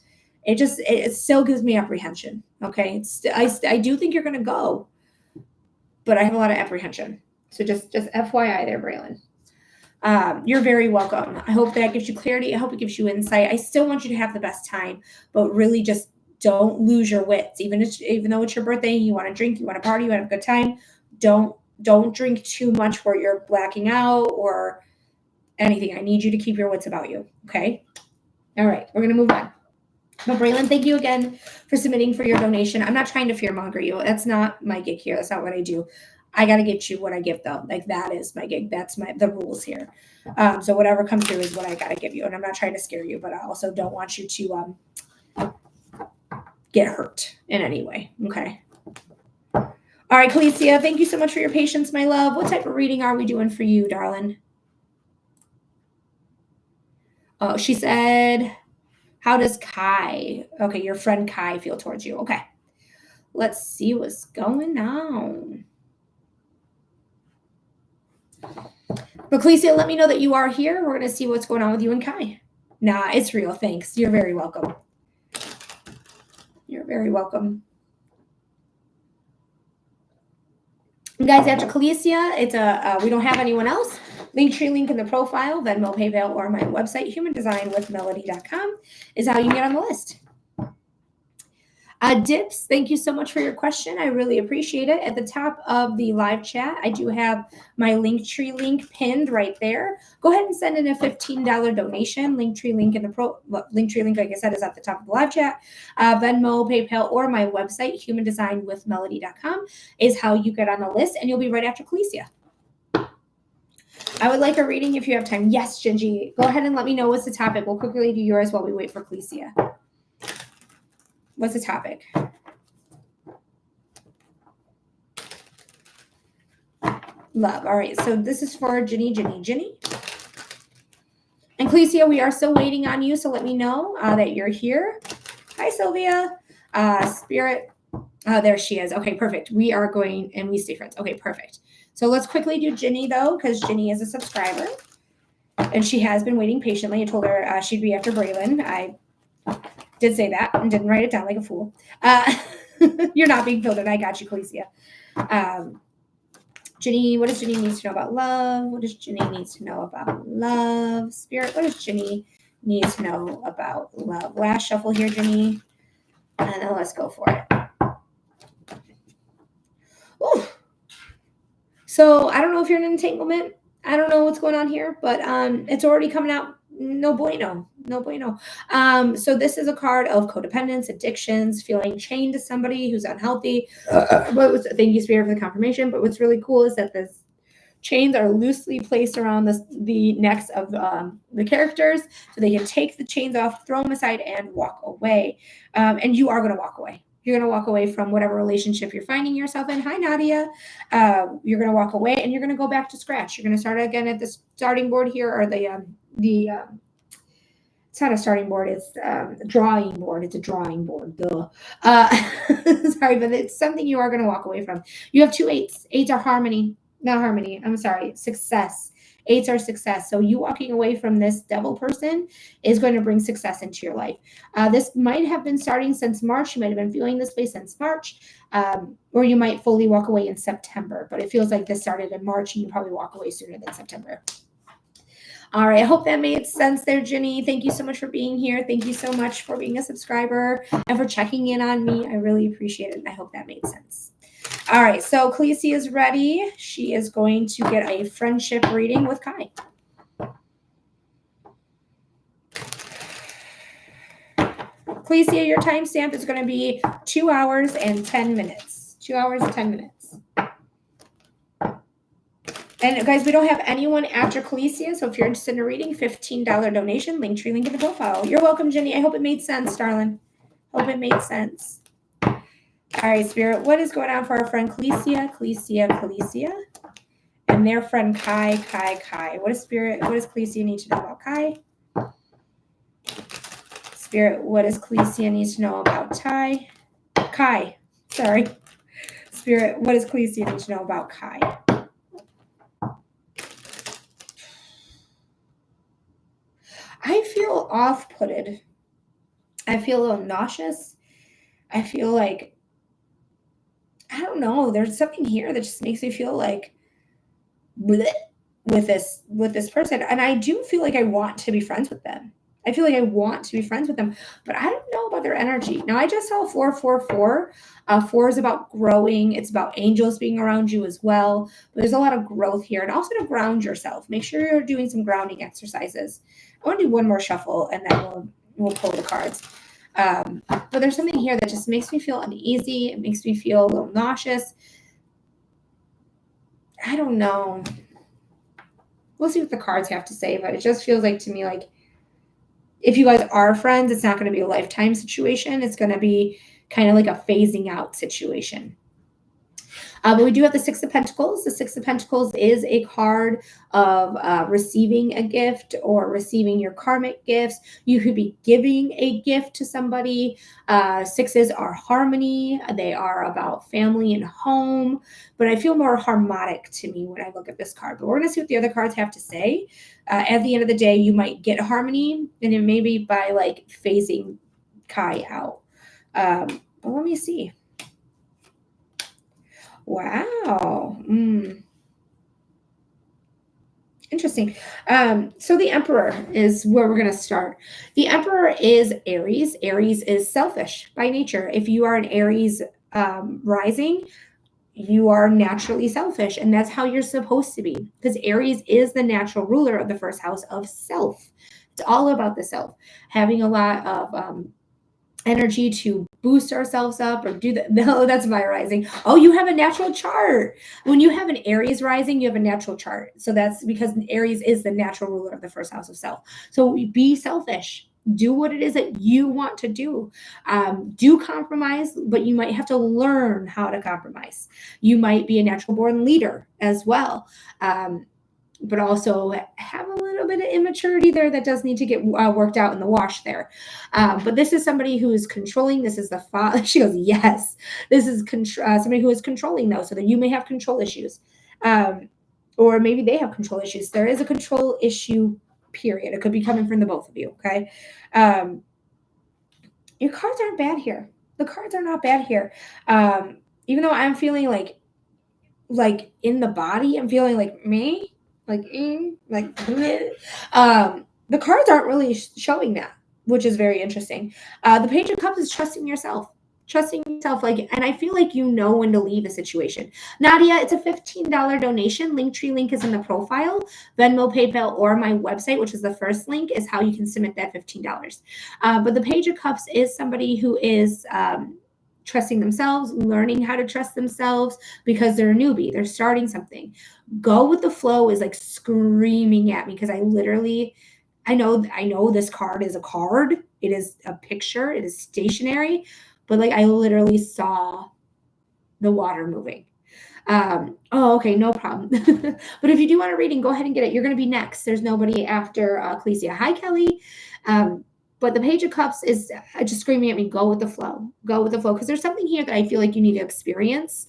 Speaker 1: it still gives me apprehension. Okay. I do think you're gonna go, but I have a lot of apprehension. So just FYI there, Braylon. You're very welcome. I hope that gives you clarity. I hope it gives you insight. I still want you to have the best time, but really just don't lose your wits. Even though it's your birthday, you want to drink, you want to party, you want to have a good time. Don't drink too much where you're blacking out or anything. I need you to keep your wits about you. Okay. All right. We're going to move on. But Braylon, thank you again for submitting for your donation. I'm not trying to fearmonger you. That's not my gig here. That's not what I do. I got to get you what I give though. Like that is my gig. That's the rules here. So whatever comes through is what I got to give you. And I'm not trying to scare you, but I also don't want you to get hurt in any way. Okay. All right, Calicia, thank you so much for your patience, my love. What type of reading are we doing for you, darling? Oh, she said, how does Kai, okay, your friend Kai feel towards you? Okay. Let's see what's going on. But Calicia, let me know that you are here. We're going to see what's going on with you and Kai. Nah, it's real. Thanks. You're very welcome. You're very welcome. Guys, after Calicia, it's we don't have anyone else. Linktree link in the profile, Venmo, PayPal, or my website, humandesignwithmelody.com is how you get on the list. Dips, thank you so much for your question. I really appreciate it. At the top of the live chat, I do have my Linktree link pinned right there. Go ahead and send in a $15 donation. Linktree link Linktree link, like I said, is at the top of the live chat. Venmo, PayPal, or my website, humandesignwithmelody.com is how you get on the list, and you'll be right after Calicia. I would like a reading if you have time. Yes, Gingy. Go ahead and let me know what's the topic. We'll quickly do yours while we wait for Calicia. What's the topic? Love. All right. So this is for Ginny. And Calicia, we are still waiting on you. So let me know that you're here. Hi, Sylvia. Spirit. There she is. Okay, perfect. We are going and we stay friends. Okay, perfect. So let's quickly do Ginny though, because Ginny is a subscriber and she has been waiting patiently. I told her she'd be after Braylon. I did say that and didn't write it down like a fool. You're not being filtered. I got you, Calicia. Ginny, what does Ginny need to know about love? What does Ginny need to know about love? Spirit, what does Ginny need to know about love? Last shuffle here, Ginny. And then let's go for it. Ooh. So I don't know if you're in an entanglement. I don't know what's going on here, but it's already coming out. No bueno. So this is a card of codependence, addictions, feeling chained to somebody who's unhealthy. Thank you, Spirit, for the confirmation. But what's really cool is that this chains are loosely placed around the necks of the characters, so they can take the chains off, throw them aside, and walk away. And you are going to walk away. You're going to walk away from whatever relationship you're finding yourself in. Hi, Nadia. You're going to walk away, and you're going to go back to scratch. You're going to start again at the starting board here, or it's not a starting board. It's a drawing board. It's a drawing board. Duh. Sorry, but it's something you are going to walk away from. You have 2 8s. 8s are harmony. Not harmony. I'm sorry. Success. Eights are success. So you walking away from this devil person is going to bring success into your life. This might have been starting since March. You might have been feeling this way since March, or you might fully walk away in September. But it feels like this started in March and you probably walk away sooner than September. All right. I hope that made sense there, Ginny. Thank you so much for being here. Thank you so much for being a subscriber and for checking in on me. I really appreciate it. And I hope that made sense. All right. So Khaleesi is ready. She is going to get a friendship reading with Kai. Khaleesi, your timestamp is going to be 2 hours and 10 minutes. 2 hours and 10 minutes. And guys, we don't have anyone after Khaleesi, so if you're interested in a reading, $15 donation, Linktree link in the profile. You're welcome, Jenny. I hope it made sense, darling. Hope it made sense. All right, Spirit, what is going on for our friend Khaleesi, and their friend Kai? What does Khaleesi need to know about Kai? Spirit, what does Khaleesi need to know about Kai? Sorry. Spirit, what does Khaleesi need to know about Kai? I feel off-putted. I feel a little nauseous. I feel like, I don't know, there's something here that just makes me feel like bleh with this person. And I do feel like I want to be friends with them. I feel like I want to be friends with them, but I don't know about their energy. Now, I just saw 444. 4 is about growing. It's about angels being around you as well. But there's a lot of growth here. And also to ground yourself. Make sure you're doing some grounding exercises. I want to do one more shuffle, and then we'll pull the cards. But there's something here that just makes me feel uneasy. It makes me feel a little nauseous. I don't know. We'll see what the cards have to say, but it just feels like to me like if you guys are friends, it's not going to be a lifetime situation. It's going to be kind of like a phasing out situation. But we do have the Six of Pentacles. The Six of Pentacles is a card of receiving a gift or receiving your karmic gifts. You could be giving a gift to somebody. Sixes are harmony. They are about family and home. But I feel more harmonic to me when I look at this card. But we're going to see what the other cards have to say. At the end of the day, you might get harmony, and it may be by like phasing Kai out. But let me see. Wow. Interesting. So the Emperor is where we're going to start. The Emperor is Aries. Aries is selfish by nature. If you are an Aries rising, you are naturally selfish, and that's how you're supposed to be, because Aries is the natural ruler of the first house of self. It's all about the self, having a lot of energy to boost ourselves up or do that. No, that's my rising. Oh, you have a natural chart. When you have an Aries rising, you have a natural chart. So that's because Aries is the natural ruler of the first house of self. So be selfish. Do what it is that you want to do. Do compromise, but you might have to learn how to compromise. You might be a natural born leader as well. But also have a little bit of immaturity there that does need to get worked out in the wash there. But this is somebody who is controlling. This is the father. She goes, yes. This is somebody who is controlling, though, so that you may have control issues. Or maybe they have control issues. There is a control issue, period. It could be coming from the both of you, okay? Your cards aren't bad here. The cards are not bad here. Even though I'm feeling like in the body, I'm feeling like me. The cards aren't really showing that, which is very interesting. The Page of Cups is trusting yourself, and I feel like you know when to leave a situation. Nadia, it's a $15 donation. Linktree link is in the profile. Venmo, PayPal, or my website, which is the first link, is how you can submit that $15. But the Page of Cups is somebody who is trusting themselves, learning how to trust themselves because they're a newbie. They're starting something. Go with the flow is like screaming at me because I know this card is a card. It is a picture. It is stationary, but like I literally saw the water moving. Okay, no problem. But if you do want a reading, go ahead and get it. You're going to be next. There's nobody after Khaleesi. Hi, Kelly. But the Page of Cups is just screaming at me, go with the flow. Go with the flow. Because there's something here that I feel like you need to experience.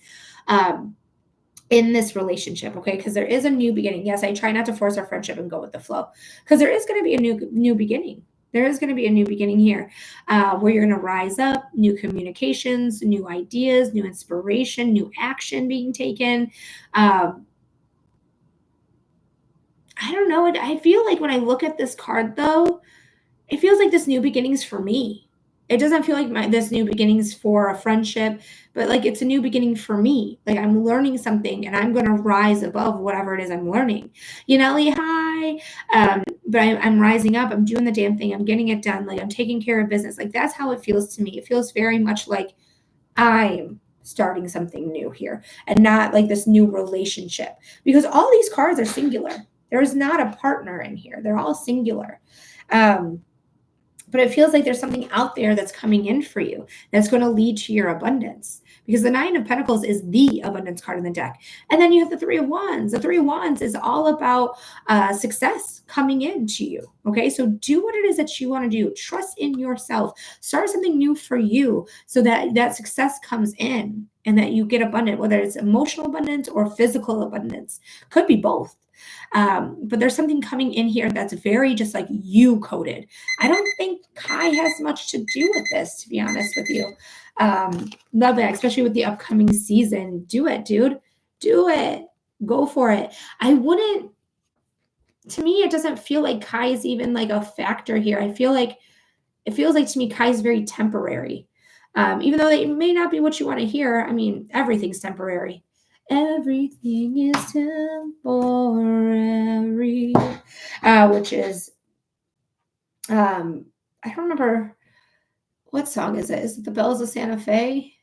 Speaker 1: in this relationship, okay? Because there is a new beginning. Yes, I try not to force our friendship and go with the flow, because there is going to be a new beginning. There is going to be a new beginning here, where you're going to rise up, new communications, new ideas, new inspiration, new action being taken. Um, I don't know. I feel like when I look at this card, though, it feels like this new beginnings for me. It doesn't feel like this new beginnings for a friendship, but like it's a new beginning for me. Like I'm learning something and I'm going to rise above whatever it is I'm learning. Lee, hi. But I'm rising up. I'm doing the damn thing. I'm getting it done. Like I'm taking care of business. Like that's how it feels to me. It feels very much like I'm starting something new here and not like this new relationship, because all these cards are singular. There's not a partner in here. They're all singular. But it feels like there's something out there that's coming in for you that's going to lead to your abundance, because the Nine of Pentacles is the abundance card in the deck. And then you have the Three of Wands. The Three of Wands is all about success coming into you. Okay, so do what it is that you want to do. Trust in yourself. Start something new for you so that that success comes in and that you get abundant, whether it's emotional abundance or physical abundance. Could be both. But there's something coming in here that's very just like you coded. I don't think Kai has much to do with this, to be honest with you. Love that, especially with the upcoming season. Do it, dude. Do it. Go for it. I wouldn't, to me, it doesn't feel like Kai is even like a factor here. I feel like, it feels like to me, Kai is very temporary. Even though it may not be what you want to hear. I mean, everything's temporary. Everything is temporary, which is, I don't remember, what song is it? Is it The Bells of Santa Fe?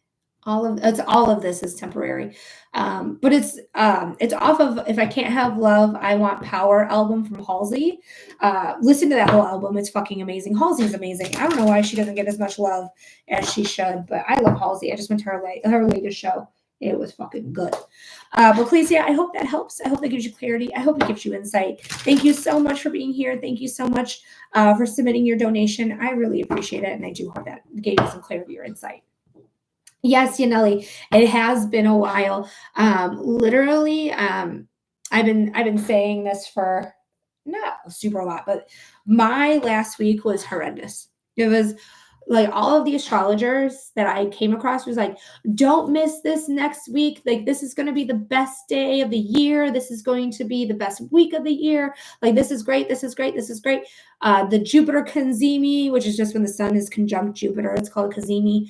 Speaker 1: All of this is temporary, but it's off of If I Can't Have Love, I Want Power album from Halsey. Listen to that whole album. It's fucking amazing. Halsey's amazing. I don't know why she doesn't get as much love as she should, but I love Halsey. I just went to her latest show. It was fucking good. But please, yeah, I hope that helps. I hope that gives you clarity. I hope it gives you insight. Thank you so much for being here. Thank you so much for submitting your donation. I really appreciate it, and I do hope that gave you some clarity or insight. Yes, Yaneli, it has been a while. Literally, I've been saying this for not super a lot, but my last week was horrendous. It was like all of the astrologers that I came across was like, don't miss this next week. Like, this is going to be the best day of the year. This is going to be the best week of the year. Like, this is great. This is great. This is great. The Jupiter Kanzimi, which is just when the sun is conjunct Jupiter, it's called Kazimi.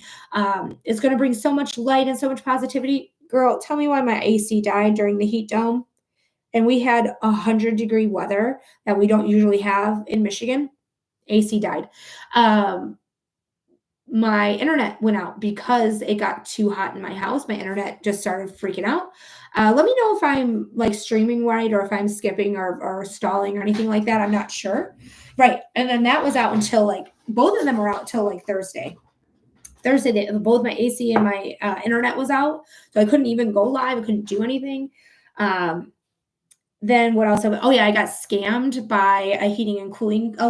Speaker 1: It's going to bring so much light and so much positivity. Girl, tell me why my AC died during the heat dome. And we had 100-degree weather that we don't usually have in Michigan. AC died. My internet went out because it got too hot in my house. My internet just started freaking out. Let me know if I'm like streaming right or if I'm skipping or stalling or anything like that. I'm not sure. Right. And then that was out until like, both of them were out till like Thursday. Both my AC and my internet was out. So I couldn't even go live. I couldn't do anything. Then what else? I got scammed by a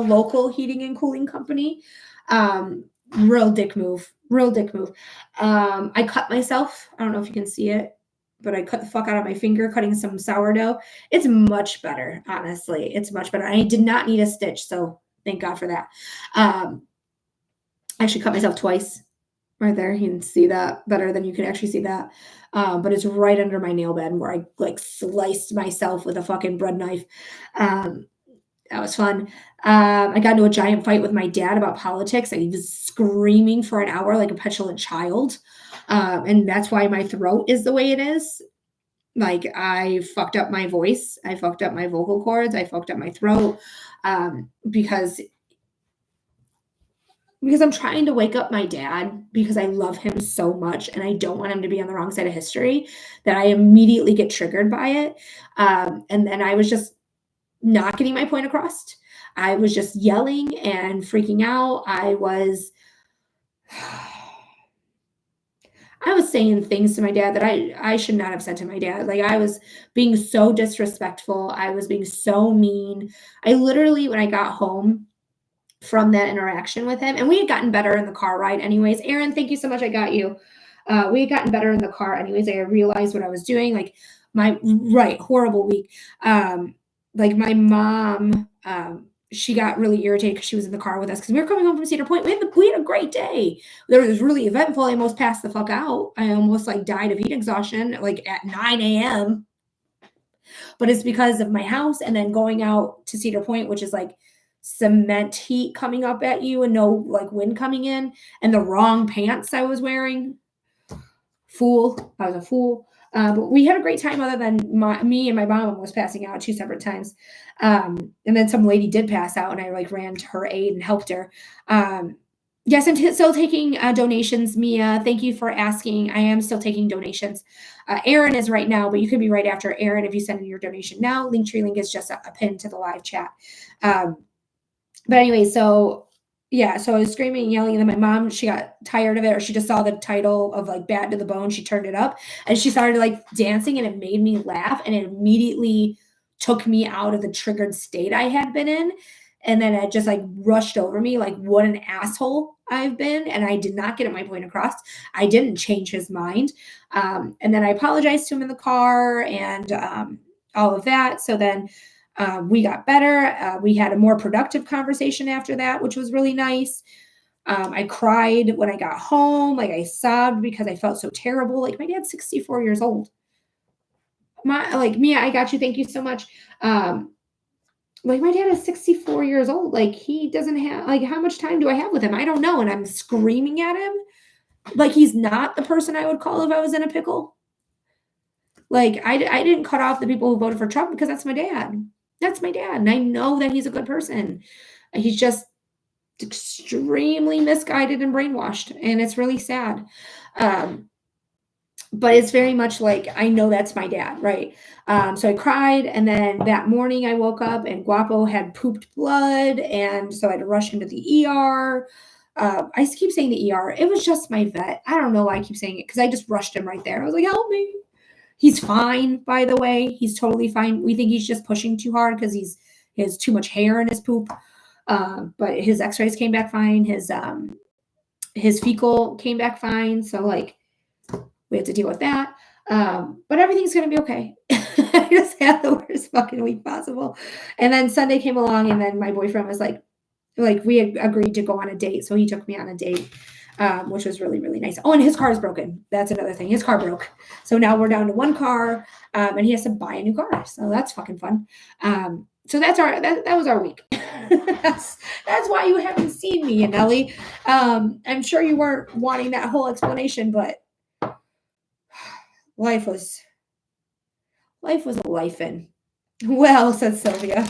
Speaker 1: local heating and cooling company. Real dick move. I cut myself. I don't know if you can see it, but I cut the fuck out of my finger cutting some sourdough. It's much better, honestly. It's much better. I did not need a stitch, so thank God for that. I actually cut myself twice. Right there, you can see that better than you can actually see that. But it's right under my nail bed where I like sliced myself with a fucking bread knife. That was fun. I got into a giant fight with my dad about politics. I was screaming for an hour like a petulant child. And that's why my throat is the way it is. Like, I fucked up my voice. I fucked up my vocal cords. I fucked up my throat because I'm trying to wake up my dad, because I love him so much and I don't want him to be on the wrong side of history, that I immediately get triggered by it. And then I was just not getting my point across. I was just yelling and freaking out. I was saying things to my dad that I should not have said to my dad. Like, I was being so disrespectful. I was being so mean. I literally, when I got home from that interaction with him, and we had gotten better in the car ride anyways. Aaron, thank you so much. I got you. We had gotten better in the car anyways. I realized what I was doing. Like, horrible week. Like my mom, she got really irritated because she was in the car with us because we were coming home from Cedar Point. We had a great day. There was really eventful. I almost passed the fuck out. I almost like died of heat exhaustion like at 9 a.m. But it's because of my house and then going out to Cedar Point, which is like cement heat coming up at you and no like wind coming in, and the wrong pants I was wearing. Fool. I was a fool. But we had a great time other than me and my mom was passing out 2 separate times. And then some lady did pass out and I like ran to her aid and helped her. Yes, I'm still taking donations, Mia. Thank you for asking. I am still taking donations. Aaron is right now, but you could be right after Aaron if you send in your donation now. Linktree link is just a pin to the live chat. But anyway, so yeah, so I was screaming and yelling, and then my mom, she got tired of it, or she just saw the title of like Bad to the Bone. She turned it up and she started like dancing, and it made me laugh, and it immediately took me out of the triggered state I had been in. And then it just like rushed over me like what an asshole I've been. And I did not get my point across. I didn't change his mind. And then I apologized to him in the car and all of that. So then we got better. We had a more productive conversation after that, which was really nice. I cried when I got home. Like I sobbed because I felt so terrible. Like my dad's 64 years old. Mia, I got you. Thank you so much. Like my dad is 64 years old. Like he doesn't have, like, how much time do I have with him? I don't know. And I'm screaming at him. Like he's not the person I would call if I was in a pickle. Like I didn't cut off the people who voted for Trump because that's my dad. That's my dad. And I know that he's a good person. He's just extremely misguided and brainwashed. And it's really sad. But it's very much like, I know that's my dad, right? So I cried, and then that morning I woke up and Guapo had pooped blood, and so I had to rush him to the ER. I keep saying the ER. It was just my vet. I don't know why I keep saying it, because I just rushed him right there. I was like, help me. He's fine, by the way. He's totally fine. We think he's just pushing too hard because he has too much hair in his poop. But his x-rays came back fine. His fecal came back fine. So like, we have to deal with that. But everything's going to be okay. I just had the worst fucking week possible. And then Sunday came along, and then my boyfriend was like we had agreed to go on a date. So he took me on a date, which was really, really nice. Oh, and his car is broken. That's another thing. His car broke. So now we're down to one car, and he has to buy a new car. So that's fucking fun. So that's that was our week. that's why you haven't seen me, Nelly. I'm sure you weren't wanting that whole explanation, but life was a life-in. Well, said Sylvia.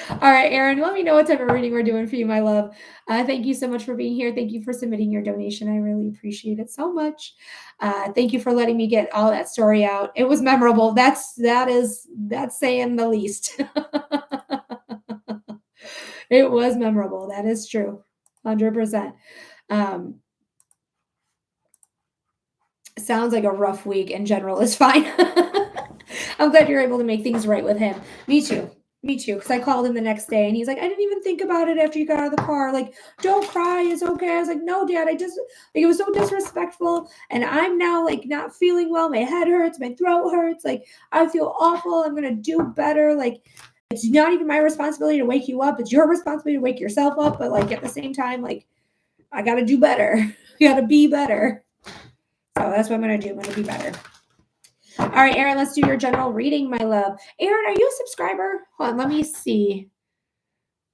Speaker 1: All right, Aaron, let me know what type of reading we're doing for you, my love. Thank you so much for being here. Thank you for submitting your donation. I really appreciate it so much. Thank you for letting me get all that story out. It was memorable. That's saying the least. It was memorable. That is true. 100%. Sounds like a rough week in general is fine. I'm glad you're able to make things right with him. Me too. Because I called him the next day and he's like, I didn't even think about it after you got out of the car. Like, don't cry. It's okay. I was like, no, Dad, like, it was so disrespectful. And I'm now like not feeling well. My head hurts. My throat hurts. Like, I feel awful. I'm going to do better. Like, it's not even my responsibility to wake you up. It's your responsibility to wake yourself up. But like, at the same time, like, I got to do better. You got to be better. So that's what I'm going to do. I'm going to be better. All right, Aaron, let's do your general reading, my love. Aaron, are you a subscriber? Hold on, let me see.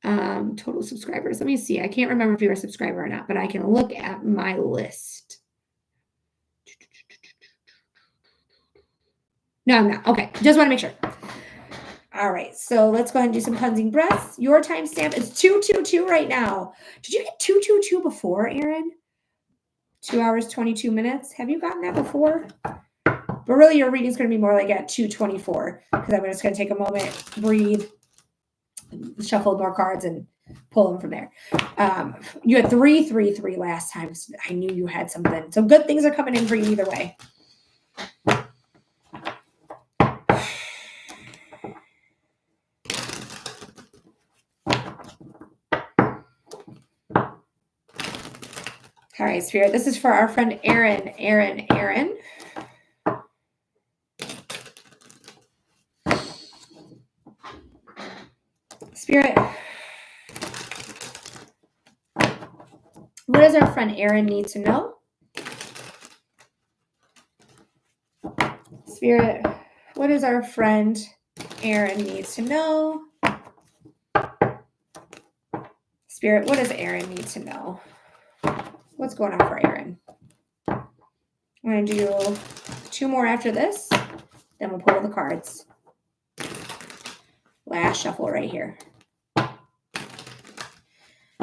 Speaker 1: Total subscribers. Let me see. I can't remember if you're a subscriber or not, but I can look at my list. No, I'm not. Okay, just want to make sure. All right, so let's go ahead and do some cleansing breaths. Your timestamp is 2:22 right now. Did you get 2:22 before, Aaron? 2 hours, 22 minutes. Have you gotten that before? But really, your reading is going to be more like at 2:24 because I'm just going to take a moment, breathe, shuffle more cards, and pull them from there. You had 333 last time. So I knew you had something. So good things are coming in for you either way. All right, Spirit. This is for our friend Aaron. Spirit, what does our friend Erin need to know? Spirit, what does our friend Erin need to know? Spirit, what does Erin need to know? What's going on for Erin? I'm going to do 2 more after this, then we'll pull the cards. Last shuffle right here.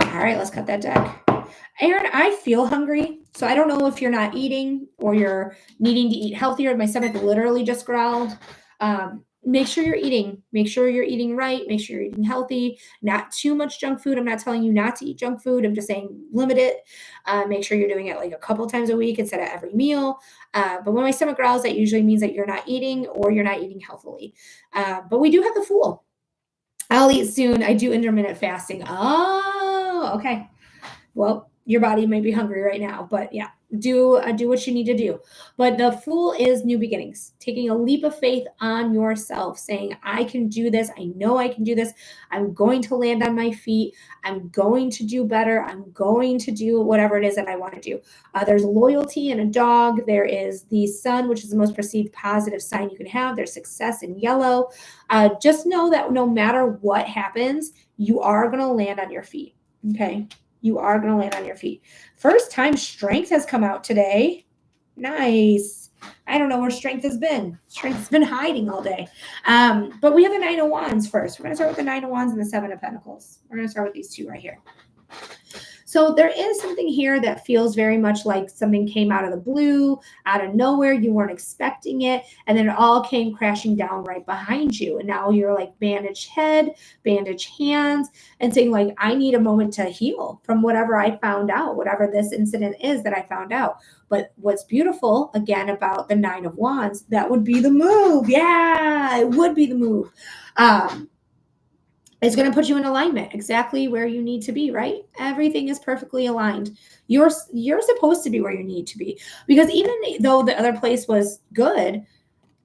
Speaker 1: All right, let's cut that deck. Erin, I feel hungry, so I don't know if you're not eating or you're needing to eat healthier. My stomach literally just growled. Make sure you're eating. Make sure you're eating right. Make sure you're eating healthy. Not too much junk food. I'm not telling you not to eat junk food. I'm just saying limit it. Make sure you're doing it like a couple times a week instead of every meal. But when my stomach growls, that usually means that you're not eating or you're not eating healthily. But we do have the Fool. I'll eat soon. I do intermittent fasting. Oh, okay. Well, your body may be hungry right now, but yeah, do what you need to do. But the Fool is new beginnings, taking a leap of faith on yourself, saying, I can do this. I know I can do this. I'm going to land on my feet. I'm going to do better. I'm going to do whatever it is that I want to do. There's loyalty in a dog. There is the sun, which is the most perceived positive sign you can have. There's success in yellow. Just know that no matter what happens, you are going to land on your feet. Okay. You are going to land on your feet. First time strength has come out today. Nice. I don't know where strength has been. Strength has been hiding all day. But we have the 9 of Wands first. We're going to start with the 9 of Wands and the 7 of Pentacles. We're going to start with these 2 right here. So there is something here that feels very much like something came out of the blue, out of nowhere. You weren't expecting it. And then it all came crashing down right behind you. And now you're like bandaged head, bandaged hands, and saying like, I need a moment to heal from whatever I found out, whatever this incident is that I found out. But what's beautiful, again, about the 9 of Wands, that would be the move. Yeah, it would be the move. It's going to put you in alignment exactly where you need to be, right? Everything is perfectly aligned. You're supposed to be where you need to be, because even though the other place was good,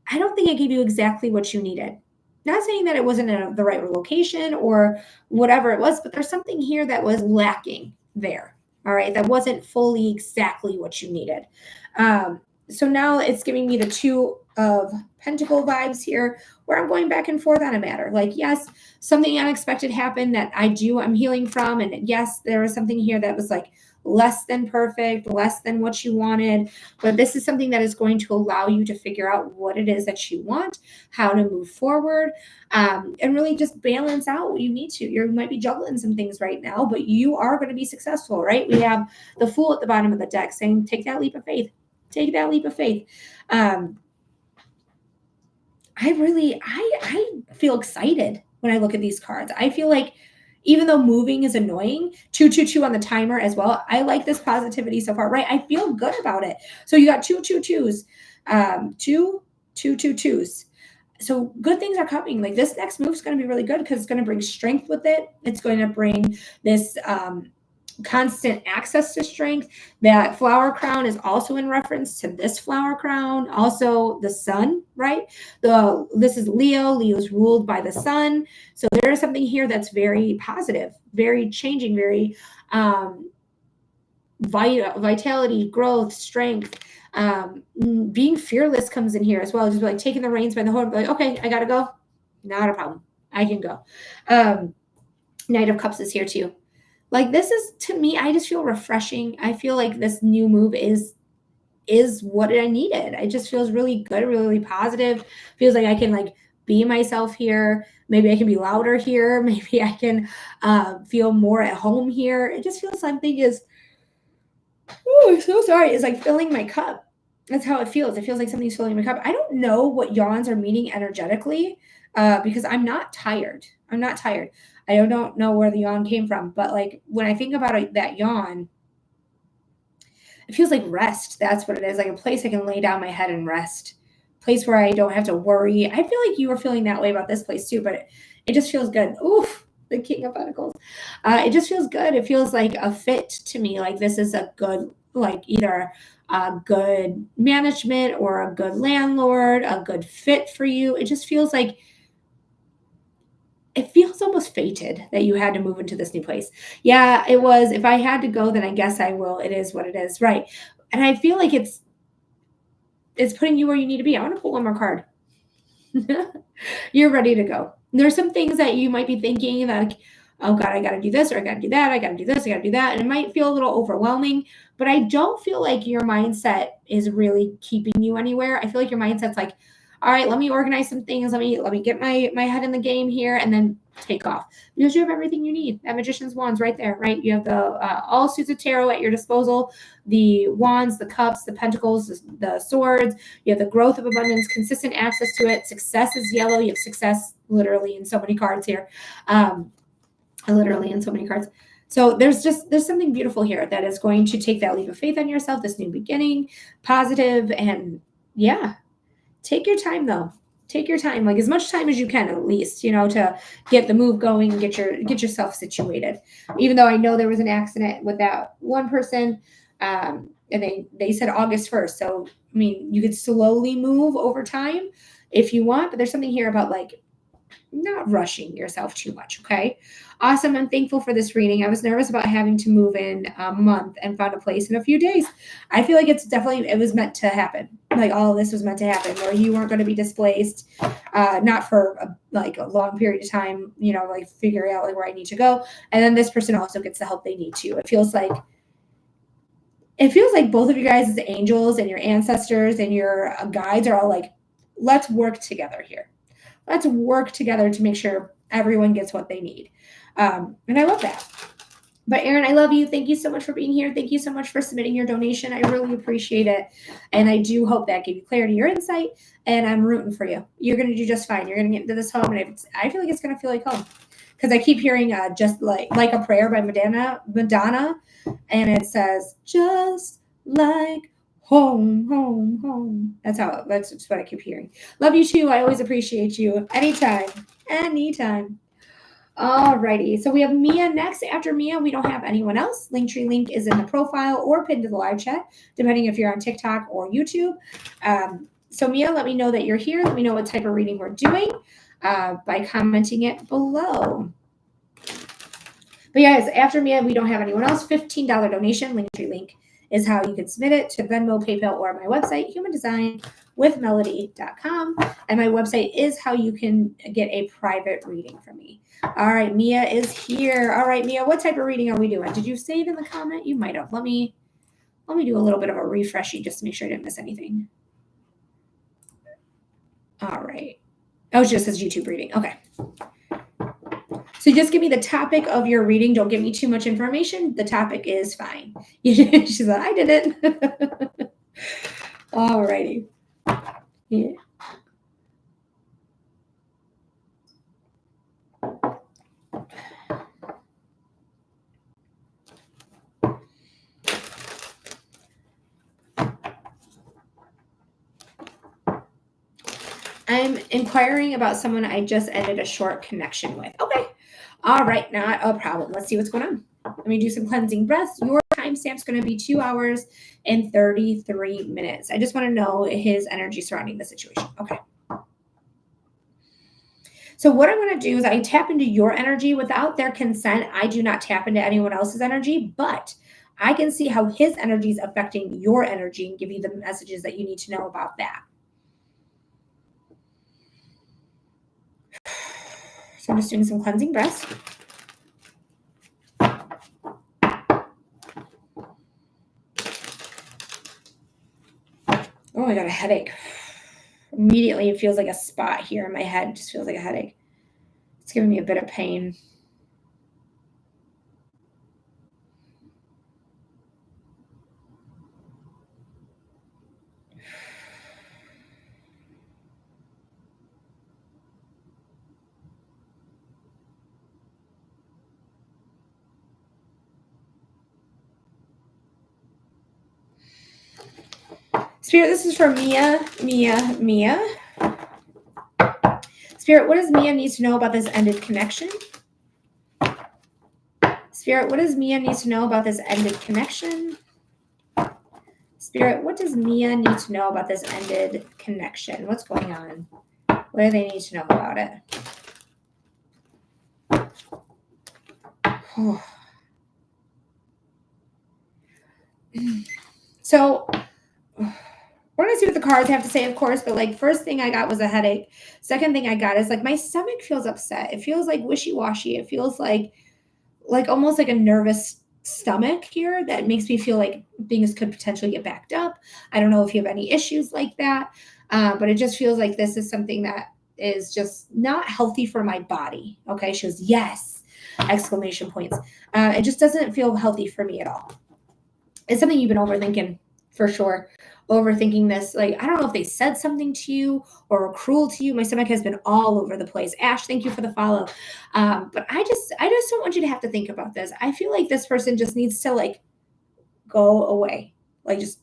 Speaker 1: I don't think it gave you exactly what you needed. Not saying that it wasn't in the right location or whatever it was, but there's something here that was lacking there. All right. That wasn't fully exactly what you needed. So now it's giving me the 2 of Pentacle vibes here, where I'm going back and forth on a matter. Like, yes, something unexpected happened that I'm healing from. And yes, there was something here that was like less than perfect, less than what you wanted. But this is something that is going to allow you to figure out what it is that you want, how to move forward, and really just balance out what you need to. You might be juggling some things right now, but you are going to be successful, right? We have the Fool at the bottom of the deck saying, take that leap of faith. Take that leap of faith. I feel excited when I look at these cards. I feel like even though moving is annoying, 222 on the timer as well, I like this positivity so far, right? I feel good about it. So you got 222s, 222s. So good things are coming. Like this next move is going to be really good because it's going to bring strength with it. It's going to bring this constant access to strength. That flower crown is also in reference to this flower crown. Also the sun, right? This is Leo. Leo's ruled by the sun. So there is something here that's very positive, very changing, very vitality, growth, strength. Being fearless comes in here as well. Just like taking the reins by the horn, like, okay, I gotta go. Not a problem. I can go. Knight of Cups is here too. Like this is, to me, I just feel refreshing. I feel like this new move is what I needed. It just feels really good, really positive. Feels like I can like be myself here. Maybe I can be louder here. Maybe I can feel more at home here. It just feels something is, oh, so sorry. It's like filling my cup. That's how it feels. It feels like something's filling my cup. I don't know what yawns are meaning energetically because I'm not tired. I'm not tired. I don't know where the yawn came from, but like when I think about that yawn, it feels like rest. That's what it is. Like a place I can lay down my head and rest. Place where I don't have to worry. I feel like you were feeling that way about this place too, but it just feels good. Oof, the King of Pentacles. It just feels good. It feels like a fit to me. Like this is a good, like either a good management or a good landlord, a good fit for you. It just feels like it feels almost fated that you had to move into this new place. Yeah, it was. If I had to go, then I guess I will. It is what it is. Right. And I feel like it's putting you where you need to be. I want to pull one more card. You're ready to go. There's some things that you might be thinking that, like, oh God, I got to do this, or I got to do that. I got to do this. I got to do that. And it might feel a little overwhelming, but I don't feel like your mindset is really keeping you anywhere. I feel like your mindset's like, all right, let me organize some things. Let me get my head in the game here, and then take off, because you have everything you need. That magician's wand's right there, right? You have the all suits of tarot at your disposal, the wands, the cups, the pentacles, the swords. You have the growth of abundance, consistent access to it. Success is yellow. You have success literally in so many cards here. Literally in so many cards. So there's something beautiful here that is going to take that leap of faith on yourself, this new beginning, positive, and yeah. Take your time though. Take your time, like as much time as you can, at least, to get the move going, get yourself situated. Even though I know there was an accident with that one person, and they said August 1st. So I mean, you could slowly move over time if you want, but there's something here about like not rushing yourself too much. Okay. Awesome. I'm thankful for this reading. I was nervous about having to move in a month and found a place in a few days. I feel like it was meant to happen. Like all of this was meant to happen, where you weren't going to be displaced, not for a long period of time, like figuring out like where I need to go. And then this person also gets the help they need to. It feels like both of you guys as angels and your ancestors and your guides are all like, let's work together here. Let's work together to make sure everyone gets what they need. And I love that. But Erin, I love you. Thank you so much for being here. Thank you so much for submitting your donation. I really appreciate it. And I do hope that gave you clarity, your insight, and I'm rooting for you. You're going to do just fine. You're going to get into this home. And I feel like it's going to feel like home, because I keep hearing just like a prayer by Madonna. And it says, just like home, home, home. That's what I keep hearing. Love you too. I always appreciate you. Anytime. Alrighty. So we have Mia next. After Mia, we don't have anyone else. Linktree link is in the profile or pinned to the live chat, depending if you're on TikTok or YouTube. So Mia, let me know that you're here. Let me know what type of reading we're doing by commenting it below. But guys, after Mia, we don't have anyone else. $15 donation. Linktree link is how you can submit it to Venmo, PayPal, or my website, humandesignwithmelody.com. And my website is how you can get a private reading from me. All right, Mia is here. All right, Mia, what type of reading are we doing? Did you say it in the comment? You might have. Let me do a little bit of a refreshy just to make sure I didn't miss anything. All right. Oh, it just says YouTube reading. Okay. So just give me the topic of your reading. Don't give me too much information. The topic is fine. She's like, I did it. All righty. Yeah. I'm inquiring about someone I just ended a short connection with. Okay. All right. Not a problem. Let's see what's going on. Let me do some cleansing breaths. Your timestamp's going to be 2 hours and 33 minutes. I just want to know his energy surrounding the situation. Okay. So what I'm going to do is I tap into your energy without their consent. I do not tap into anyone else's energy, but I can see how his energy is affecting your energy and give you the messages that you need to know about that. So I'm just doing some cleansing breaths. Oh, I got a headache. Immediately, it feels like a spot here in my head. It just feels like a headache. It's giving me a bit of pain. Spirit, this is for Mia. Spirit, what does Mia need to know about this ended connection? Spirit, what does Mia need to know about this ended connection? Spirit, what does Mia need to know about this ended connection? What's going on? What do they need to know about it? So we're gonna see what the cards have to say, of course, but like first thing I got was a headache. Second thing I got is like my stomach feels upset. It feels like wishy-washy. It feels like almost like a nervous stomach here that makes me feel like things could potentially get backed up. I don't know if you have any issues like that, but it just feels like this is something that is just not healthy for my body. Okay, she goes, yes, exclamation points. It just doesn't feel healthy for me at all. It's something you've been overthinking for sure. Overthinking this, like I don't know if they said something to you or were cruel to you. My stomach has been all over the place. Ash, thank you for the follow. But I just don't want you to have to think about this. I feel like this person just needs to like go away, like just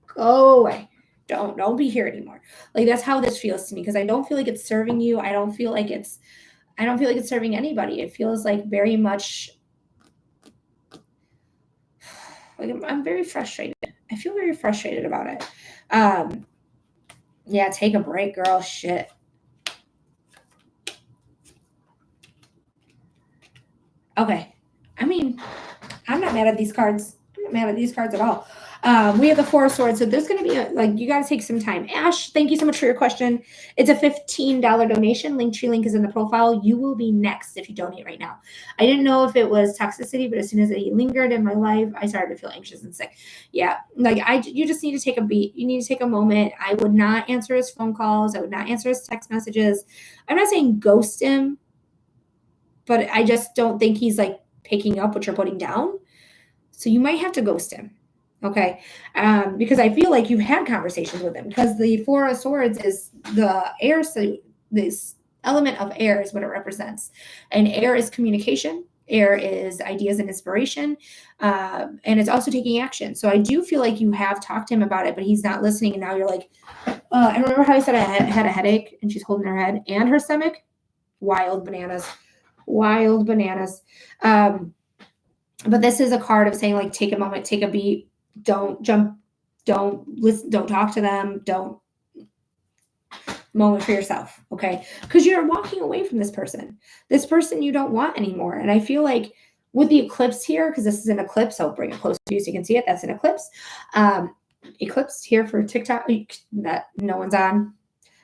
Speaker 1: go away. Don't be here anymore. Like that's how this feels to me because I don't feel like it's serving you. I don't feel like it's serving anybody. It feels like very much like I'm very frustrated. I feel very frustrated about it. Yeah, take a break, girl. Shit. Okay. I mean, I'm not mad at these cards. I'm not mad at these cards at all. We have the Four of Swords, so there's going to be like you got to take some time. Ash, thank you so much for your question. It's a $15 donation. Linktree link is in the profile. You will be next if you donate right now. I didn't know if it was toxicity, but as soon as it lingered in my life, I started to feel anxious and sick. Yeah, like you just need to take a beat. You need to take a moment. I would not answer his phone calls. I would not answer his text messages. I'm not saying ghost him, but I just don't think he's like picking up what you're putting down. So you might have to ghost him. Okay. Because I feel like you've had conversations with him because the Four of Swords is the air. So this element of air is what it represents. And air is communication. Air is ideas and inspiration. And it's also taking action. So I do feel like you have talked to him about it, but he's not listening. And now you're like, I remember how I said I had a headache and she's holding her head and her stomach. Wild bananas. Wild bananas. But this is a card of saying like take a moment, take a beat, don't jump, don't listen, don't talk to them, don't moment for yourself, okay? Because you're walking away from this person you don't want anymore. And I feel like with the eclipse here, because this is an eclipse, I'll bring it close to you so you can see it. That's an eclipse. Eclipse here for TikTok that no one's on.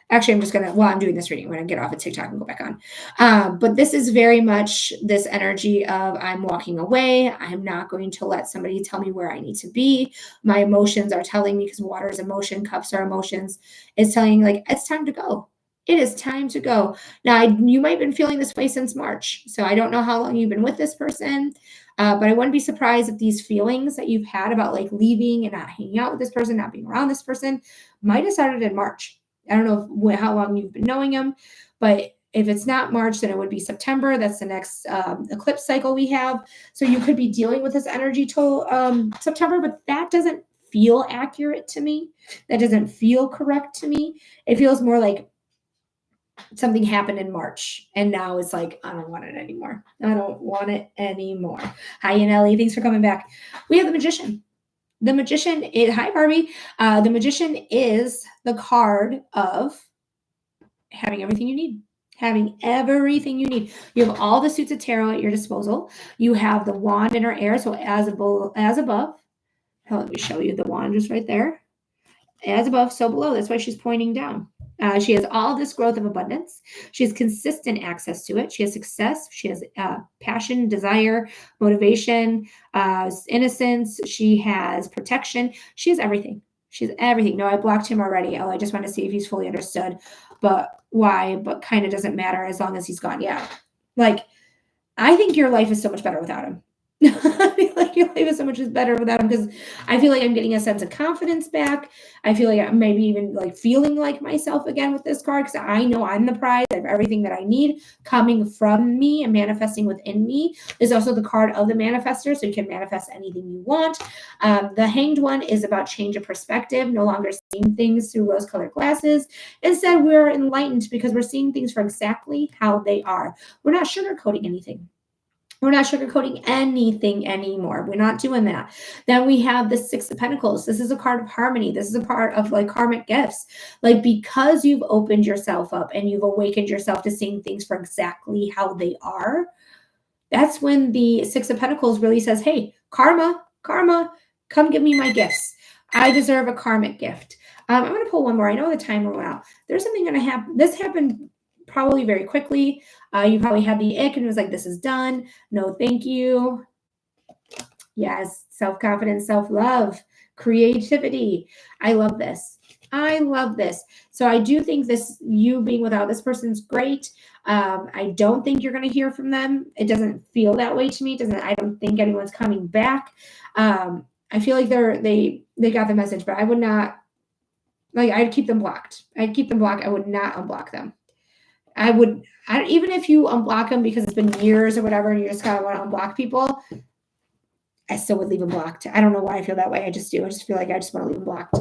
Speaker 1: Actually, I'm doing this reading. I'm going to get off of TikTok and go back on. But this is very much this energy of I'm walking away. I'm not going to let somebody tell me where I need to be. My emotions are telling me, because water is emotion, cups are emotions. It's telling like, it's time to go. It is time to go. Now, you might have been feeling this way since March. So I don't know how long you've been with this person. But I wouldn't be surprised if these feelings that you've had about like leaving and not hanging out with this person, not being around this person, might have started in March. I don't know how long you've been knowing him, but if it's not March, then it would be September. That's the next eclipse cycle we have. So you could be dealing with this energy till September, but that doesn't feel accurate to me. That doesn't feel correct to me. It feels more like something happened in March and now it's like, I don't want it anymore. I don't want it anymore. Hi, Yaneli. Thanks for coming back. We have the Magician. The Magician is, hi Barbie. The Magician is the card of having everything you need. Having everything you need. You have all the suits of tarot at your disposal. You have the wand in her air. So as above. Let me show you the wand just right there. As above, so below. That's why she's pointing down. She has all this growth of abundance. She has consistent access to it. She has success. She has passion, desire, motivation, innocence. She has protection. She has everything. She has everything. No, I blocked him already. Oh, I just want to see if he's fully understood. But why? But kind of doesn't matter as long as he's gone. Yeah. Like, I think your life is so much better without him. I feel like your life is so much better without him because I feel like I'm getting a sense of confidence back. I feel like I'm maybe even like feeling like myself again with this card because I know I'm the prize. I have everything that I need coming from me and manifesting within me. There's also the card of the manifester, so you can manifest anything you want. The Hanged One is about change of perspective, no longer seeing things through rose-colored glasses. Instead, we're enlightened because we're seeing things for exactly how they are. We're not sugarcoating anything. We're not sugarcoating anything anymore. We're not doing that. Then we have the Six of Pentacles. This is a card of harmony. This is a part of like karmic gifts. Like because you've opened yourself up and you've awakened yourself to seeing things for exactly how they are, That's when the Six of Pentacles really says, hey, karma, come give me my gifts. I deserve a karmic gift. I'm going to pull one more. I know the timer went out. There's something going to happen. This happened probably very quickly. You probably had the ick and was like, this is done. No, thank you. Yes, self-confidence, self-love, creativity. I love this. I love this. So I do think this, you being without this person's great. I don't think you're going to hear from them. It doesn't feel that way to me. I don't think anyone's coming back. I feel like they got the message, but I would not, like, I'd keep them blocked. I would not unblock them. Even if you unblock them because it's been years or whatever, and you just gotta want to unblock people, I still would leave them blocked. I don't know why I feel that way. I just do. I just feel like I just want to leave them blocked.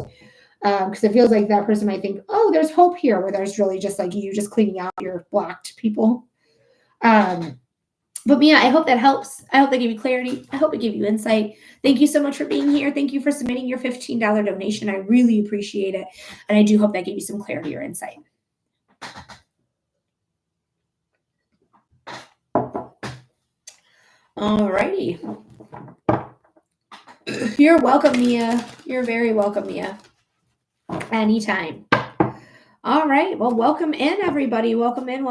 Speaker 1: Because it feels like that person might think, oh, there's hope here, where there's really just like you just cleaning out your blocked people. But Mia, I hope that helps. I hope that gave you clarity. I hope it gave you insight. Thank you so much for being here. Thank you for submitting your $15 donation. I really appreciate it. And I do hope that gave you some clarity or insight. All righty. You're welcome, Mia. You're very welcome, Mia. Anytime. All right. Well, welcome in, everybody. Welcome in.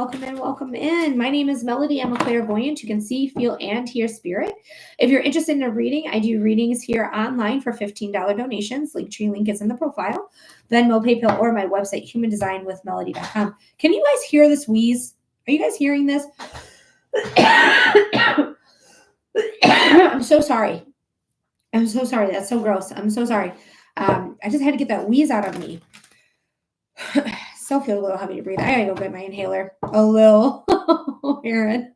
Speaker 1: My name is Melody. I'm a clairvoyant who can see, feel, and hear spirit. If you're interested in a reading, I do readings here online for $15 donations. Linktree link is in the profile. Venmo, PayPal, or my website, humandesignwithmelody.com. Can you guys hear this wheeze? Are you guys hearing this? I'm so sorry. That's so gross. I'm so sorry. I just had to get that wheeze out of me. Still feel a little heavy to breathe. I gotta go get my inhaler. A little. Aaron.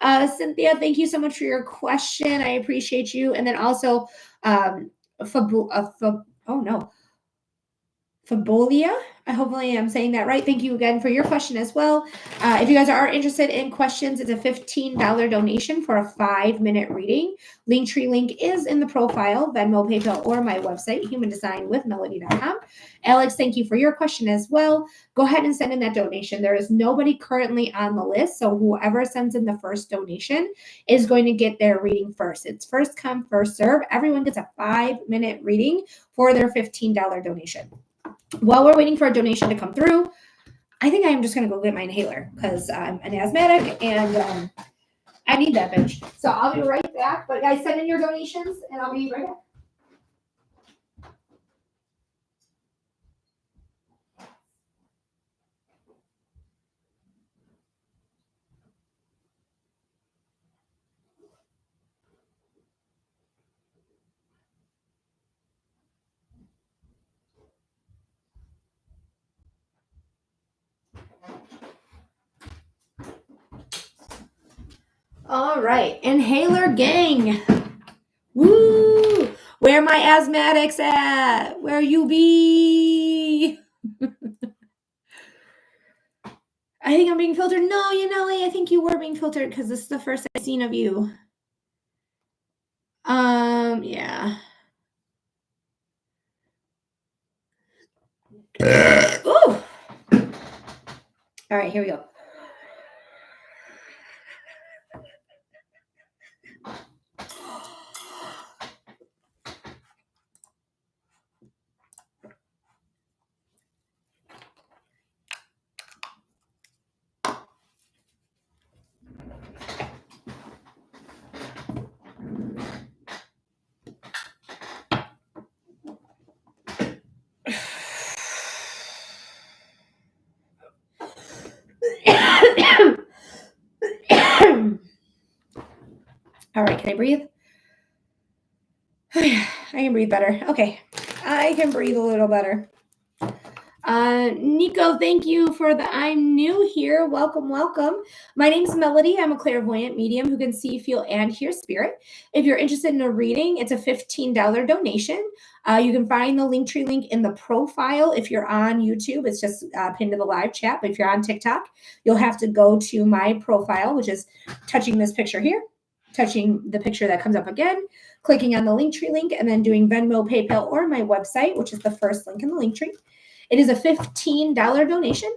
Speaker 1: Cynthia, thank you so much for your question. I appreciate you. And then also, Fabolia. Hopefully I'm saying that right. Thank you again for your question as well. If you guys are interested in questions, it's a $15 donation for a 5-minute reading. Linktree link is in the profile, Venmo, PayPal, or my website, humandesignwithmelody.com. Alex, thank you for your question as well. Go ahead and send in that donation. There is nobody currently on the list, so whoever sends in the first donation is going to get their reading first. It's first come, first serve. Everyone gets a 5-minute reading for their $15 donation. While we're waiting for a donation to come through, I think I'm just going to go get my inhaler because I'm an asthmatic and I need that bitch. So I'll be right back. But guys, send in your donations and I'll be right back. All right, inhaler gang. Woo! Where my asthmatics at? Where you be? I think I'm being filtered. No, Yaneli, I think you were being filtered because this is the first I've seen of you. Yeah. Ooh. All right, here we go. All right, can I breathe? I can breathe better. Okay, I can breathe a little better. Nico, thank you for the I'm new here. Welcome. My name's Melody. I'm a clairvoyant medium who can see, feel, and hear spirit. If you're interested in a reading, it's a $15 donation. You can find the Linktree link in the profile. If you're on YouTube, it's just pinned to the live chat. But if you're on TikTok, you'll have to go to my profile, which is touching this picture here, touching the picture that comes up again, clicking on the Linktree link, and then doing Venmo, PayPal, or my website, which is the first link in the Linktree. It is a $15 donation.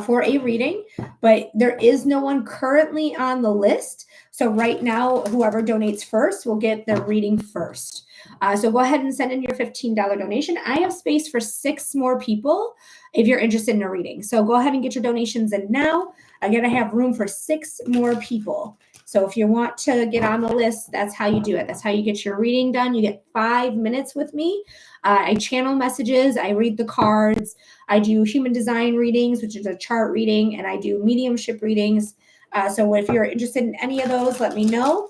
Speaker 1: for a reading, but there is no one currently on the list. So right now, whoever donates first will get their reading first. So go ahead and send in your $15 donation. I have space for 6 more people if you're interested in a reading. So go ahead and get your donations in now. Again, I have room for 6 more people. So if you want to get on the list, that's how you do it. That's how you get your reading done. You get 5 minutes with me. I channel messages. I read the cards. I do human design readings, which is a chart reading, and I do mediumship readings. So if you're interested in any of those, let me know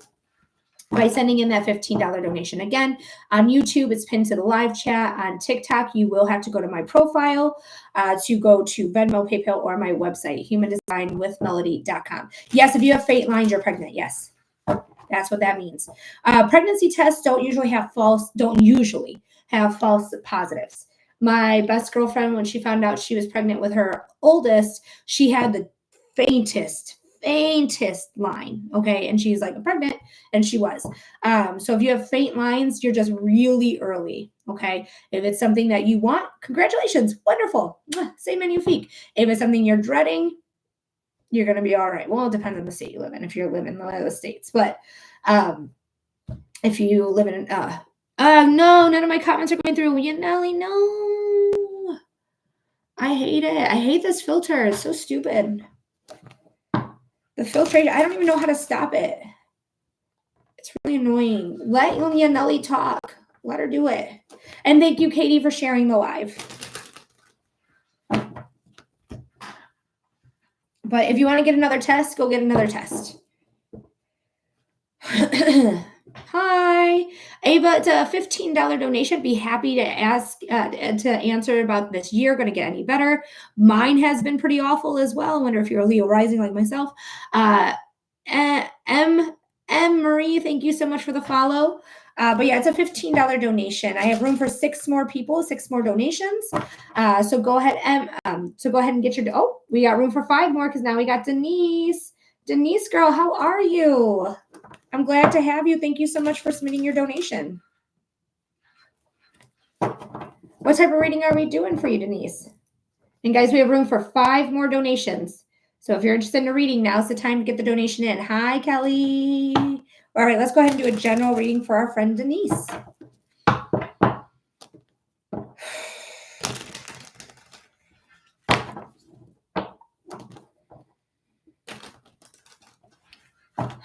Speaker 1: by sending in that $15 donation. Again, on YouTube, it's pinned to the live chat. On TikTok, you will have to go to my profile to go to Venmo, PayPal, or my website, humandesignwithmelody.com. Yes, if you have fate lines, you're pregnant. Yes, that's what that means. Pregnancy tests don't usually have false positives. My best girlfriend, when she found out she was pregnant with her oldest, she had the faintest line. Okay. And she's like, I'm pregnant. And she was. So if you have faint lines, you're just really early. Okay. If it's something that you want, congratulations. Wonderful. C'est magnifique. If it's something you're dreading, you're going to be all right. Well, it depends on the state you live in, if you're living in one of the states. But if you live in no, none of my comments are going through. Nelly, no. I hate it. I hate this filter. It's so stupid. The filtration, I don't even know how to stop it. It's really annoying. Let Nelly talk. Let her do it. And thank you, Katie, for sharing the live. But if you want to get another test, go get another test. Hi. Ava, it's a $15 donation. Be happy to answer about this year. Going to get any better? Mine has been pretty awful as well. I wonder if you're a Leo rising like myself. M. Marie, thank you so much for the follow. But yeah, it's a $15 donation. I have room for 6 more people, 6 more donations. So go ahead and get your. We got room for 5 more because now we got Denise. Denise, girl, how are you? I'm glad to have you. Thank you so much for submitting your donation. What type of reading are we doing for you, Denise? And guys, we have room for 5 more donations. So if you're interested in a reading, now's the time to get the donation in. Hi, Kelly. All right, let's go ahead and do a general reading for our friend Denise.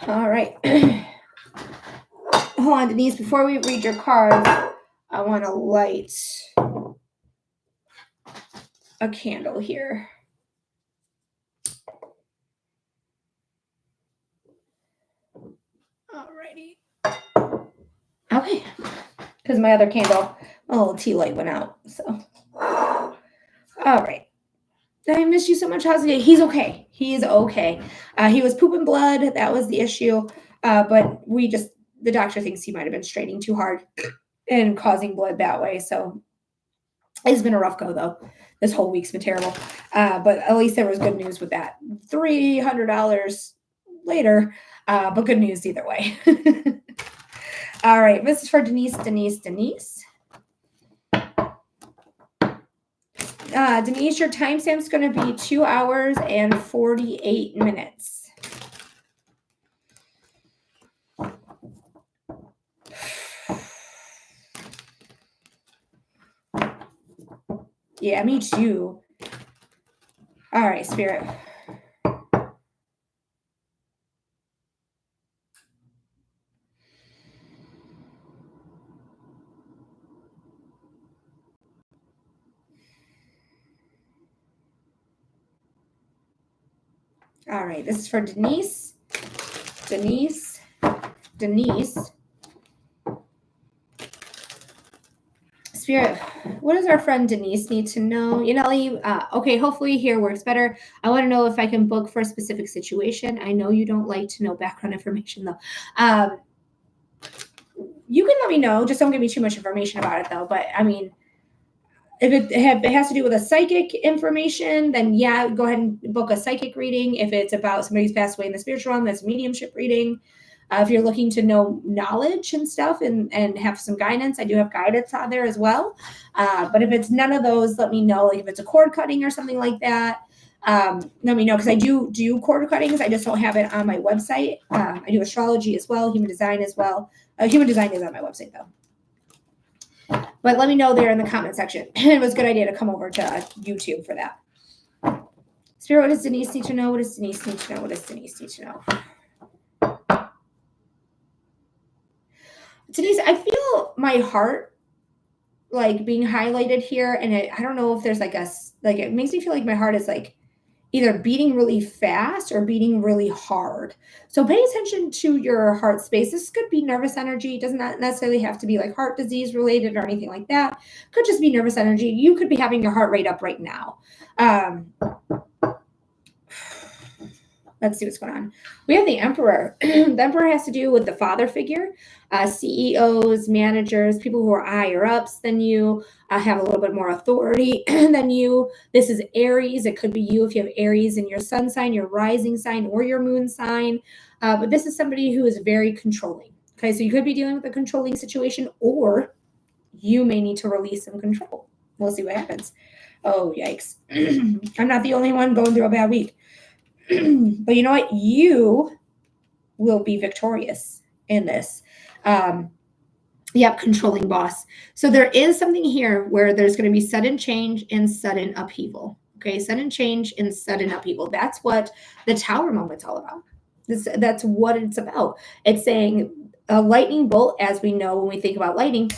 Speaker 1: All right. Hold on, Denise. Before we read your cards, I want to light a candle here. Alrighty. Okay. Because my other candle, a little tea light went out. So, all right. I miss you so much. How's he? He's okay. He's okay. He was pooping blood. That was the issue. But the doctor thinks he might have been straining too hard and causing blood that way. So it's been a rough go, though. This whole week's been terrible. But at least there was good news with that. $300 later, but good news either way. All right. This is for Denise. Denise, your timestamp's going to be 2 hours and 48 minutes. Yeah, me too. All right, Spirit. All right, this is for Denise. Spirit, what does our friend Denise need to know? Okay, hopefully here works better. I want to know if I can book for a specific situation. I know you don't like to know background information, though. You can let me know. Just don't give me too much information about it, though. But, I mean, if it has to do with a psychic information, then yeah, go ahead and book a psychic reading. If it's about somebody who's passed away in the spiritual realm, that's a mediumship reading. If you're looking to know knowledge and stuff and have some guidance, I do have guidance on there as well. But if it's none of those, let me know. Like if it's a cord cutting or something like that, Let me know, because I do quarter cuttings. I just don't have it on my website. I do astrology as well, human design as well. Human design is on my website though. But let me know there in the comment section. It was a good idea to come over to YouTube for that. Spirit, what does Denise need to know? What does Denise need to know? What does Denise need to know? Denise, I feel my heart like being highlighted here, and I don't know if there's like it makes me feel like my heart is like either beating really fast or beating really hard. So pay attention to your heart space. This could be nervous energy. It does not necessarily have to be like heart disease related or anything like that. Could just be nervous energy. You could be having your heart rate up right now. Let's see what's going on. We have the Emperor. The Emperor has to do with the father figure, CEOs, managers, people who are higher ups than you, have a little bit more authority than you. This is Aries. It could be you if you have Aries in your sun sign, your rising sign, or your moon sign. But this is somebody who is very controlling. Okay, so you could be dealing with a controlling situation, or you may need to release some control. We'll see what happens. Oh, yikes. I'm not the only one going through a bad week. But you know what? You will be victorious in this. Controlling boss. So there is something here where there's going to be sudden change and sudden upheaval. Okay, sudden change and sudden upheaval. That's what the Tower moment's all about. That's what it's about. It's saying a lightning bolt, as we know when we think about lightning,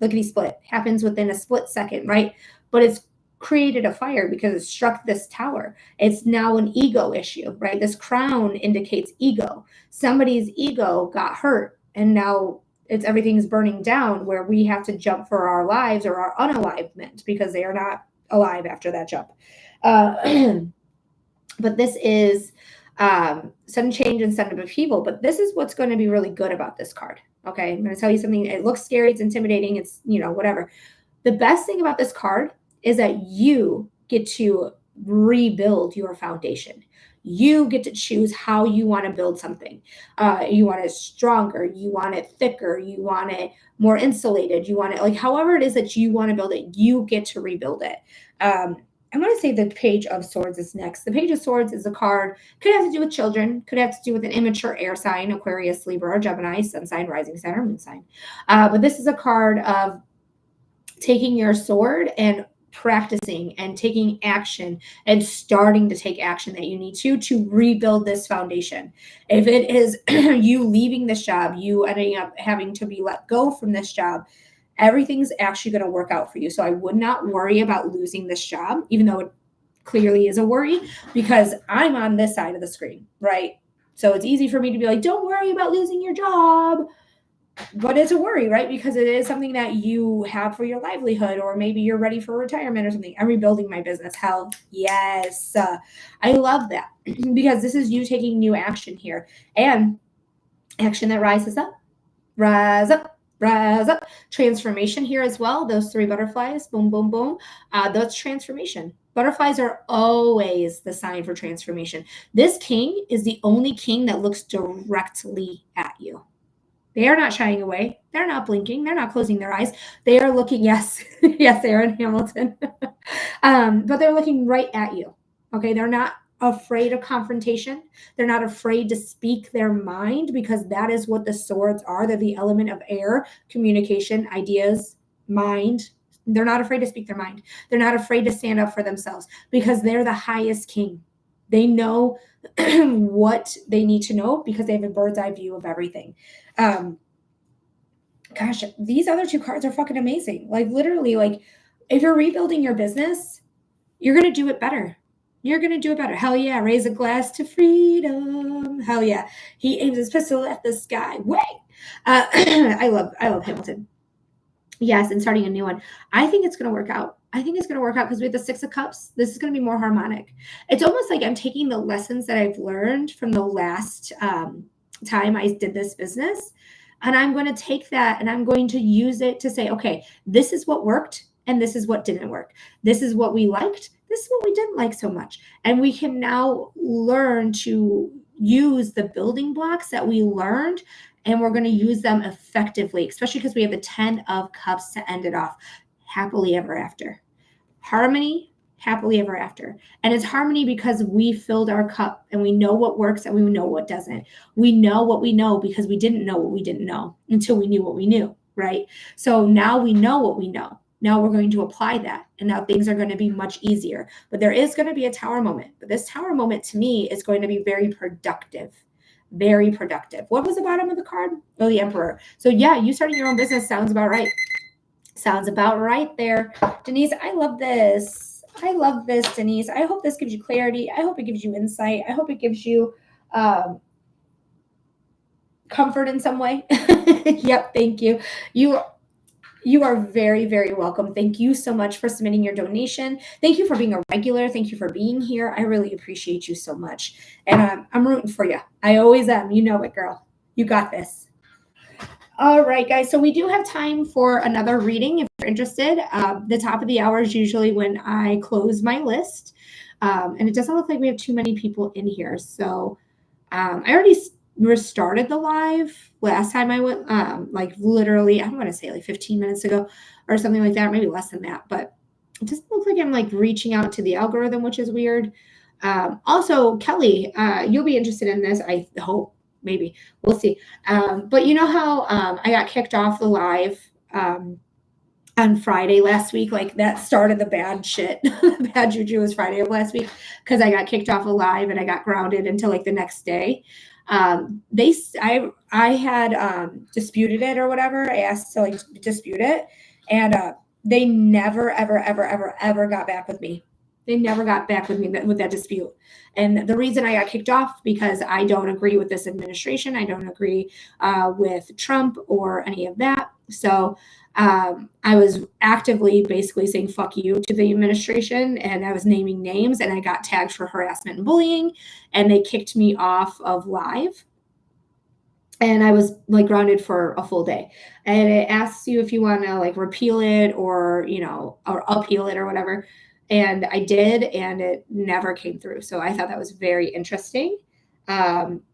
Speaker 1: lickety split, happens within a split second, right? But it's created a fire because it struck this tower. It's now an ego issue, right? This crown indicates ego. Somebody's ego got hurt, and now everything's burning down, where we have to jump for our lives or our unalivement because they are not alive after that jump. But this is sudden change and sudden upheaval. But this is what's going to be really good about this card. Okay, I'm going to tell you something. It looks scary, it's intimidating, it's whatever. The best thing about this card is that you get to rebuild your foundation. You get to choose how you want to build something. You want it stronger, you want it thicker, you want it more insulated, you want it like however it is that you want to build it, you get to rebuild it. I'm going to say the Page of Swords is next. The Page of Swords is a card, could have to do with children, could have to do with an immature air sign, Aquarius, Libra, or Gemini, sun sign, rising sign, or moon sign. But this is a card of taking your sword and practicing and taking action and starting to take action that you need to rebuild this foundation. If it is you leaving this job, you ending up having to be let go from this job, everything's actually going to work out for you. So I would not worry about losing this job, even though it clearly is a worry, because I'm on this side of the screen, right? So it's easy for me to be like, don't worry about losing your job. But it's a worry, right? Because it is something that you have for your livelihood, or maybe you're ready for retirement or something. I'm rebuilding my business. Hell yes. I love that because this is you taking new action here, and action that rises up, rise up, rise up. Transformation here as well. Those 3 butterflies, boom, boom, boom. That's transformation. Butterflies are always the sign for transformation. This king is the only king that looks directly at you. They are not shying away. They're not blinking. They're not closing their eyes. They are looking, yes, yes, Aaron Hamilton. But they're looking right at you. Okay, they're not afraid of confrontation. They're not afraid to speak their mind, because that is what the swords are. They're the element of air, communication, ideas, mind. They're not afraid to speak their mind. They're not afraid to stand up for themselves, because they're the highest king. They know what they need to know because they have a bird's eye view of everything. Gosh, these other 2 cards are fucking amazing. Like literally, like if you're rebuilding your business, you're going to do it better. You're going to do it better. Hell yeah. Raise a glass to freedom. Hell yeah. He aims his pistol at the sky. Way. I love Hamilton. Yes, and starting a new one. I think it's going to work out. I think it's going to work out because we have the 6 of Cups. This is going to be more harmonic. It's almost like I'm taking the lessons that I've learned from the last time I did this business, and I'm going to take that and I'm going to use it to say, okay, this is what worked and this is what didn't work. This is what we liked. This is what we didn't like so much. And we can now learn to use the building blocks that we learned, and we're going to use them effectively, especially because we have the 10 of Cups to end it off. Happily ever after. Harmony, happily ever after. And it's harmony because we filled our cup and we know what works and we know what doesn't. We know what we know because we didn't know what we didn't know until we knew what we knew, right? So now we know what we know. Now we're going to apply that. And now things are going to be much easier. But there is going to be a tower moment. But this tower moment to me is going to be very productive. Very productive. What was the bottom of the card? Oh, the Emperor. So yeah, you starting your own business sounds about right. Sounds about right there. Denise, I love this. I love this, Denise. I hope this gives you clarity. I hope it gives you insight. I hope it gives you comfort in some way. Yep, thank you. You are very, very welcome. Thank you so much for submitting your donation. Thank you for being a regular. Thank you for being here. I really appreciate you so much. And I'm rooting for you. I always am. You know it, girl. You got this. All right, guys. So we do have time for another reading if you're interested. The top of the hour is usually when I close my list. And it doesn't look like we have too many people in here. So I already restarted the live last time I went, like literally, I'm going to say like 15 minutes ago or something like that, maybe less than that. But it doesn't look like I'm like reaching out to the algorithm, which is weird. Also, Kelly, you'll be interested in this, I hope. Maybe we'll see. But you know how I got kicked off the live on Friday last week? Like that started the bad shit. The bad juju was Friday of last week because I got kicked off a live and I got grounded until like the next day. I had disputed it or whatever. I asked to like dispute it, and they never ever got back with me. They never got back with me with that dispute. And the reason I got kicked off because I don't agree with this administration. I don't agree with Trump or any of that. So I was actively basically saying fuck you to the administration, and I was naming names, and I got tagged for harassment and bullying, and they kicked me off of live. And I was like grounded for a full day. And it asks you if you want to like repeal it or, you know, or appeal it or whatever. And I did, and it never came through. So I thought that was very interesting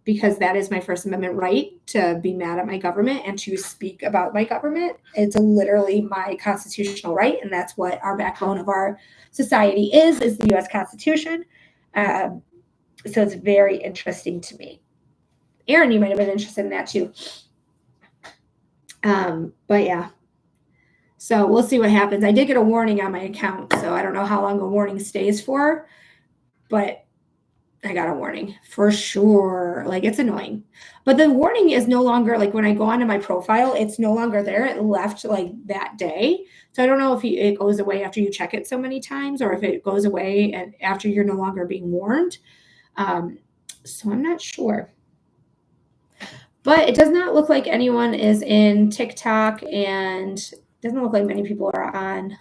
Speaker 1: because that is my First Amendment right to be mad at my government and to speak about my government. It's literally my constitutional right. And that's what our backbone of our society is the U.S. Constitution. So it's very interesting to me. Aaron, you might have been interested in that too. But yeah. So we'll see what happens. I did get a warning on my account, so I don't know how long a warning stays for, but I got a warning for sure. Like it's annoying. But the warning is no longer like when I go onto my profile, it's no longer there. It left like that day. So I don't know if it goes away after you check it so many times or if it goes away and after you're no longer being warned. So I'm not sure. But it does not look like anyone is in TikTok, and doesn't look like many people are on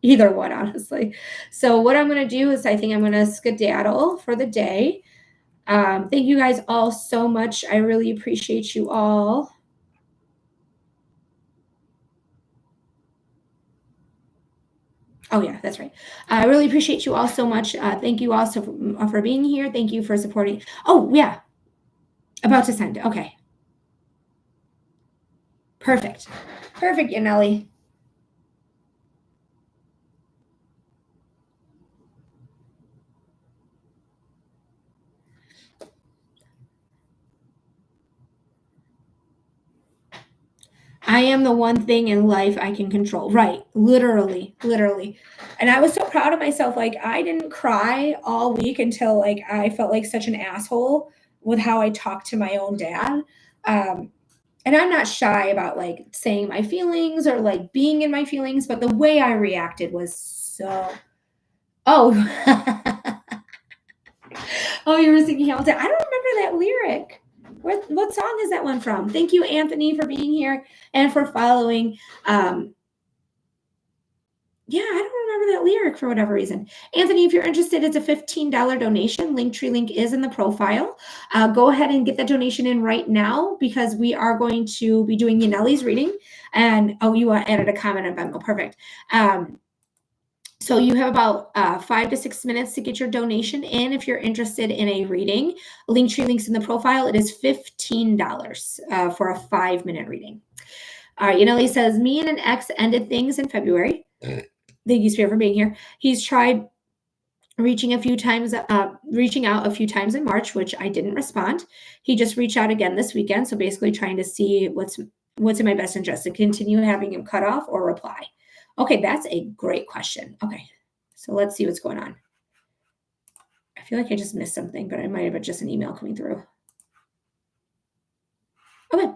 Speaker 1: either one, honestly. So what I'm going to do is I think I'm going to skedaddle for the day. Thank you guys all so much. I really appreciate you all. Oh, yeah, that's right. I really appreciate you all so much. Thank you also for being here. Thank you for supporting. Oh, yeah. About to send. Okay. Perfect. Perfect, Yaneli. I am the one thing in life I can control. Right. Literally. And I was so proud of myself. Like I didn't cry all week until like I felt like such an asshole with how I talked to my own dad. And I'm not shy about like saying my feelings or like being in my feelings, but the way I reacted was so. Oh, oh, you were singing Hamilton. I don't remember that lyric. What song is that one from? Thank you, Anthony, for being here and for following. Yeah, I don't remember that lyric for whatever reason. Anthony, if you're interested, it's a $15 donation. Linktree link is in the profile. Go ahead and get that donation in right now because we are going to be doing Yaneli's reading. And oh, you added a comment on Venmo. Perfect. So you have about 5 to 6 minutes to get your donation in if you're interested in a reading. Linktree link's in the profile. It is $15 for a 5-minute reading. All right, Yaneli says, me and an ex ended things in February. Thank you, Spirit, for being here. He's tried reaching out a few times in March, which I didn't respond. He just reached out again this weekend. So basically trying to see what's in my best interest, to continue having him cut off or reply. Okay, that's a great question. Okay, so let's see what's going on. I feel like I just missed something, but I might have just an email coming through. Okay.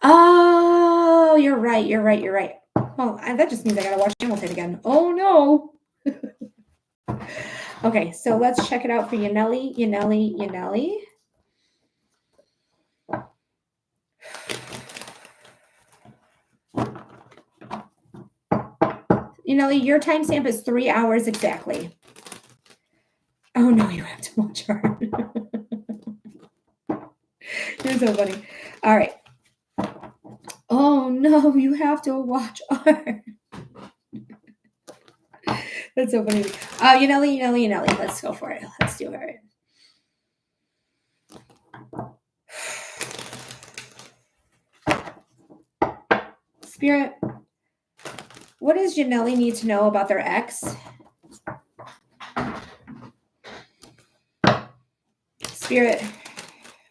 Speaker 1: Oh, you're right. Well, that just means I gotta watch Hamilton again. Oh no. Okay, so let's check it out for Yanelli. Yanelli, your timestamp is 3 hours exactly. Oh no, you have to watch her. You're so funny. All right. Oh no, you have to watch art. That's so funny. Yanelli. Let's go for it. Let's do it. Spirit, what does Yanelli need to know about their ex? Spirit,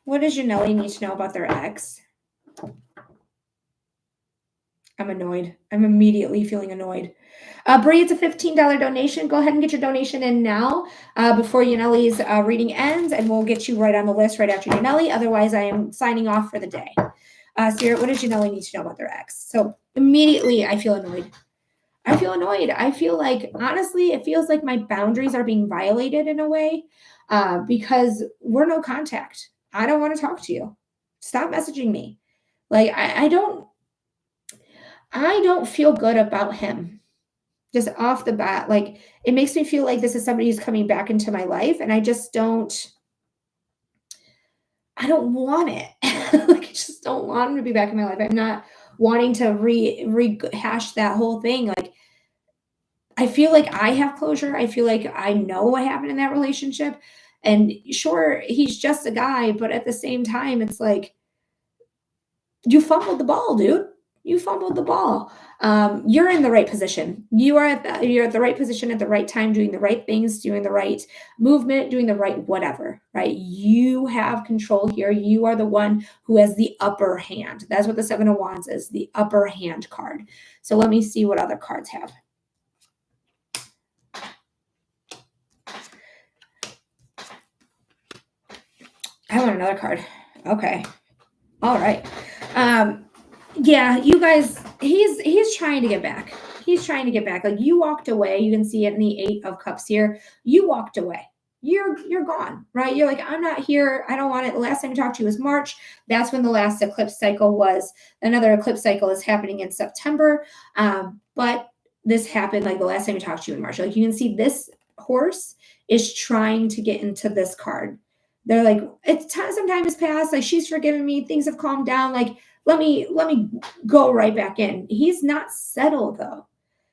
Speaker 1: what does Yanelli need to know about their ex? I'm annoyed. I'm immediately feeling annoyed. Bree, it's a $15 donation. Go ahead and get your donation in now before Yanelli's reading ends, and we'll get you right on the list right after Yanelli. Otherwise, I am signing off for the day. Spirit, what does Yanelli need to know about their ex? So immediately, I feel annoyed. I feel like, honestly, it feels like my boundaries are being violated in a way because we're no contact. I don't want to talk to you. Stop messaging me. Like, I don't feel good about him. Just off the bat, like, it makes me feel like this is somebody who's coming back into my life, and I don't want it. Like, I just don't want him to be back in my life. I'm not wanting to rehash that whole thing. Like, I feel like I have closure. I feel like I know what happened in that relationship. And sure, he's just a guy, but at the same time, it's like, you fumbled the ball, dude. You fumbled the ball. You're in the right position. You're at the right position at the right time, doing the right things, doing the right movement, doing the right whatever, right? You have control here. You are the one who has the upper hand. That's what the Seven of Wands is, the upper hand card. So let me see what other cards have. I want another card. Okay. All right. Yeah, you guys, he's trying to get back. He's trying to get back. Like, you walked away. You can see it in the 8 of Cups here. You walked away. You're gone, right? You're like, I'm not here. I don't want it. The last time I talked to you was March. That's when the last eclipse cycle was. Another eclipse cycle is happening in September. But this happened like the last time I talked to you in March. Like, you can see this horse is trying to get into this card. They're like, some time has passed. Like, she's forgiven me. Things have calmed down. Like, let me go right back in. He's not settled though.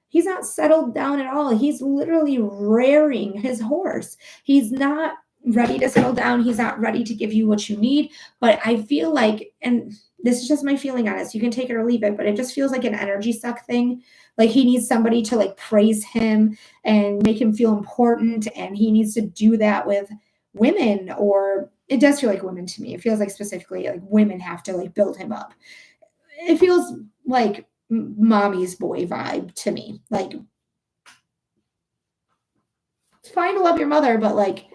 Speaker 1: He's not settled down at all. He's literally rearing his horse. He's not ready to settle down. He's not ready to give you what you need. But I feel like, and this is just my feeling on it, so you can take it or leave it, but it just feels like an energy suck thing. Like, he needs somebody to like praise him and make him feel important. And he needs to do that with women, or it does feel like women to me. It feels like specifically like women have to like build him up. It feels like mommy's boy vibe to me. Like, it's fine to love your mother, but like,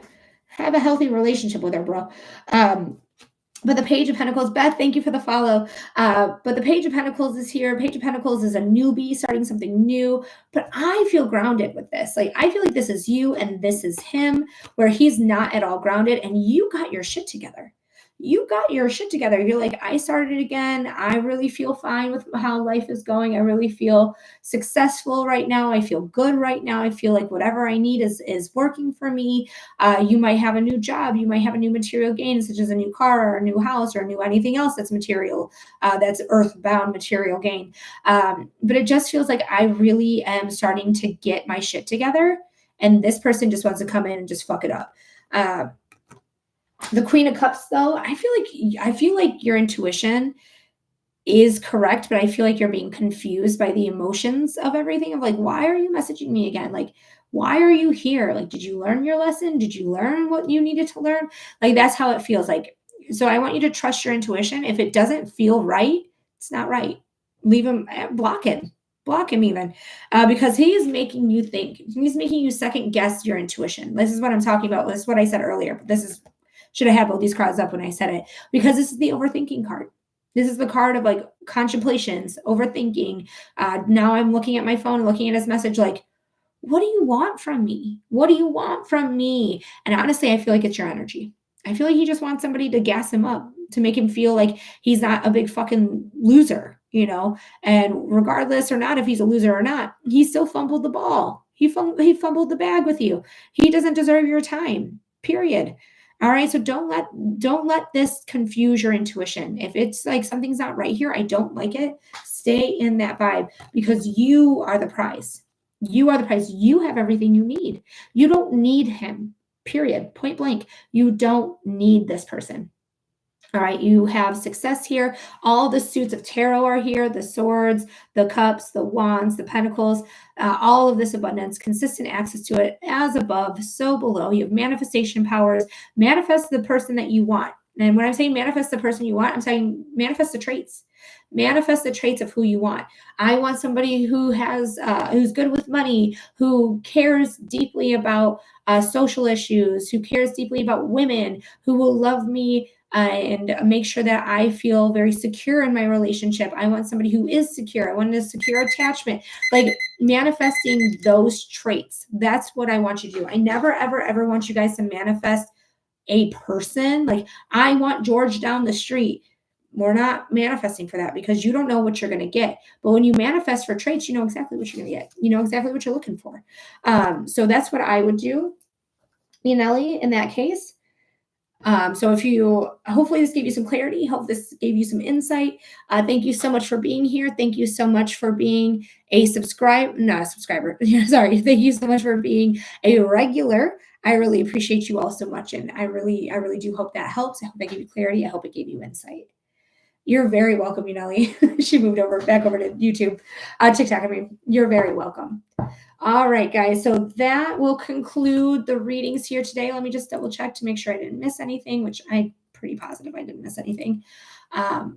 Speaker 1: have a healthy relationship with her, bro. But the Page of Pentacles, Beth, thank you for the follow. But the Page of Pentacles is here. Page of Pentacles is a newbie starting something new. But I feel grounded with this. Like, I feel like this is you and this is him, where he's not at all grounded, and you got your shit together. You got your shit together. You're like, I started again. I really feel fine with how life is going. I really feel successful right now. I feel good right now. I feel like whatever I need is working for me. You might have a new job. You might have a new material gain, such as a new car or a new house or a new anything else that's material, that's earthbound material gain. But it just feels like I really am starting to get my shit together. And this person just wants to come in and just fuck it up. The Queen of Cups, though, I feel like your intuition is correct, but I feel like you're being confused by the emotions of everything of like, why are you messaging me again? Like, why are you here? Like, did you learn your lesson? Did you learn what you needed to learn? Like, that's how it feels like. So I want you to trust your intuition. If it doesn't feel right, it's not right. Leave him, block him even, because he is making you think. He's making you second guess your intuition. This is what I'm talking about. This is what I said earlier, but this is, should have had both these cards up when I said it, because this is the overthinking card. This is the card of like contemplations, overthinking. Now I'm looking at my phone, looking at his message, like, what do you want from me? What do you want from me? And honestly, I feel like it's your energy. I feel like he just wants somebody to gas him up, to make him feel like he's not a big fucking loser, you know? And regardless or not, if he's a loser or not, he still fumbled the ball. He fumbled the bag with you. He doesn't deserve your time, period. All right. So don't let this confuse your intuition. If it's like something's not right here, I don't like it. Stay in that vibe, because you are the prize. You are the prize. You have everything you need. You don't need him, period. Point blank. You don't need this person. All right, you have success here. All the suits of tarot are here, the swords, the cups, the wands, the pentacles, all of this abundance, consistent access to it, as above, so below. You have manifestation powers. Manifest the person that you want. And when I'm saying manifest the person you want, I'm saying manifest the traits. Manifest the traits of who you want. I want somebody who has, who's good with money, who cares deeply about social issues, who cares deeply about women, who will love me and make sure that I feel very secure in my relationship. I want somebody who is secure. I want a secure attachment. Like, manifesting those traits. That's what I want you to do. I never, ever, ever want you guys to manifest a person. Like, I want George down the street. We're not manifesting for that, because you don't know what you're going to get. But when you manifest for traits, you know exactly what you're going to get. You know exactly what you're looking for. So that's what I would do, Yaneli, in that case. So if you, hopefully this gave you some clarity, hope this gave you some insight. Thank you so much for being here. Thank you so much for being a not a subscriber. Sorry. Thank you so much for being a regular. I really appreciate you all so much. And I really do hope that helps. I hope I gave you clarity. I hope it gave you insight. You're very welcome, Yaneli. She moved back over to YouTube, TikTok. I mean, you're very welcome. All right, guys. So that will conclude the readings here today. Let me just double check to make sure I didn't miss anything, which I'm pretty positive I didn't miss anything. All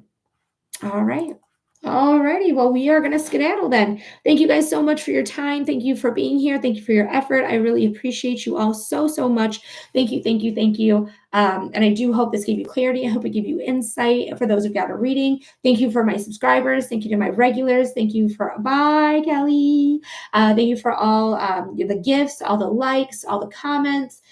Speaker 1: right. All righty. Well, we are going to skedaddle then. Thank you guys so much for your time. Thank you for being here. Thank you for your effort. I really appreciate you all so, so much. Thank you. Thank you. Thank you. And I do hope this gave you clarity. I hope it gave you insight for those who got a reading. Thank you for my subscribers. Thank you to my regulars. Thank you for, bye, Kelly. Thank you for all the gifts, all the likes, all the comments.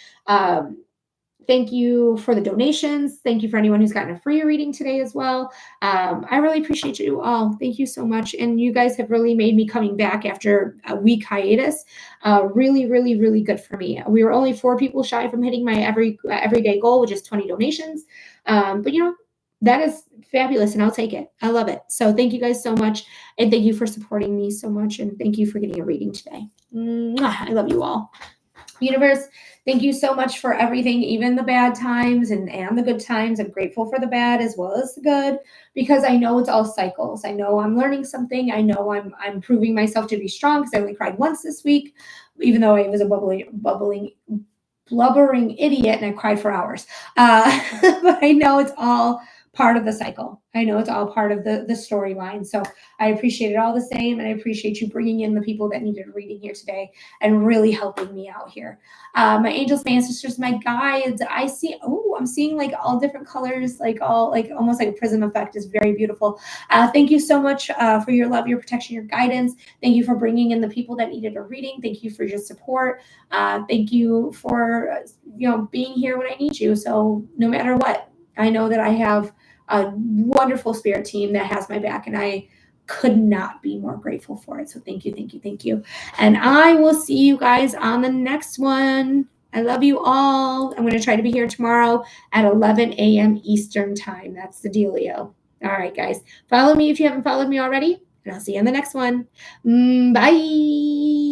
Speaker 1: Thank you for the donations. Thank you for anyone who's gotten a free reading today as well. I really appreciate you all. Thank you so much. And you guys have really made me coming back after a week hiatus. Really, really, really good for me. We were only 4 people shy from hitting my everyday goal, which is 20 donations. But you know, that is fabulous, and I'll take it. I love it. So thank you guys so much. And thank you for supporting me so much. And thank you for getting a reading today. Mwah, I love you all. Universe, thank you so much for everything, even the bad times and the good times. I'm grateful for the bad as well as the good, because I know it's all cycles. I know I'm learning something. I know I'm proving myself to be strong, because I only cried once this week, even though I was a blubbering idiot and I cried for hours. But I know it's all part of the cycle. I know it's all part of the storyline. So I appreciate it all the same. And I appreciate you bringing in the people that needed a reading here today and really helping me out here. My angels, my ancestors, my guides, I'm seeing like all different colors, like almost like a prism effect is very beautiful. Thank you so much for your love, your protection, your guidance. Thank you for bringing in the people that needed a reading. Thank you for your support. Thank you for, being here when I need you. So no matter what, I know that I have a wonderful spirit team that has my back, and I could not be more grateful for it. So thank you, thank you, thank you. And I will see you guys on the next one. I love you all. I'm going to try to be here tomorrow at 11 a.m. Eastern time. That's the dealio. All right, guys. Follow me if you haven't followed me already, and I'll see you on the next one. Bye.